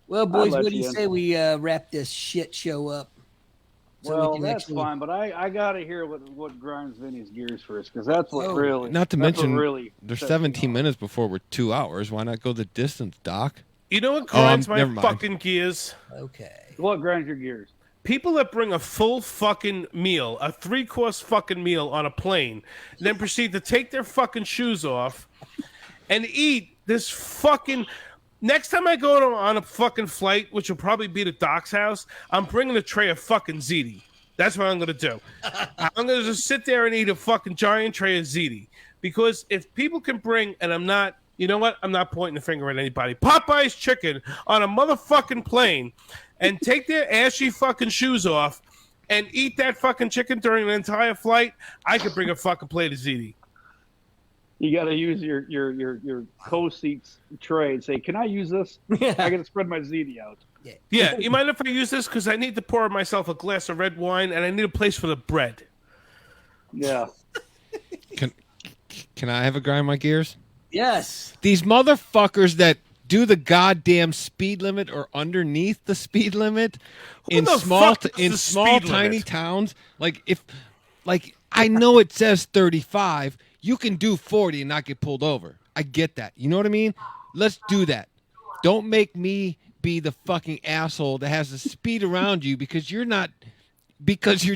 Speaker 2: Well, boys,
Speaker 1: let
Speaker 2: what do
Speaker 1: you
Speaker 2: you
Speaker 1: in.
Speaker 2: say we wrap this shit show up? So
Speaker 1: Well,
Speaker 2: we can
Speaker 1: that's
Speaker 2: actually-
Speaker 1: fine, but I got to hear what grinds Vinny's gears first, because that's what
Speaker 2: Oh,
Speaker 1: really.
Speaker 4: Not to
Speaker 1: that's what
Speaker 4: mention,
Speaker 1: really
Speaker 4: there's
Speaker 1: sets me
Speaker 4: 17
Speaker 1: off.
Speaker 4: minutes before we're 2 hours. Why not go the distance, Doc?
Speaker 3: You know what grinds my
Speaker 4: never mind.
Speaker 3: fucking gears?
Speaker 2: Okay.
Speaker 1: What grinds your gears?
Speaker 3: People that bring a full fucking meal, a 3-course fucking meal on a plane, and then proceed to take their fucking shoes off and eat this fucking. Next time I go on a fucking flight, which will probably be to Doc's house, I'm bringing a tray of fucking ziti. That's what I'm going to do. I'm going to just sit there and eat a fucking giant tray of ziti. Because if people can bring, and I'm not, you know what? I'm not pointing the finger at anybody. Popeye's chicken on a motherfucking plane and take their ashy fucking shoes off and eat that fucking chicken during an entire flight, I could bring a fucking plate of ziti.
Speaker 1: You got to use your co-seats tray and say, "Can I use this? I got to spread my ziti out."
Speaker 3: Yeah, you mind if I use this? Because I need to pour myself a glass of red wine and I need a place for the bread.
Speaker 1: Yeah.
Speaker 4: Can I have a grind my gears?
Speaker 2: Yes.
Speaker 4: These motherfuckers that do the goddamn speed limit or underneath the speed limit in
Speaker 3: the
Speaker 4: small
Speaker 3: fuck is the
Speaker 4: small
Speaker 3: speed
Speaker 4: tiny
Speaker 3: limit?
Speaker 4: towns. Like I know it says 35. You can do 40 and not get pulled over. I get that. You know what I mean? Let's do that. Don't make me be the fucking asshole that has to speed around you because you're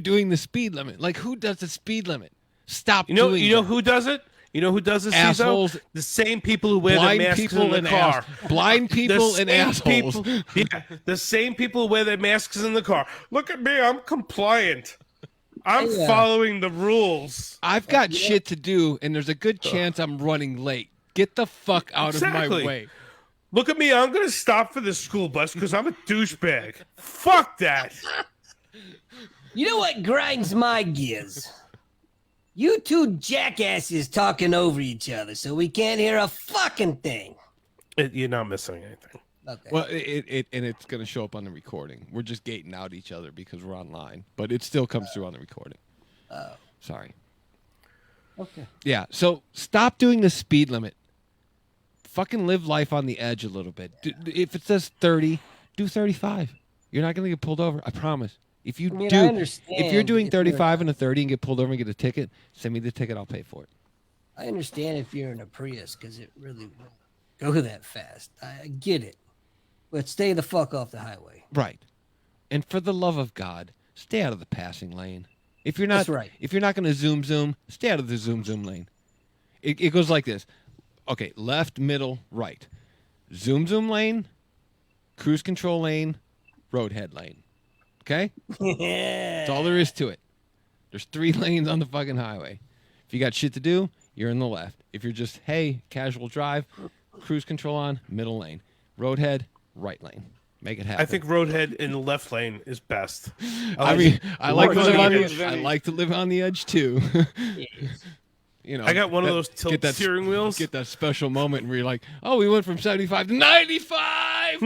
Speaker 4: doing the speed limit. Like who does the speed limit? Stop doing
Speaker 3: You know
Speaker 4: that.
Speaker 3: who does it? You know who does it,
Speaker 4: Assholes.
Speaker 3: Ciso? The same people who wear the
Speaker 4: Blind
Speaker 3: masks
Speaker 4: people
Speaker 3: in the
Speaker 4: and
Speaker 3: car.
Speaker 4: blind people
Speaker 3: The
Speaker 4: and
Speaker 3: same
Speaker 4: assholes.
Speaker 3: The same people who wear their masks in the car. Look at me, I'm compliant. I'm
Speaker 2: Hey,
Speaker 3: following the rules.
Speaker 4: I've got shit to do, and there's a good chance I'm running late. Get the fuck out of
Speaker 3: Exactly.
Speaker 4: my way.
Speaker 3: Look at me, I'm gonna stop for the school bus because I'm a douchebag. Fuck that.
Speaker 2: You know what grinds my gears? You two jackasses talking over each other so we can't hear a fucking thing.
Speaker 3: You're not missing anything.
Speaker 2: Okay.
Speaker 4: Well, it's gonna show up on the recording. We're just gating out each other because we're online, but it still comes through on the recording.
Speaker 2: Oh.
Speaker 4: Sorry.
Speaker 2: Okay.
Speaker 4: Yeah. So stop doing the speed limit. Fucking live life on the edge a little bit. If it says 30, do 35. You're not gonna get pulled over. I promise. If you
Speaker 2: I mean,
Speaker 4: do,
Speaker 2: I understand
Speaker 4: if you're doing
Speaker 2: if you're-
Speaker 4: 35 and a 30 and get pulled over and get a ticket, send me the ticket. I'll pay for it.
Speaker 2: I understand if you're in a Prius because it really won't go that fast. I get it. But stay the fuck off the highway.
Speaker 4: Right. And for the love of God, stay out of the passing lane. If you're not
Speaker 2: That's right.
Speaker 4: if you're not going to zoom, stay out of the zoom lane. It goes like this. Okay, left, middle, right. Zoom lane, cruise control lane, roadhead lane. Okay? That's all there is to it. There's 3 lanes on the fucking highway. If you got shit to do, you're in the left. If you're just, hey, casual drive, cruise control on, middle lane. Roadhead, right lane. Make it happen.
Speaker 3: I think roadhead in the left lane is best.
Speaker 4: I mean, I like to
Speaker 1: More
Speaker 4: live on
Speaker 1: dangerous,
Speaker 4: the. I
Speaker 1: Vinny.
Speaker 4: like to live on the edge too.
Speaker 2: Yes.
Speaker 4: You know,
Speaker 3: I got one of those tilt
Speaker 4: get that
Speaker 3: steering wheels.
Speaker 4: Get that special moment where you're like, oh, we went from 75 to 95.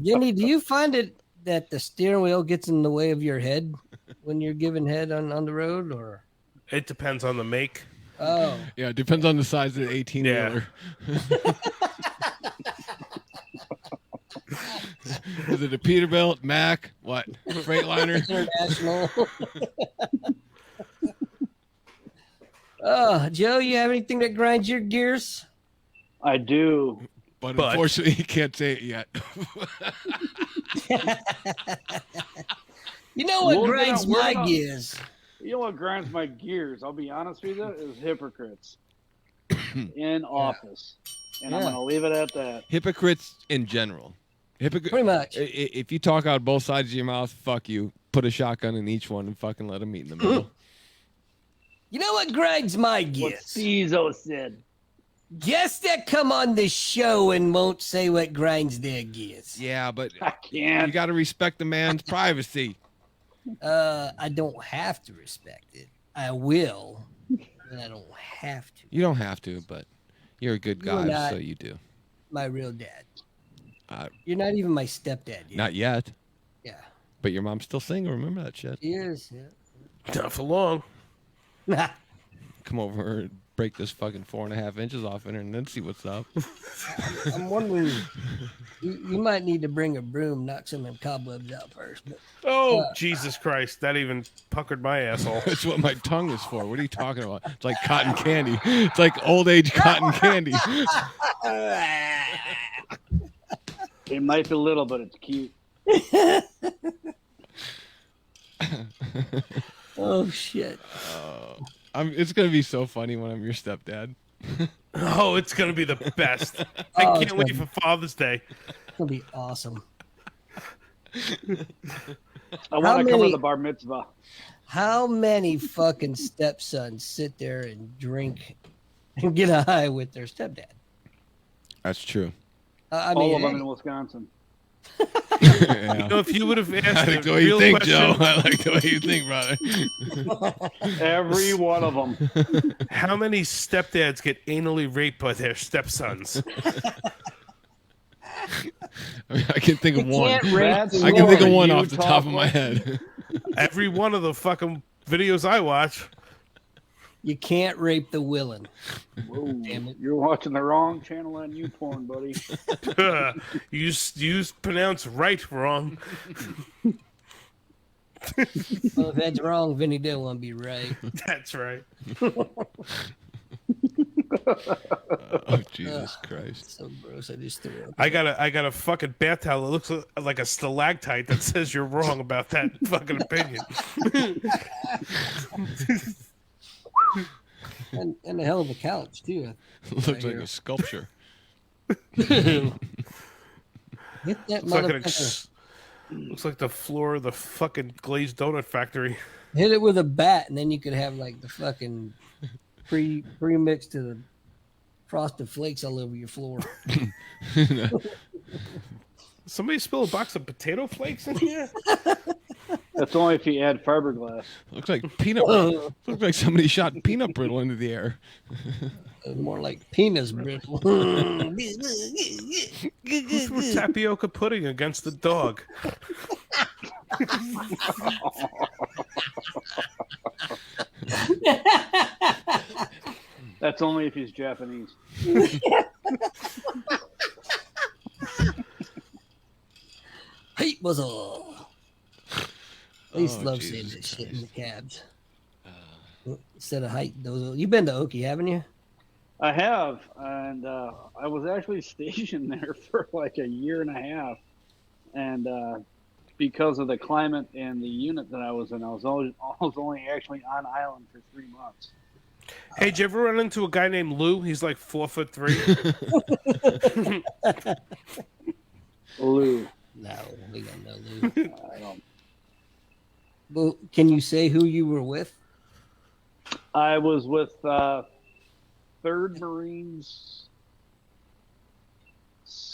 Speaker 2: Jenny, do you find it that the steering wheel gets in the way of your head when you're giving head on the road, or?
Speaker 3: It depends on the make.
Speaker 2: Oh,
Speaker 4: Yeah, it depends on the size of the 18 wheeler. Is it a Peterbilt, Mack, what? Freightliner?
Speaker 2: international. Oh, Joe, you have anything that grinds your gears?
Speaker 1: I do.
Speaker 4: But
Speaker 3: But-
Speaker 4: unfortunately, you can't say it yet.
Speaker 2: You know what
Speaker 1: We're
Speaker 2: grinds
Speaker 1: gonna- we're
Speaker 2: my
Speaker 1: gonna-
Speaker 2: gears?
Speaker 1: You know what grinds my gears? I'll be honest with you, is hypocrites in office, and I'm
Speaker 2: Yeah.
Speaker 1: going to leave it at that.
Speaker 4: Hypocrites in general.
Speaker 2: Pretty much.
Speaker 4: If you talk out both sides of your mouth, fuck you. Put a shotgun in each one and fucking let them meet in the middle.
Speaker 2: You know what grinds my
Speaker 1: What
Speaker 2: gears?
Speaker 1: Stezo said.
Speaker 2: Guests that come on the show and won't say what grinds their gears.
Speaker 4: Yeah, but
Speaker 1: I
Speaker 4: you
Speaker 1: can't.
Speaker 4: got to respect the man's privacy.
Speaker 2: I don't have to respect it. I will, but I don't have to.
Speaker 4: You don't have to, but you're a good
Speaker 2: You're
Speaker 4: guy,
Speaker 2: not.
Speaker 4: so you do.
Speaker 2: My real dad.
Speaker 4: Uh,
Speaker 2: You're not even my stepdad yet.
Speaker 4: Not yet,
Speaker 2: Yeah.
Speaker 4: but your mom's still single. Remember that shit.
Speaker 2: He is.
Speaker 3: Not for long.
Speaker 2: Yeah.
Speaker 4: Come over and break this fucking 4.5 inches off in her and then see what's up.
Speaker 2: I'm wondering, you might need to bring a broom, knock some of them cobwebs out first. But
Speaker 3: Oh, Jesus Christ. That even puckered my asshole.
Speaker 4: That's what my tongue is for. What are you talking about? It's like cotton candy. It's like old age cotton candy.
Speaker 1: It might be little, but it's cute.
Speaker 2: oh shit!
Speaker 4: It's gonna be so funny when I'm your stepdad.
Speaker 3: Oh, it's going to be the best. I
Speaker 2: Oh, it's
Speaker 3: can't wait
Speaker 2: gonna
Speaker 3: for Father's Day.
Speaker 2: It's gonna be awesome.
Speaker 1: I want to cover
Speaker 2: many-
Speaker 1: the bar mitzvah.
Speaker 2: How many fucking stepsons sit there and drink and get high with their stepdad?
Speaker 4: That's true.
Speaker 2: I
Speaker 1: All
Speaker 2: mean,
Speaker 1: of them
Speaker 2: hey,
Speaker 1: in Wisconsin.
Speaker 4: Yeah.
Speaker 3: You know, if you would have
Speaker 4: I
Speaker 3: asked
Speaker 4: like
Speaker 3: the
Speaker 4: the way you
Speaker 3: real
Speaker 4: think,
Speaker 3: question,
Speaker 4: Joe. I like the way you think, brother.
Speaker 1: Every one of them.
Speaker 3: how many stepdads get anally raped by their stepsons?
Speaker 4: I mean, I can think of
Speaker 2: you
Speaker 4: one.
Speaker 2: can't rape
Speaker 1: That's
Speaker 2: the
Speaker 4: I can think of
Speaker 2: woman.
Speaker 4: one
Speaker 1: You
Speaker 4: off the top of my
Speaker 1: talk
Speaker 4: head.
Speaker 3: Every one of the fucking videos I watch.
Speaker 2: You can't rape the willing.
Speaker 1: Whoa,
Speaker 2: Damn it.
Speaker 1: you're watching the wrong channel on YouPorn, buddy.
Speaker 3: you pronounce right wrong.
Speaker 2: Well, if that's wrong, Vinny didn't want to be right.
Speaker 3: That's right.
Speaker 4: Oh, Jesus Christ.
Speaker 2: So gross. I just threw it.
Speaker 3: I got a fucking bath towel that looks like a stalactite that says you're wrong about that fucking opinion.
Speaker 2: And a hell of a couch too.
Speaker 4: Looks like
Speaker 2: here.
Speaker 4: a sculpture.
Speaker 2: Hit that
Speaker 3: Looks like,
Speaker 2: motherfucker.
Speaker 3: looks like the floor of the fucking glazed donut factory.
Speaker 2: Hit it with a bat, and then you could have like the fucking pre-mixed to the frosted flakes all over your floor.
Speaker 3: Somebody spill a box of potato flakes in here?
Speaker 1: That's only if you add fiberglass.
Speaker 4: Looks like peanut. Looks like somebody shot peanut brittle into the air.
Speaker 2: More like penis brittle.
Speaker 3: Who threw tapioca pudding against the dog?
Speaker 1: That's only if he's Japanese.
Speaker 2: Hey, was all. I used to
Speaker 4: Oh,
Speaker 2: love seeing
Speaker 4: Jesus
Speaker 2: that shit in the cabs.
Speaker 4: Uh.
Speaker 2: Instead of height, those. You've been to Okie, haven't you?
Speaker 1: I have, and I was actually stationed there for like a year and a half, and because of the climate and the unit that I was in, I was only actually on island for 3 months.
Speaker 3: Hey, did you ever run into a guy named Lou? He's like 4'3".
Speaker 1: Lou,
Speaker 2: No, we got no Lou.
Speaker 1: I don't.
Speaker 2: Well, can you say who you were with?
Speaker 1: I was with 3rd Marines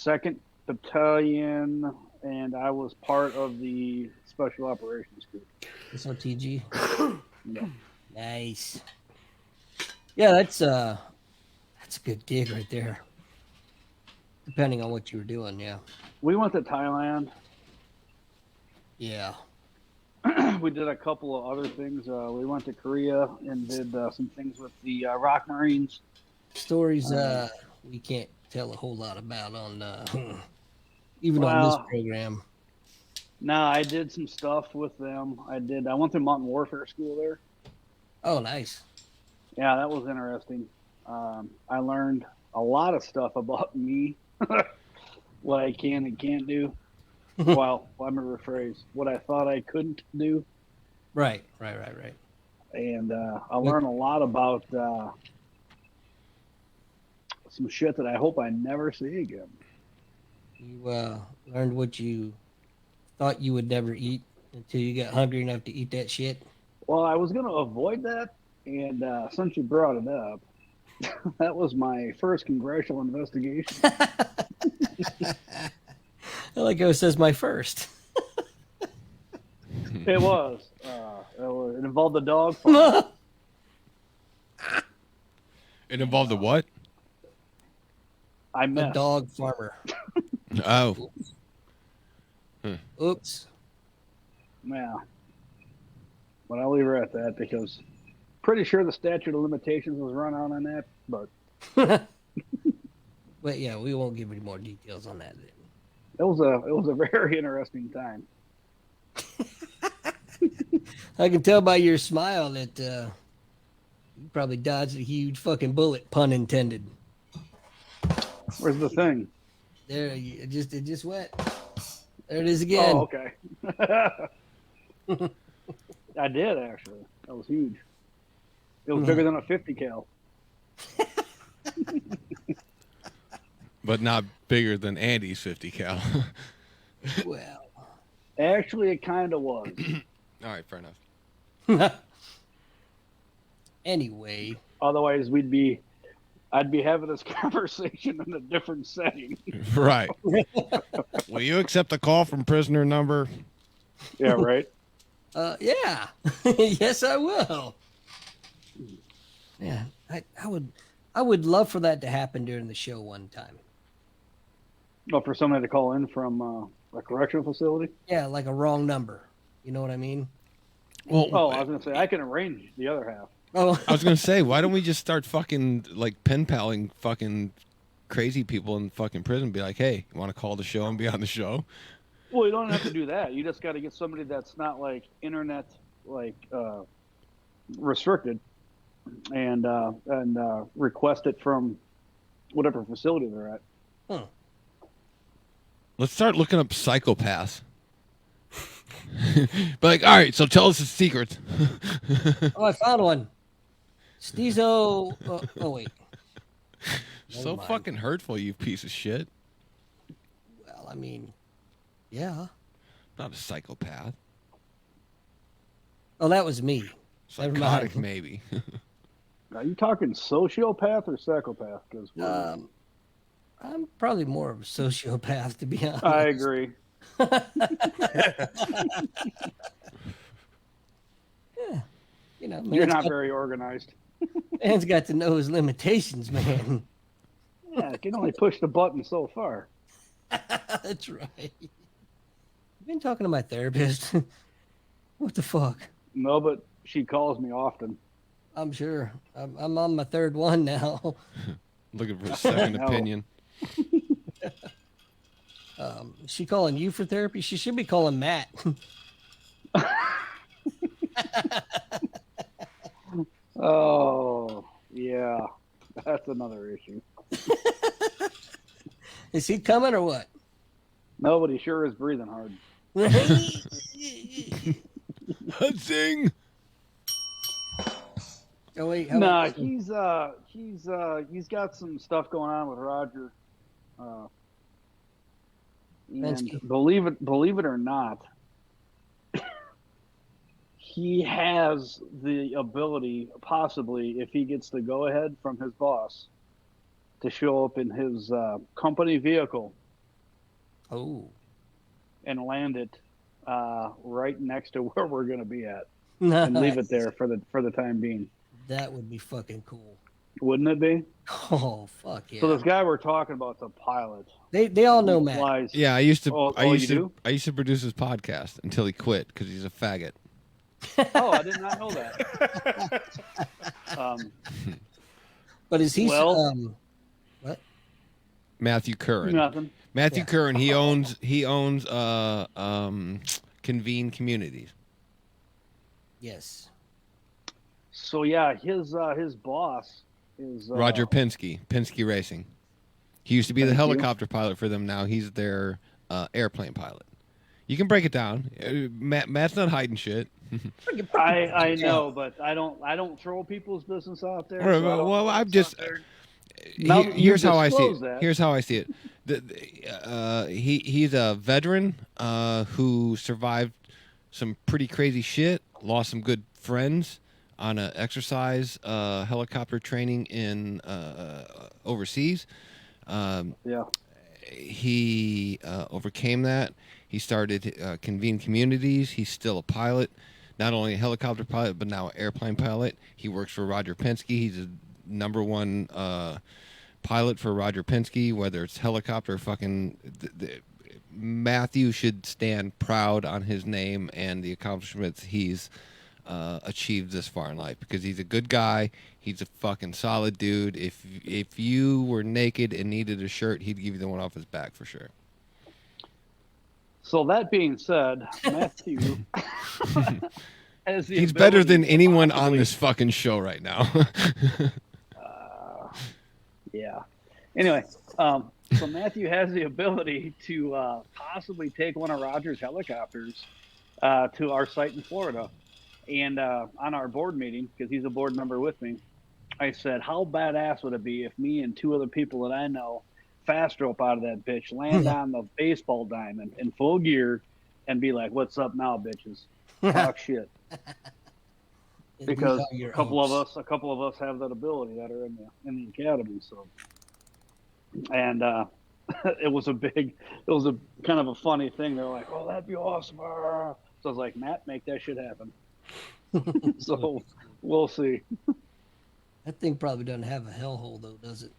Speaker 1: 2nd Battalion, and I was part of the Special Operations Group.
Speaker 2: SOTG.
Speaker 1: Yeah.
Speaker 2: Nice. Yeah, that's a good gig right there. Depending on what you were doing, yeah.
Speaker 1: We went to Thailand.
Speaker 2: Yeah.
Speaker 1: We did a couple of other things. We went to Korea and did some things with the Rock Marines.
Speaker 2: Stories we can't tell a whole lot about on even on this program.
Speaker 1: No, I did some stuff with them. I went through Mountain Warfare School there.
Speaker 2: Oh, nice.
Speaker 1: Yeah, that was interesting. I learned a lot of stuff about me, what I can and can't do. Well, let me rephrase what I thought I couldn't do.
Speaker 2: Right.
Speaker 1: And I learned a lot about some shit that I hope I never see again.
Speaker 2: You learned what you thought you would never eat until you got hungry enough to eat that shit.
Speaker 1: Well, I was going to avoid that, and since you brought it up, that was my first congressional investigation.
Speaker 2: I like how it says my first.
Speaker 1: It was. It involved the dog farm.
Speaker 4: It involved the what?
Speaker 1: I
Speaker 2: A
Speaker 1: missed.
Speaker 2: dog farmer.
Speaker 4: Oh.
Speaker 2: Oops.
Speaker 1: Yeah. But I'll leave her at that because pretty sure the statute of limitations was run out on that. But
Speaker 2: But yeah, we won't give any more details on that.
Speaker 1: it was a very interesting time.
Speaker 2: I can tell by your smile that you probably dodged a huge fucking bullet, pun intended.
Speaker 1: Where's the thing?
Speaker 2: There, it just went. There it is again.
Speaker 1: Oh, okay. I did actually. That was huge. It was bigger than a 50 cal.
Speaker 4: But not bigger than Andy's 50 cal.
Speaker 2: Well,
Speaker 1: Actually, it kind of was.
Speaker 4: All right, fair enough.
Speaker 2: anyway,
Speaker 1: Otherwise, I'd be having this conversation in a different setting.
Speaker 4: Right. Will you accept a call from prisoner number?
Speaker 1: Yeah, right.
Speaker 2: yeah, yes, I will. Yeah, I would love for that to happen during the show one time.
Speaker 1: Well, for somebody to call in from a correctional facility.
Speaker 2: Yeah, like a wrong number. You know what I mean?
Speaker 4: Well,
Speaker 1: Oh, I was gonna say I can arrange the other half.
Speaker 2: Oh,
Speaker 4: I was gonna say, why don't we just start fucking like pen paling fucking crazy people in fucking prison? Be like, hey, you want to call the show and be on the show?
Speaker 1: Well, you don't have to do that. You just got to get somebody that's not like internet restricted, and request it from whatever facility they're at.
Speaker 2: huh.
Speaker 4: Let's start looking up psychopaths. But like, all right, so tell us the secret.
Speaker 2: Oh, I found one. Steezo. Oh wait.
Speaker 4: So
Speaker 2: Never mind.
Speaker 4: fucking hurtful, you piece of shit.
Speaker 2: Well, I mean, yeah.
Speaker 4: Not a psychopath.
Speaker 2: Oh, that was me. Never
Speaker 4: Psychotic,
Speaker 2: mind.
Speaker 4: maybe.
Speaker 1: Are you talking sociopath or psychopath? Because
Speaker 2: I'm probably more of a sociopath, to be honest.
Speaker 1: I agree.
Speaker 2: You know,
Speaker 1: You're
Speaker 2: man's
Speaker 1: not
Speaker 2: got,
Speaker 1: very organized.
Speaker 2: man's got to know his limitations, man.
Speaker 1: Yeah, you can only push the button so far.
Speaker 2: That's right. You've been talking to my therapist. What the fuck?
Speaker 1: No, but she calls me often.
Speaker 2: I'm sure. I'm on my third one now.
Speaker 4: Looking for a second
Speaker 1: No.
Speaker 4: opinion.
Speaker 2: Is she calling you for therapy? She should be calling Matt.
Speaker 1: Oh, yeah. That's another issue.
Speaker 2: Is he coming or what?
Speaker 1: Nobody sure is breathing hard.
Speaker 4: Zing!
Speaker 2: Oh wait, how
Speaker 1: Nah,
Speaker 2: about-
Speaker 1: he's got some stuff going on with Roger. And
Speaker 2: Pensky.
Speaker 1: believe it or not, he has the ability, possibly, if he gets the go ahead from his boss, to show up in his company vehicle
Speaker 2: Oh.
Speaker 1: and land it right next to where we're going to be at, and leave it there for the time being.
Speaker 2: That would be fucking cool.
Speaker 1: Wouldn't it be?
Speaker 2: Oh fuck yeah!
Speaker 1: So this guy we're talking about is a pilot.
Speaker 2: They all know
Speaker 1: He
Speaker 2: Matt.
Speaker 1: flies-
Speaker 4: Yeah, I used to.
Speaker 1: Oh,
Speaker 4: I
Speaker 1: you
Speaker 4: used to.
Speaker 1: do?
Speaker 4: I used to produce his podcast until he quit because he's a faggot.
Speaker 1: Oh, I did not know that.
Speaker 2: But is he?
Speaker 1: Well-
Speaker 2: What?
Speaker 4: Matthew Curran.
Speaker 1: Nothing.
Speaker 4: Matthew
Speaker 2: Yeah.
Speaker 4: Curran. He owns. Convene Communities.
Speaker 2: Yes.
Speaker 1: So yeah, his boss is
Speaker 4: Roger Penske. Penske Racing. He used to be the
Speaker 1: Thank you.
Speaker 4: helicopter pilot for them. Now he's their airplane pilot. You can break it down. Matt's not hiding shit.
Speaker 1: I know, but I don't throw people's business out there. so I don't know
Speaker 4: Well, I'm
Speaker 1: what's
Speaker 4: just.
Speaker 1: out there. Now that
Speaker 4: Here's
Speaker 1: you
Speaker 4: how I see it.
Speaker 1: disclose that.
Speaker 4: Here's how I see it. He's a veteran who survived some pretty crazy shit, lost some good friends on a exercise helicopter training in overseas.
Speaker 1: Yeah.
Speaker 4: He overcame that. He started Convene Communities. He's still a pilot, not only a helicopter pilot, but now an airplane pilot. He works for Roger Penske. He's a number one pilot for Roger Penske, whether it's helicopter, fucking. Matthew should stand proud on his name and the accomplishments he's achieved this far in life, because he's a good guy. He's a fucking solid dude. If you were naked and needed a shirt, he'd give you the one off his back for sure.
Speaker 1: So that being said, Matthew has the
Speaker 4: He's better
Speaker 1: ability
Speaker 4: than
Speaker 1: to
Speaker 4: anyone on
Speaker 1: possibly-
Speaker 4: this fucking show right now.
Speaker 1: Yeah. Anyway, so Matthew has the ability to possibly take one of Roger's helicopters to our site in Florida. And on our board meeting, because he's a board member with me, I said, how badass would it be if me and two other people that I know fast rope out of that bitch, land on the baseball diamond in full gear, and be like, what's up now, bitches? Talk shit. Because a couple of us have that ability that are in the academy. So, and it was a kind of a funny thing. They're like, "Oh, that'd be awesome!" So I was like, "Matt, make that shit happen." So we'll see.
Speaker 2: That thing probably doesn't have a hellhole though, does it?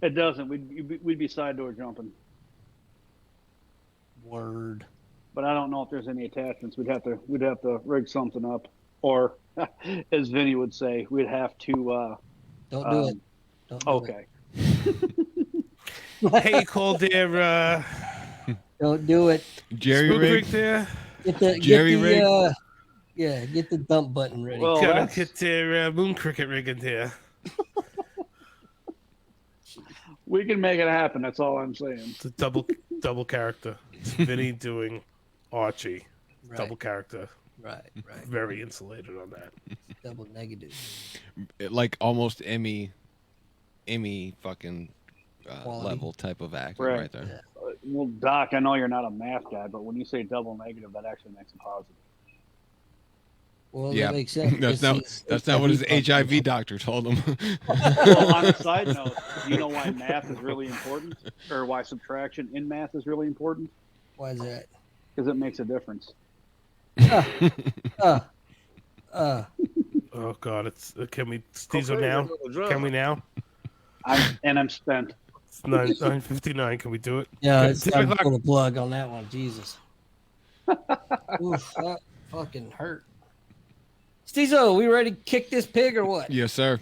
Speaker 1: It doesn't. We'd be side door jumping.
Speaker 2: Word.
Speaker 1: But I don't know if there's any attachments. We'd have to rig something up, or as Vinny would say, we'd have to.
Speaker 2: Don't do it. Don't do
Speaker 1: Okay.
Speaker 3: Hey, called there,
Speaker 2: it. Don't do it.
Speaker 4: Jerry
Speaker 3: Spook
Speaker 4: rig.
Speaker 3: Rig there.
Speaker 4: Jerry rig?
Speaker 2: Get the dump button ready.
Speaker 1: Well,
Speaker 3: Gotta
Speaker 1: that's-
Speaker 3: get their moon cricket rig in there.
Speaker 1: we can make it happen. That's all I'm saying.
Speaker 3: It's a double character. It's Vinny doing Archie.
Speaker 2: Right.
Speaker 3: Double character.
Speaker 2: Right.
Speaker 3: Very insulated on that.
Speaker 2: Double negative.
Speaker 4: Like almost Emmy fucking
Speaker 2: Quality.
Speaker 4: level type of acting
Speaker 1: Right.
Speaker 4: right there.
Speaker 1: Well, Doc, I know you're not a math guy, but when you say double negative, that actually makes it positive.
Speaker 2: Well,
Speaker 4: Yeah,
Speaker 2: that makes sense.
Speaker 4: that's not what his HIV doctor told him.
Speaker 1: Well, on a side note, do you know why math is really important, or why subtraction in math is really important?
Speaker 2: Why is that?
Speaker 1: Because it makes a difference.
Speaker 3: Oh God, it's can we Steezo now? Can we now?
Speaker 1: I'm spent.
Speaker 3: It's 9:59. Can we do it?
Speaker 2: Yeah,
Speaker 3: Okay,
Speaker 2: it's
Speaker 3: 10
Speaker 2: time to
Speaker 3: o'clock.
Speaker 2: pull a plug on that one. Jesus. Oof, that fucking hurt. Steezo, we ready to kick this pig or what?
Speaker 4: Yes, sir.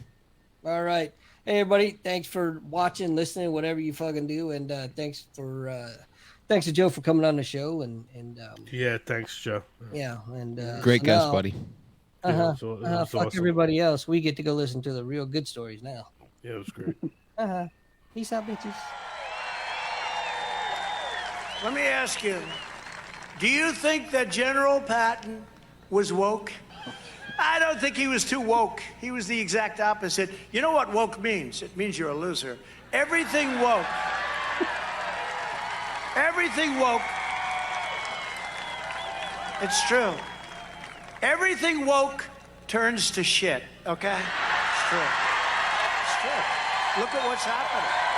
Speaker 2: All right. Hey, everybody. Thanks for watching, listening, whatever you fucking do. And thanks to Joe for coming on the show. And
Speaker 3: Yeah, thanks, Joe.
Speaker 2: yeah. And
Speaker 4: Great
Speaker 2: so
Speaker 4: guest,
Speaker 2: now-
Speaker 4: buddy.
Speaker 3: Yeah, it was
Speaker 2: fuck
Speaker 3: awesome.
Speaker 2: everybody else. We get to go listen to the real good stories now.
Speaker 3: Yeah, it was great.
Speaker 2: Peace out, bitches.
Speaker 5: Let me ask you, do you think that General Patton was woke? I don't think he was too woke. He was the exact opposite. You know what woke means? It means you're a loser. Everything woke. Everything woke. It's true. Everything woke turns to shit, okay? It's true. It's true. Look at what's happening.